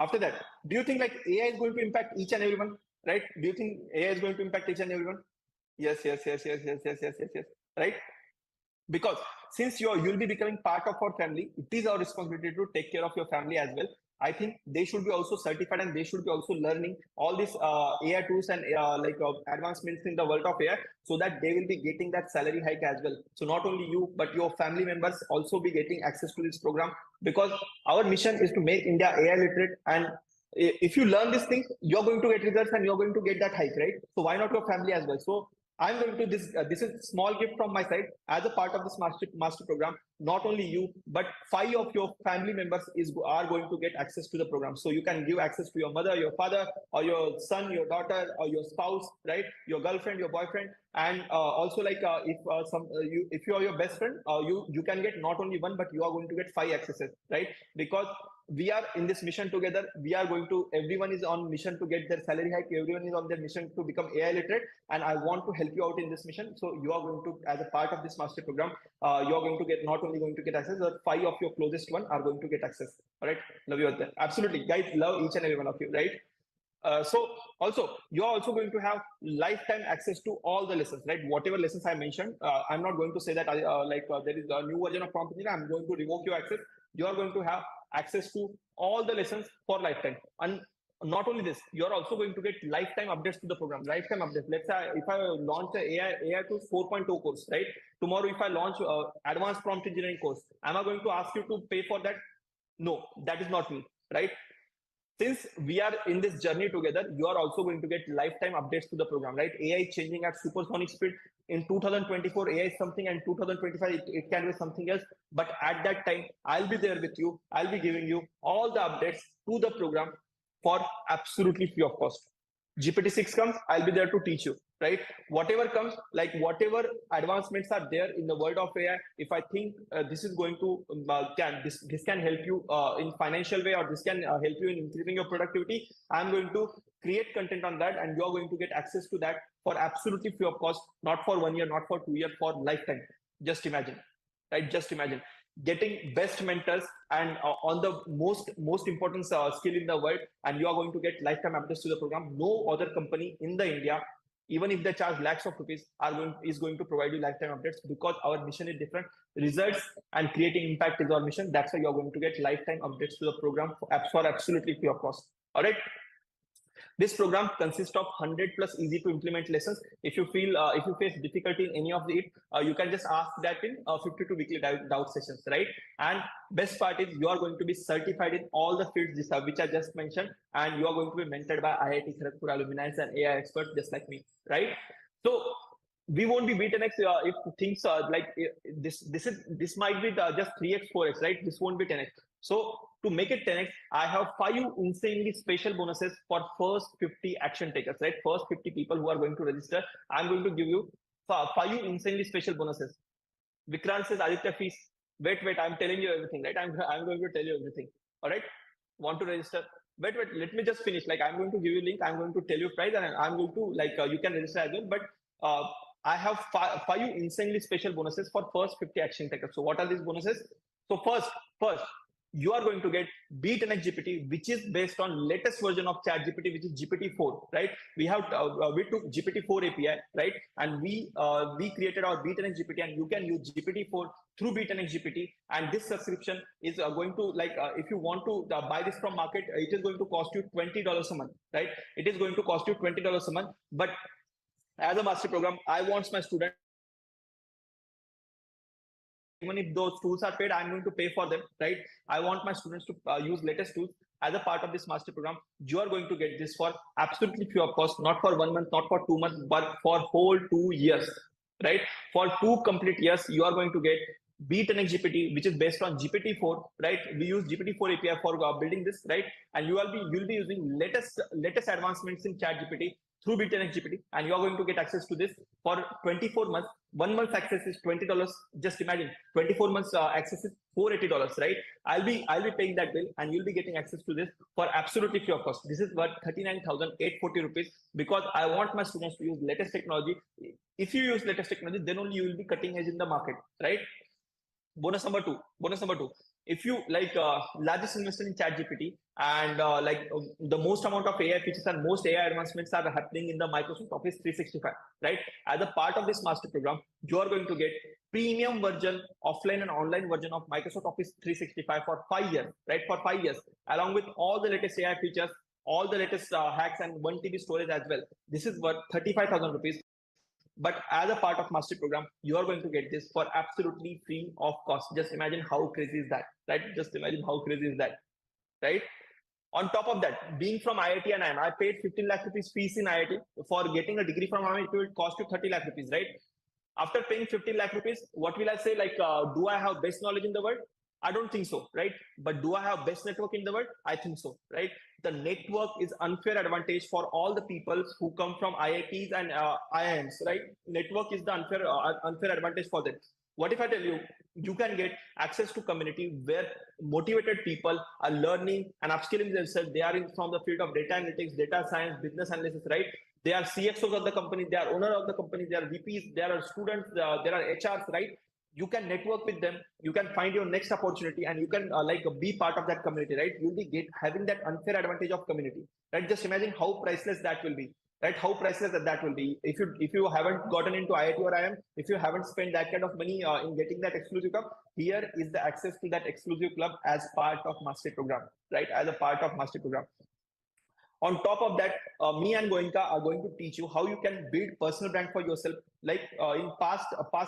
After that, do you think like AI is going to impact each and everyone, right? Do you think AI is going to impact each and everyone? Yes, right? Because since you'll be becoming part of our family, it is our responsibility to take care of your family as well. I think they should be also certified, and they should be also learning all these AI tools and advancements in the world of AI, so that they will be getting that salary hike as well. So not only you, but your family members also be getting access to this program, because our mission is to make India AI literate. And if you learn these things, you're going to get results and you're going to get that hike, right? So why not your family as well? So I'm going to this is small gift from my side as a part of this master program. Not only you, but 5 of your family members are going to get access to the program. So you can give access to your mother, your father, or your son, your daughter, or your spouse, right? Your girlfriend, your boyfriend, and also like if you are your best friend, you can get not only one, but you are going to get 5 accesses, right? Because we are in this mission together. We are going to, everyone is on mission to get their salary hike. Everyone is on their mission to become AI literate, and I want to help you out in this mission. So you are going to, as a part of this master program, you are going to get, not only going to get access, but 5 of your closest one are going to get access. All right, love you out there. Absolutely, guys, love each and every one of you, right? So also, you are also going to have lifetime access to all the lessons, right? Whatever lessons I mentioned, I'm not going to say that there is a new version of prompt engineer, I'm going to revoke your access. You are going to have access to all the lessons for lifetime. And not only this, you are also going to get lifetime updates to the program. Lifetime updates. Let's say if I launch a AI Tools 4.0 course, right? Tomorrow, if I launch advanced prompt engineering course, am I going to ask you to pay for that? No, that is not me, right? Since we are in this journey together, you are also going to get lifetime updates to the program, right? AI is changing at supersonic speed. In 2024, AI is something, and 2025, it can be something else. But at that time, I'll be there with you. I'll be giving you all the updates to the program for absolutely free of cost. GPT-6 comes, I'll be there to teach you, right? Whatever comes, like whatever advancements are there in the world of AI, if I think this is going to this can help you in financial way, or this can help you in increasing your productivity, I'm going to create content on that, and you're going to get access to that for absolutely free of cost, not for 1 year, not for 2 years, for lifetime. Just imagine, right? Just imagine getting best mentors and on the most important skill in the world, and you are going to get lifetime updates to the program. No other company in the India, even if they charge lakhs of rupees, is going to provide you lifetime updates, because our mission is different. Results and creating impact is our mission. That's why you're going to get lifetime updates to the program for absolutely free of cost. All right. This program consists of 100 plus easy to implement lessons. If you face difficulty in any of it, you can just ask that in 52 weekly doubt sessions, right? And best part is you are going to be certified in all the fields which I just mentioned, and you are going to be mentored by IIT Kharagpur alumni and AI experts just like me, right? So we won't be B10x if things this might be just 3x 4x, right? This won't be 10x. So to make it 10x, I have 5 insanely special bonuses for first 50 action takers, right? First 50 people who are going to register, I'm going to give you 5 insanely special bonuses. Vikrant says, Aditya fees. Wait, I'm telling you everything, right? I'm going to tell you everything. All right. Want to register? Wait, let me just finish. Like, I'm going to give you a link. I'm going to tell you price, and I'm going to you can register as well. But I have 5 insanely special bonuses for first 50 action takers. So what are these bonuses? So first, you are going to get B10X GPT, which is based on latest version of ChatGPT, which is GPT-4, right? We took GPT-4 API, right? And we created our B10X GPT, and you can use GPT-4 through B10X GPT. And this subscription is going to if you want to buy this from market, it is going to cost you $20 a month, right? It is going to cost you $20 a month. But as a master program, I want my student, even if those tools are paid, I'm going to pay for them, right? I want my students to use latest tools. As a part of this master program, you are going to get this for absolutely free of cost, not for 1 month, not for 2 months, but for whole 2 years, right? For 2 complete years, you are going to get B10X GPT, which is based on GPT-4, right? We use GPT-4 API for building this, right? And you'll be using latest advancements in ChatGPT through B10X GPT, and you are going to get access to this for 24 months. 1 month access is $20. Just imagine 24 months access is $480, right? I'll be paying that bill, and you'll be getting access to this for absolutely free of cost. This is worth 39,840 rupees, because I want my students to use latest technology. If you use latest technology, then only you will be cutting edge in the market, right? Bonus number two. If you largest investment in ChatGPT, and the most amount of AI features and most AI advancements are happening in the Microsoft Office 365, right? As a part of this master program, you are going to get premium version, offline and online version of Microsoft Office 365 for 5 years, right? For 5 years, along with all the latest AI features, all the latest hacks, and 1 TB storage as well. This is worth 35,000 rupees. But as a part of master program, you are going to get this for absolutely free of cost. Just imagine how crazy is that, right? Just imagine how crazy is that, right? On top of that, being from IIT and I paid 15 lakh rupees fees in IIT. For getting a degree from IIT, it will cost you 30 lakh rupees, right? After paying 15 lakh rupees, what will I say? Do I have best knowledge in the world? I don't think so, right? But do I have best network in the world? I think so, right? The network is unfair advantage for all the people who come from IITs and IIMs, right? Network is the unfair advantage for them. What if I tell you, you can get access to community where motivated people are learning and upskilling themselves. They are from the field of data analytics, data science, business analysis, right? They are CXOs of the company, they are owner of the company, they are VPs, there are students, there are HRs, right? You can network with them, you can find your next opportunity, and you can be part of that community, right? You'll be having that unfair advantage of community, right? Just imagine how priceless that will be, right? How priceless that will be. If you haven't gotten into IIT or IIM, if you haven't spent that kind of money in getting that exclusive club, here is the access to that exclusive club as part of master program, right? As a part of master program. On top of that, me and Goenka are going to teach you how you can build personal brand for yourself. In past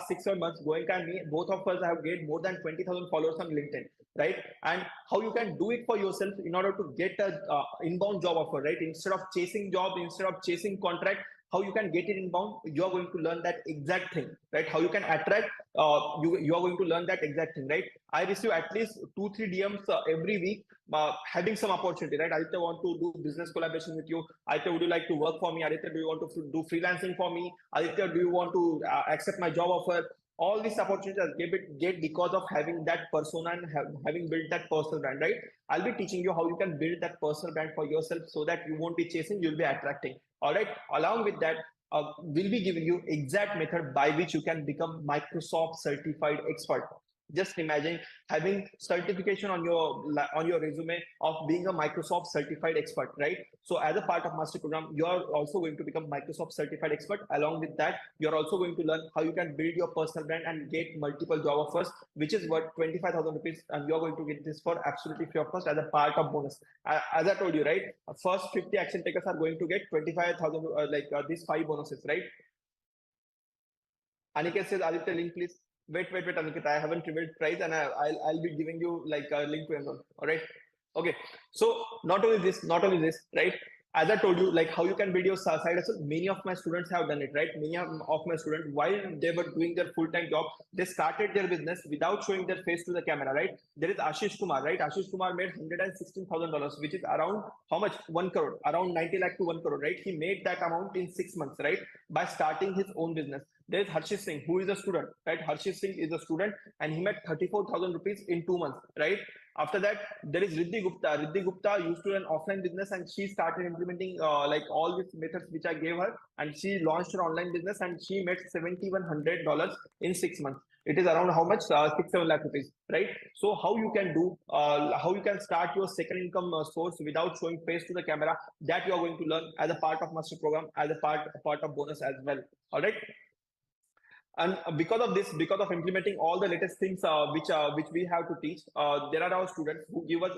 6 months, Goenka and me, both of us have gained more than 20,000 followers on LinkedIn, right? And how you can do it for yourself in order to get a inbound job offer, right? Instead of chasing job, instead of chasing contract, how you can get it inbound, you are going to learn that exact thing, right? How you can attract, you are going to learn that exact thing, right? I receive at least 2-3 DMs every week, having some opportunity, right? Aditya, want to do business collaboration with you. Aditya, would you like to work for me? Aditya, do you want to do freelancing for me? Aditya, do you want to accept my job offer? All these opportunities get because of having that persona and having built that personal brand, right? I'll be teaching you how you can build that personal brand for yourself so that you won't be chasing, you'll be attracting. All right. Along with that, we'll be giving you exact method by which you can become Microsoft certified expert. Just imagine having certification on your resume of being a Microsoft certified expert, right? So as a part of master program, you are also going to become Microsoft certified expert. Along with that, you're also going to learn how you can build your personal brand and get multiple job offers, which is worth 25,000 rupees, and you're going to get this for absolutely free of cost as a part of bonus. As I told you, right, first 50 action takers are going to get 25,000, these 5 bonuses, right? Aniket says, Aditya, link please. Wait, Aniket. I haven't revealed price, and I'll be giving you like a link to enroll. All right. Okay. So not only this, right? As I told you, like how you can build your side hustle. Many of my students have done it, right? Many of my students, while they were doing their full-time job, they started their business without showing their face to the camera, right? There is Ashish Kumar, right? Ashish Kumar made $116,000, which is around how much? 1 crore, around 90 lakh to 1 crore, right? He made that amount in 6 months, right? By starting his own business. There is Harshit Singh, who is a student, right? Harshit Singh is a student and he made 34,000 rupees in 2 months, right? After that, there is Riddhi Gupta. Riddhi Gupta used to run offline business and she started implementing like all these methods which I gave her, and she launched her online business and she made $7,100 in 6 months. It is around how much? 6-7 lakh rupees, right? So how you can do, how you can start your second income source without showing face to the camera, that you are going to learn as a part of master program, as a part of bonus as well. All right. And because of this, because of implementing all the latest things which we have to teach, there are our students who give us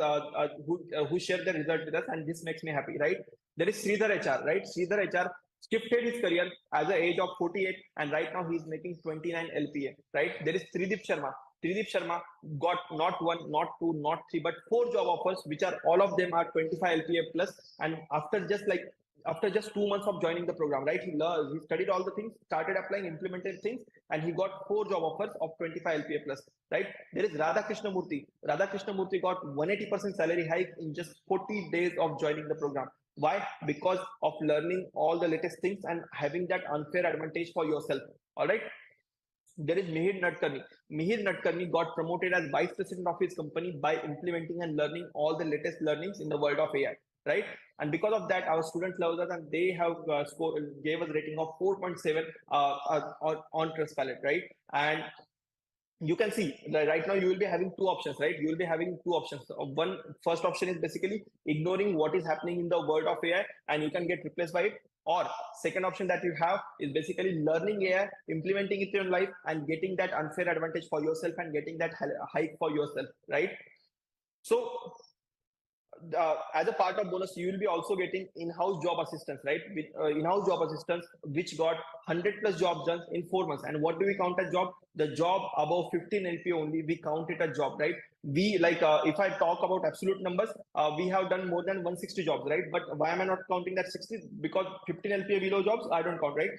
who share their result with us, and this makes me happy, right? There is Sridhar HR, right? Sridhar HR shifted his career as the age of 48, and right now he's making 29 LPA, right? There is Tridip Sharma. Tridip Sharma got not one, not two, not three, but 4 job offers, which are all of them are 25 LPA plus. And after just 2 months of joining the program, right? He studied all the things, started applying, implemented things, and he got 4 job offers of 25 LPA plus, right? There is Radha Krishnamurthy. Radha Krishnamurthy got 180% salary hike in just 40 days of joining the program. Why? Because of learning all the latest things and having that unfair advantage for yourself. All right. There is Mihir Nadkarni. Mihir Nadkarni got promoted as vice president of his company by implementing and learning all the latest learnings in the world of AI, right? And because of that, our students love us, and they have gave us rating of 4.7 on Trustpilot, right? And you can see that right now you will be having 2 options, right? You will be having 2 options. One first option is basically ignoring what is happening in the world of AI and you can get replaced by it. Or second option that you have is basically learning AI, implementing it in your life, and getting that unfair advantage for yourself and getting that hike for yourself, right? So as a part of bonus, you will be also getting in-house job assistance, right? With in-house job assistance, which got 100 plus jobs done in 4 months. And what do we count as job? The job above 15 LP only, we count it as job, right? We like, if I talk about absolute numbers, we have done more than 160 jobs, right? But why am I not counting that 60? Because 15 LPA below jobs, I don't count, right?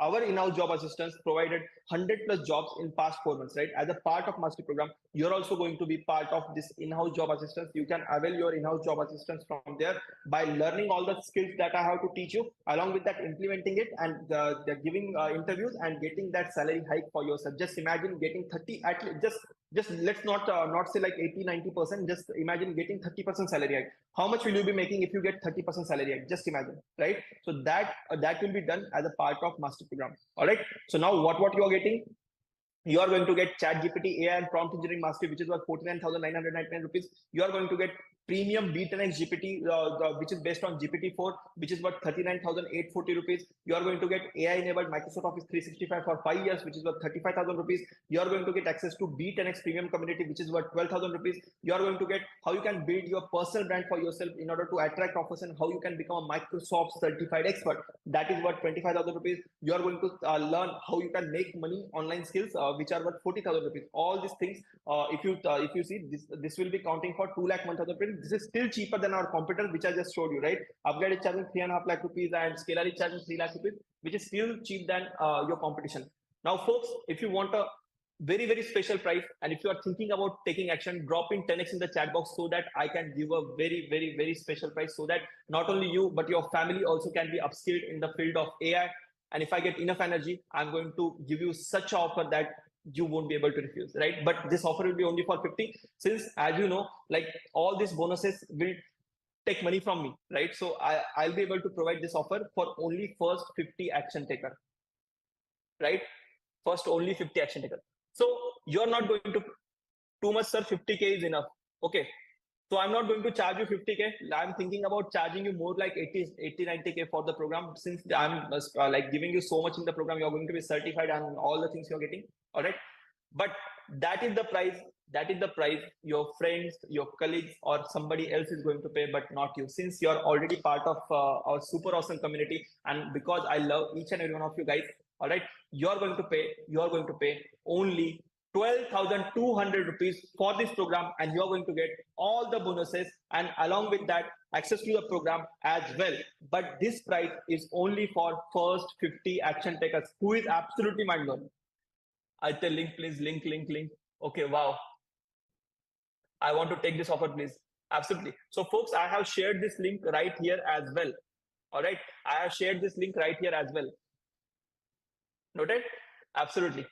Our in-house job assistants provided 100 plus jobs in past 4 months, right? As a part of master program, you're also going to be part of this in-house job assistance. You can avail your in-house job assistance from there by learning all the skills that I have to teach you, along with that implementing it, and giving interviews and getting that salary hike for yourself. Just imagine getting 30, at least, just let's not say like 80-90%, just imagine getting 30% salary hike. How much will you be making if you get 30% salary hike? Just imagine, right? So that will be done as a part of master program. All right. So now what you are getting, you are going to get Chat GPT AI and Prompt Engineering Mastery, which is worth 49,999 rupees. You are going to get Premium B10X GPT, which is based on GPT-4, which is worth 39,840 rupees. You are going to get AI-enabled Microsoft Office 365 for 5 years, which is worth 35,000 rupees. You are going to get access to B10X Premium Community, which is worth 12,000 rupees. You are going to get how you can build your personal brand for yourself in order to attract offers, and how you can become a Microsoft certified expert. That is worth 25,000 rupees. You are going to learn how you can make money online skills, which are worth 40,000 rupees. All these things, if you see this will be counting for 2 lakh 1,000 rupees. This is still cheaper than our competitors, which I just showed you, right? Upgrade is charging 3.5 lakh rupees and Scalar is charging 3 lakh rupees, which is still cheap than your competition. Now, folks, if you want a very, very special price, and if you are thinking about taking action, drop in 10x in the chat box so that I can give a very, very, very special price, so that not only you, but your family also can be upskilled in the field of AI. And if I get enough energy, I'm going to give you such an offer that you won't be able to refuse, right? But this offer will be only for 50, since as you know, like all these bonuses will take money from me, right? So I'll be able to provide this offer for only first 50 action taker, right? First only 50 action taker. So you're not going to too much, sir. 50K is enough. Okay. So I'm not going to charge you 50K. I'm thinking about charging you more like 80, 90K for the program. Since I'm like giving you so much in the program, you're going to be certified and all the things you're getting. All right. But that is the price. That is the price your friends, your colleagues, or somebody else is going to pay, but not you. Since you're already part of our super awesome community, and because I love each and every one of you guys, all right, you're going to pay. You're going to pay only 12,200 rupees for this program, and you're going to get all the bonuses and along with that access to the program as well. But this price is only for first 50 action takers who is absolutely mind blowing. I tell link, please, link. Okay, wow. I want to take this offer, please. Absolutely. So, folks, I have shared this link right here as well. All right. I have shared this link right here as well. Noted? Absolutely.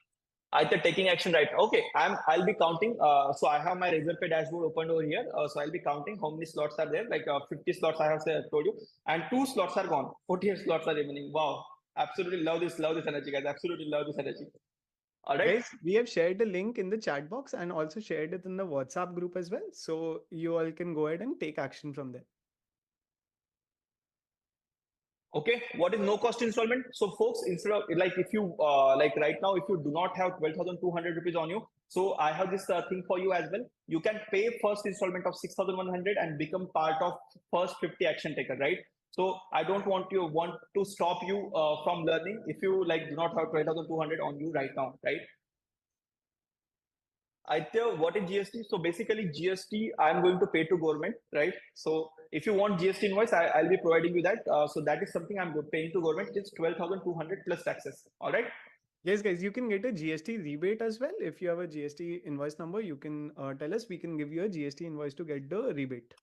Either taking action right. Okay, I'll be counting. So I have my Razor Pay dashboard opened over here. So I'll be counting how many slots are there. Like 50 slots I have told you, and 2 slots are gone. 48 slots are remaining. Wow, absolutely love this energy, guys. Absolutely love this energy. All right. Guys, we have shared the link in the chat box and also shared it in the WhatsApp group as well. So you all can go ahead and take action from there. Okay, what is no cost installment? So folks, instead of like if you like right now, if you do not have 12,200 rupees on you, so I have this thing for you as well. You can pay first installment of 6,100 and become part of first 50 action taker, right? So I don't want to stop you from learning if you like do not have 12,200 on you right now, right? I tell what is GST. So basically GST I'm going to pay to government, right? So if you want GST invoice, I'll be providing you that. So that is something I'm paying to government. It's 12,200 plus taxes. All right. Yes, guys, you can get a GST rebate as well. If you have a GST invoice number, you can tell us. We can give you a GST invoice to get the rebate.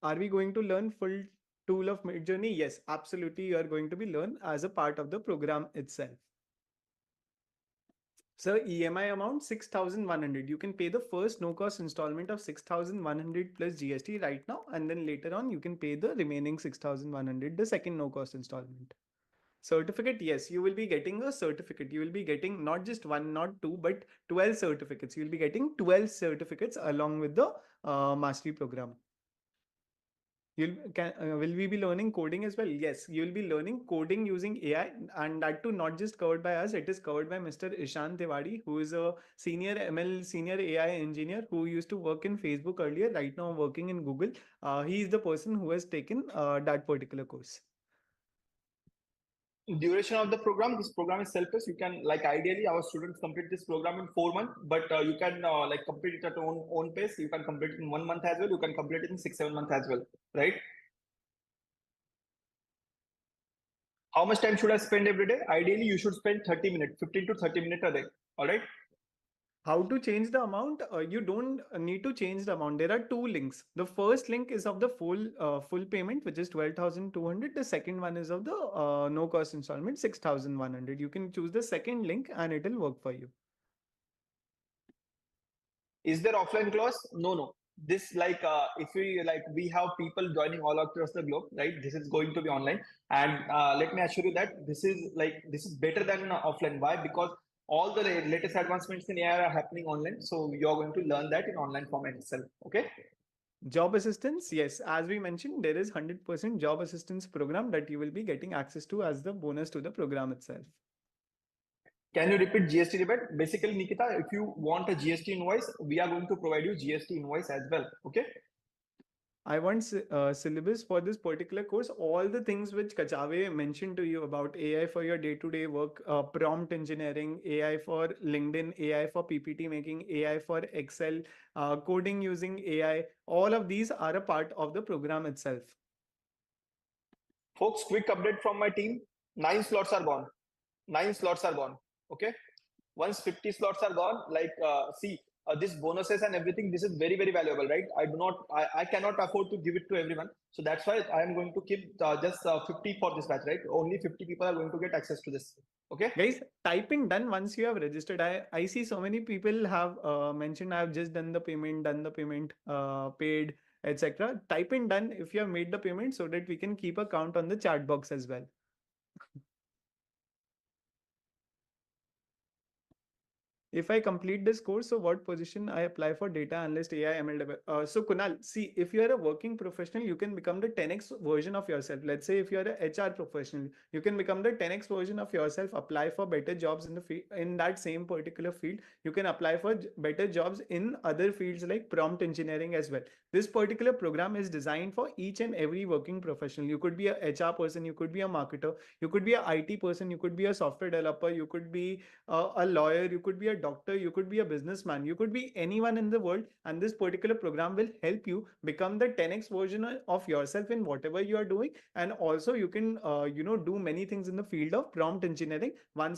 Are we going to learn full tool of Midjourney? Yes, absolutely. You are going to be learned as a part of the program itself. So EMI amount 6,100. You can pay the first no cost installment of 6,100 plus GST right now, and then later on you can pay the remaining 6,100, the second no cost installment. Certificate, yes, you will be getting a certificate. You will be getting not just one, not two, but 12 certificates. You will be getting 12 certificates along with the mastery program. Will we be learning coding as well? Yes, you will be learning coding using AI, and that too not just covered by us. It is covered by Mr. Ishan Tiwari, who is a senior ML, senior AI engineer who used to work in Facebook earlier, right now working in Google. He is the person who has taken that particular course. Duration of the program, this program is self-paced. You can like ideally our students complete this program in 4 months, but you can like complete it at your own pace. You can complete it in 1 month as well. You can complete it in 6-7 months as well, right? How much time should I spend every day? Ideally, you should spend 30 minutes, 15 to 30 minutes a day. All right. How to change the amount? You don't need to change the amount. There are two links. The first link is of the full payment, which is 12,200. The second one is of the no cost installment, 6,100. You can choose the second link and it will work for you. Is there offline class? No. This like if we have people joining all across the globe, right? This is going to be online, and let me assure you that this is better than offline. Why? Because all the latest advancements in AI are happening online, so you're going to learn that in online format itself. Okay. Job assistance, yes. As we mentioned, there is 100% job assistance program that you will be getting access to as the bonus to the program itself. Can you repeat GST rebate? Basically, Nikita, if you want a GST invoice, we are going to provide you GST invoice as well. Okay. I want syllabus for this particular course. All the things which Kachave mentioned to you about AI for your day-to-day work, prompt engineering, AI for LinkedIn, AI for PPT making, AI for Excel, coding using AI. All of these are a part of the program itself. Folks, quick update from my team. 9 slots are gone. 9 slots are gone. Okay. Once 50 slots are gone, like see, this bonuses and everything, this is very, very valuable, right? I cannot afford to give it to everyone. So that's why I am going to keep just 50 for this batch, right? Only 50 people are going to get access to this. Okay. Guys, type in done once you have registered. I see so many people have mentioned I have just done the payment, paid, etc. Type in done if you have made the payment so that we can keep a count on the chat box as well. If I complete this course, so what position I apply for? Data analyst, AI, ML so Kunal, see, if you are a working professional, you can become the 10x version of yourself. Let's say if you are a HR professional, you can become the 10x version of yourself, apply for better jobs in the field, in that same particular field. You can apply for better jobs in other fields like prompt engineering as well. This particular program is designed for each and every working professional. You could be a HR person, you could be a marketer, you could be a IT person, you could be a software developer, you could be a lawyer, you could be a doctor, you could be a businessman, you could be anyone in the world. And this particular program will help you become the 10x version of yourself in whatever you are doing. And also you can, do many things in the field of prompt engineering once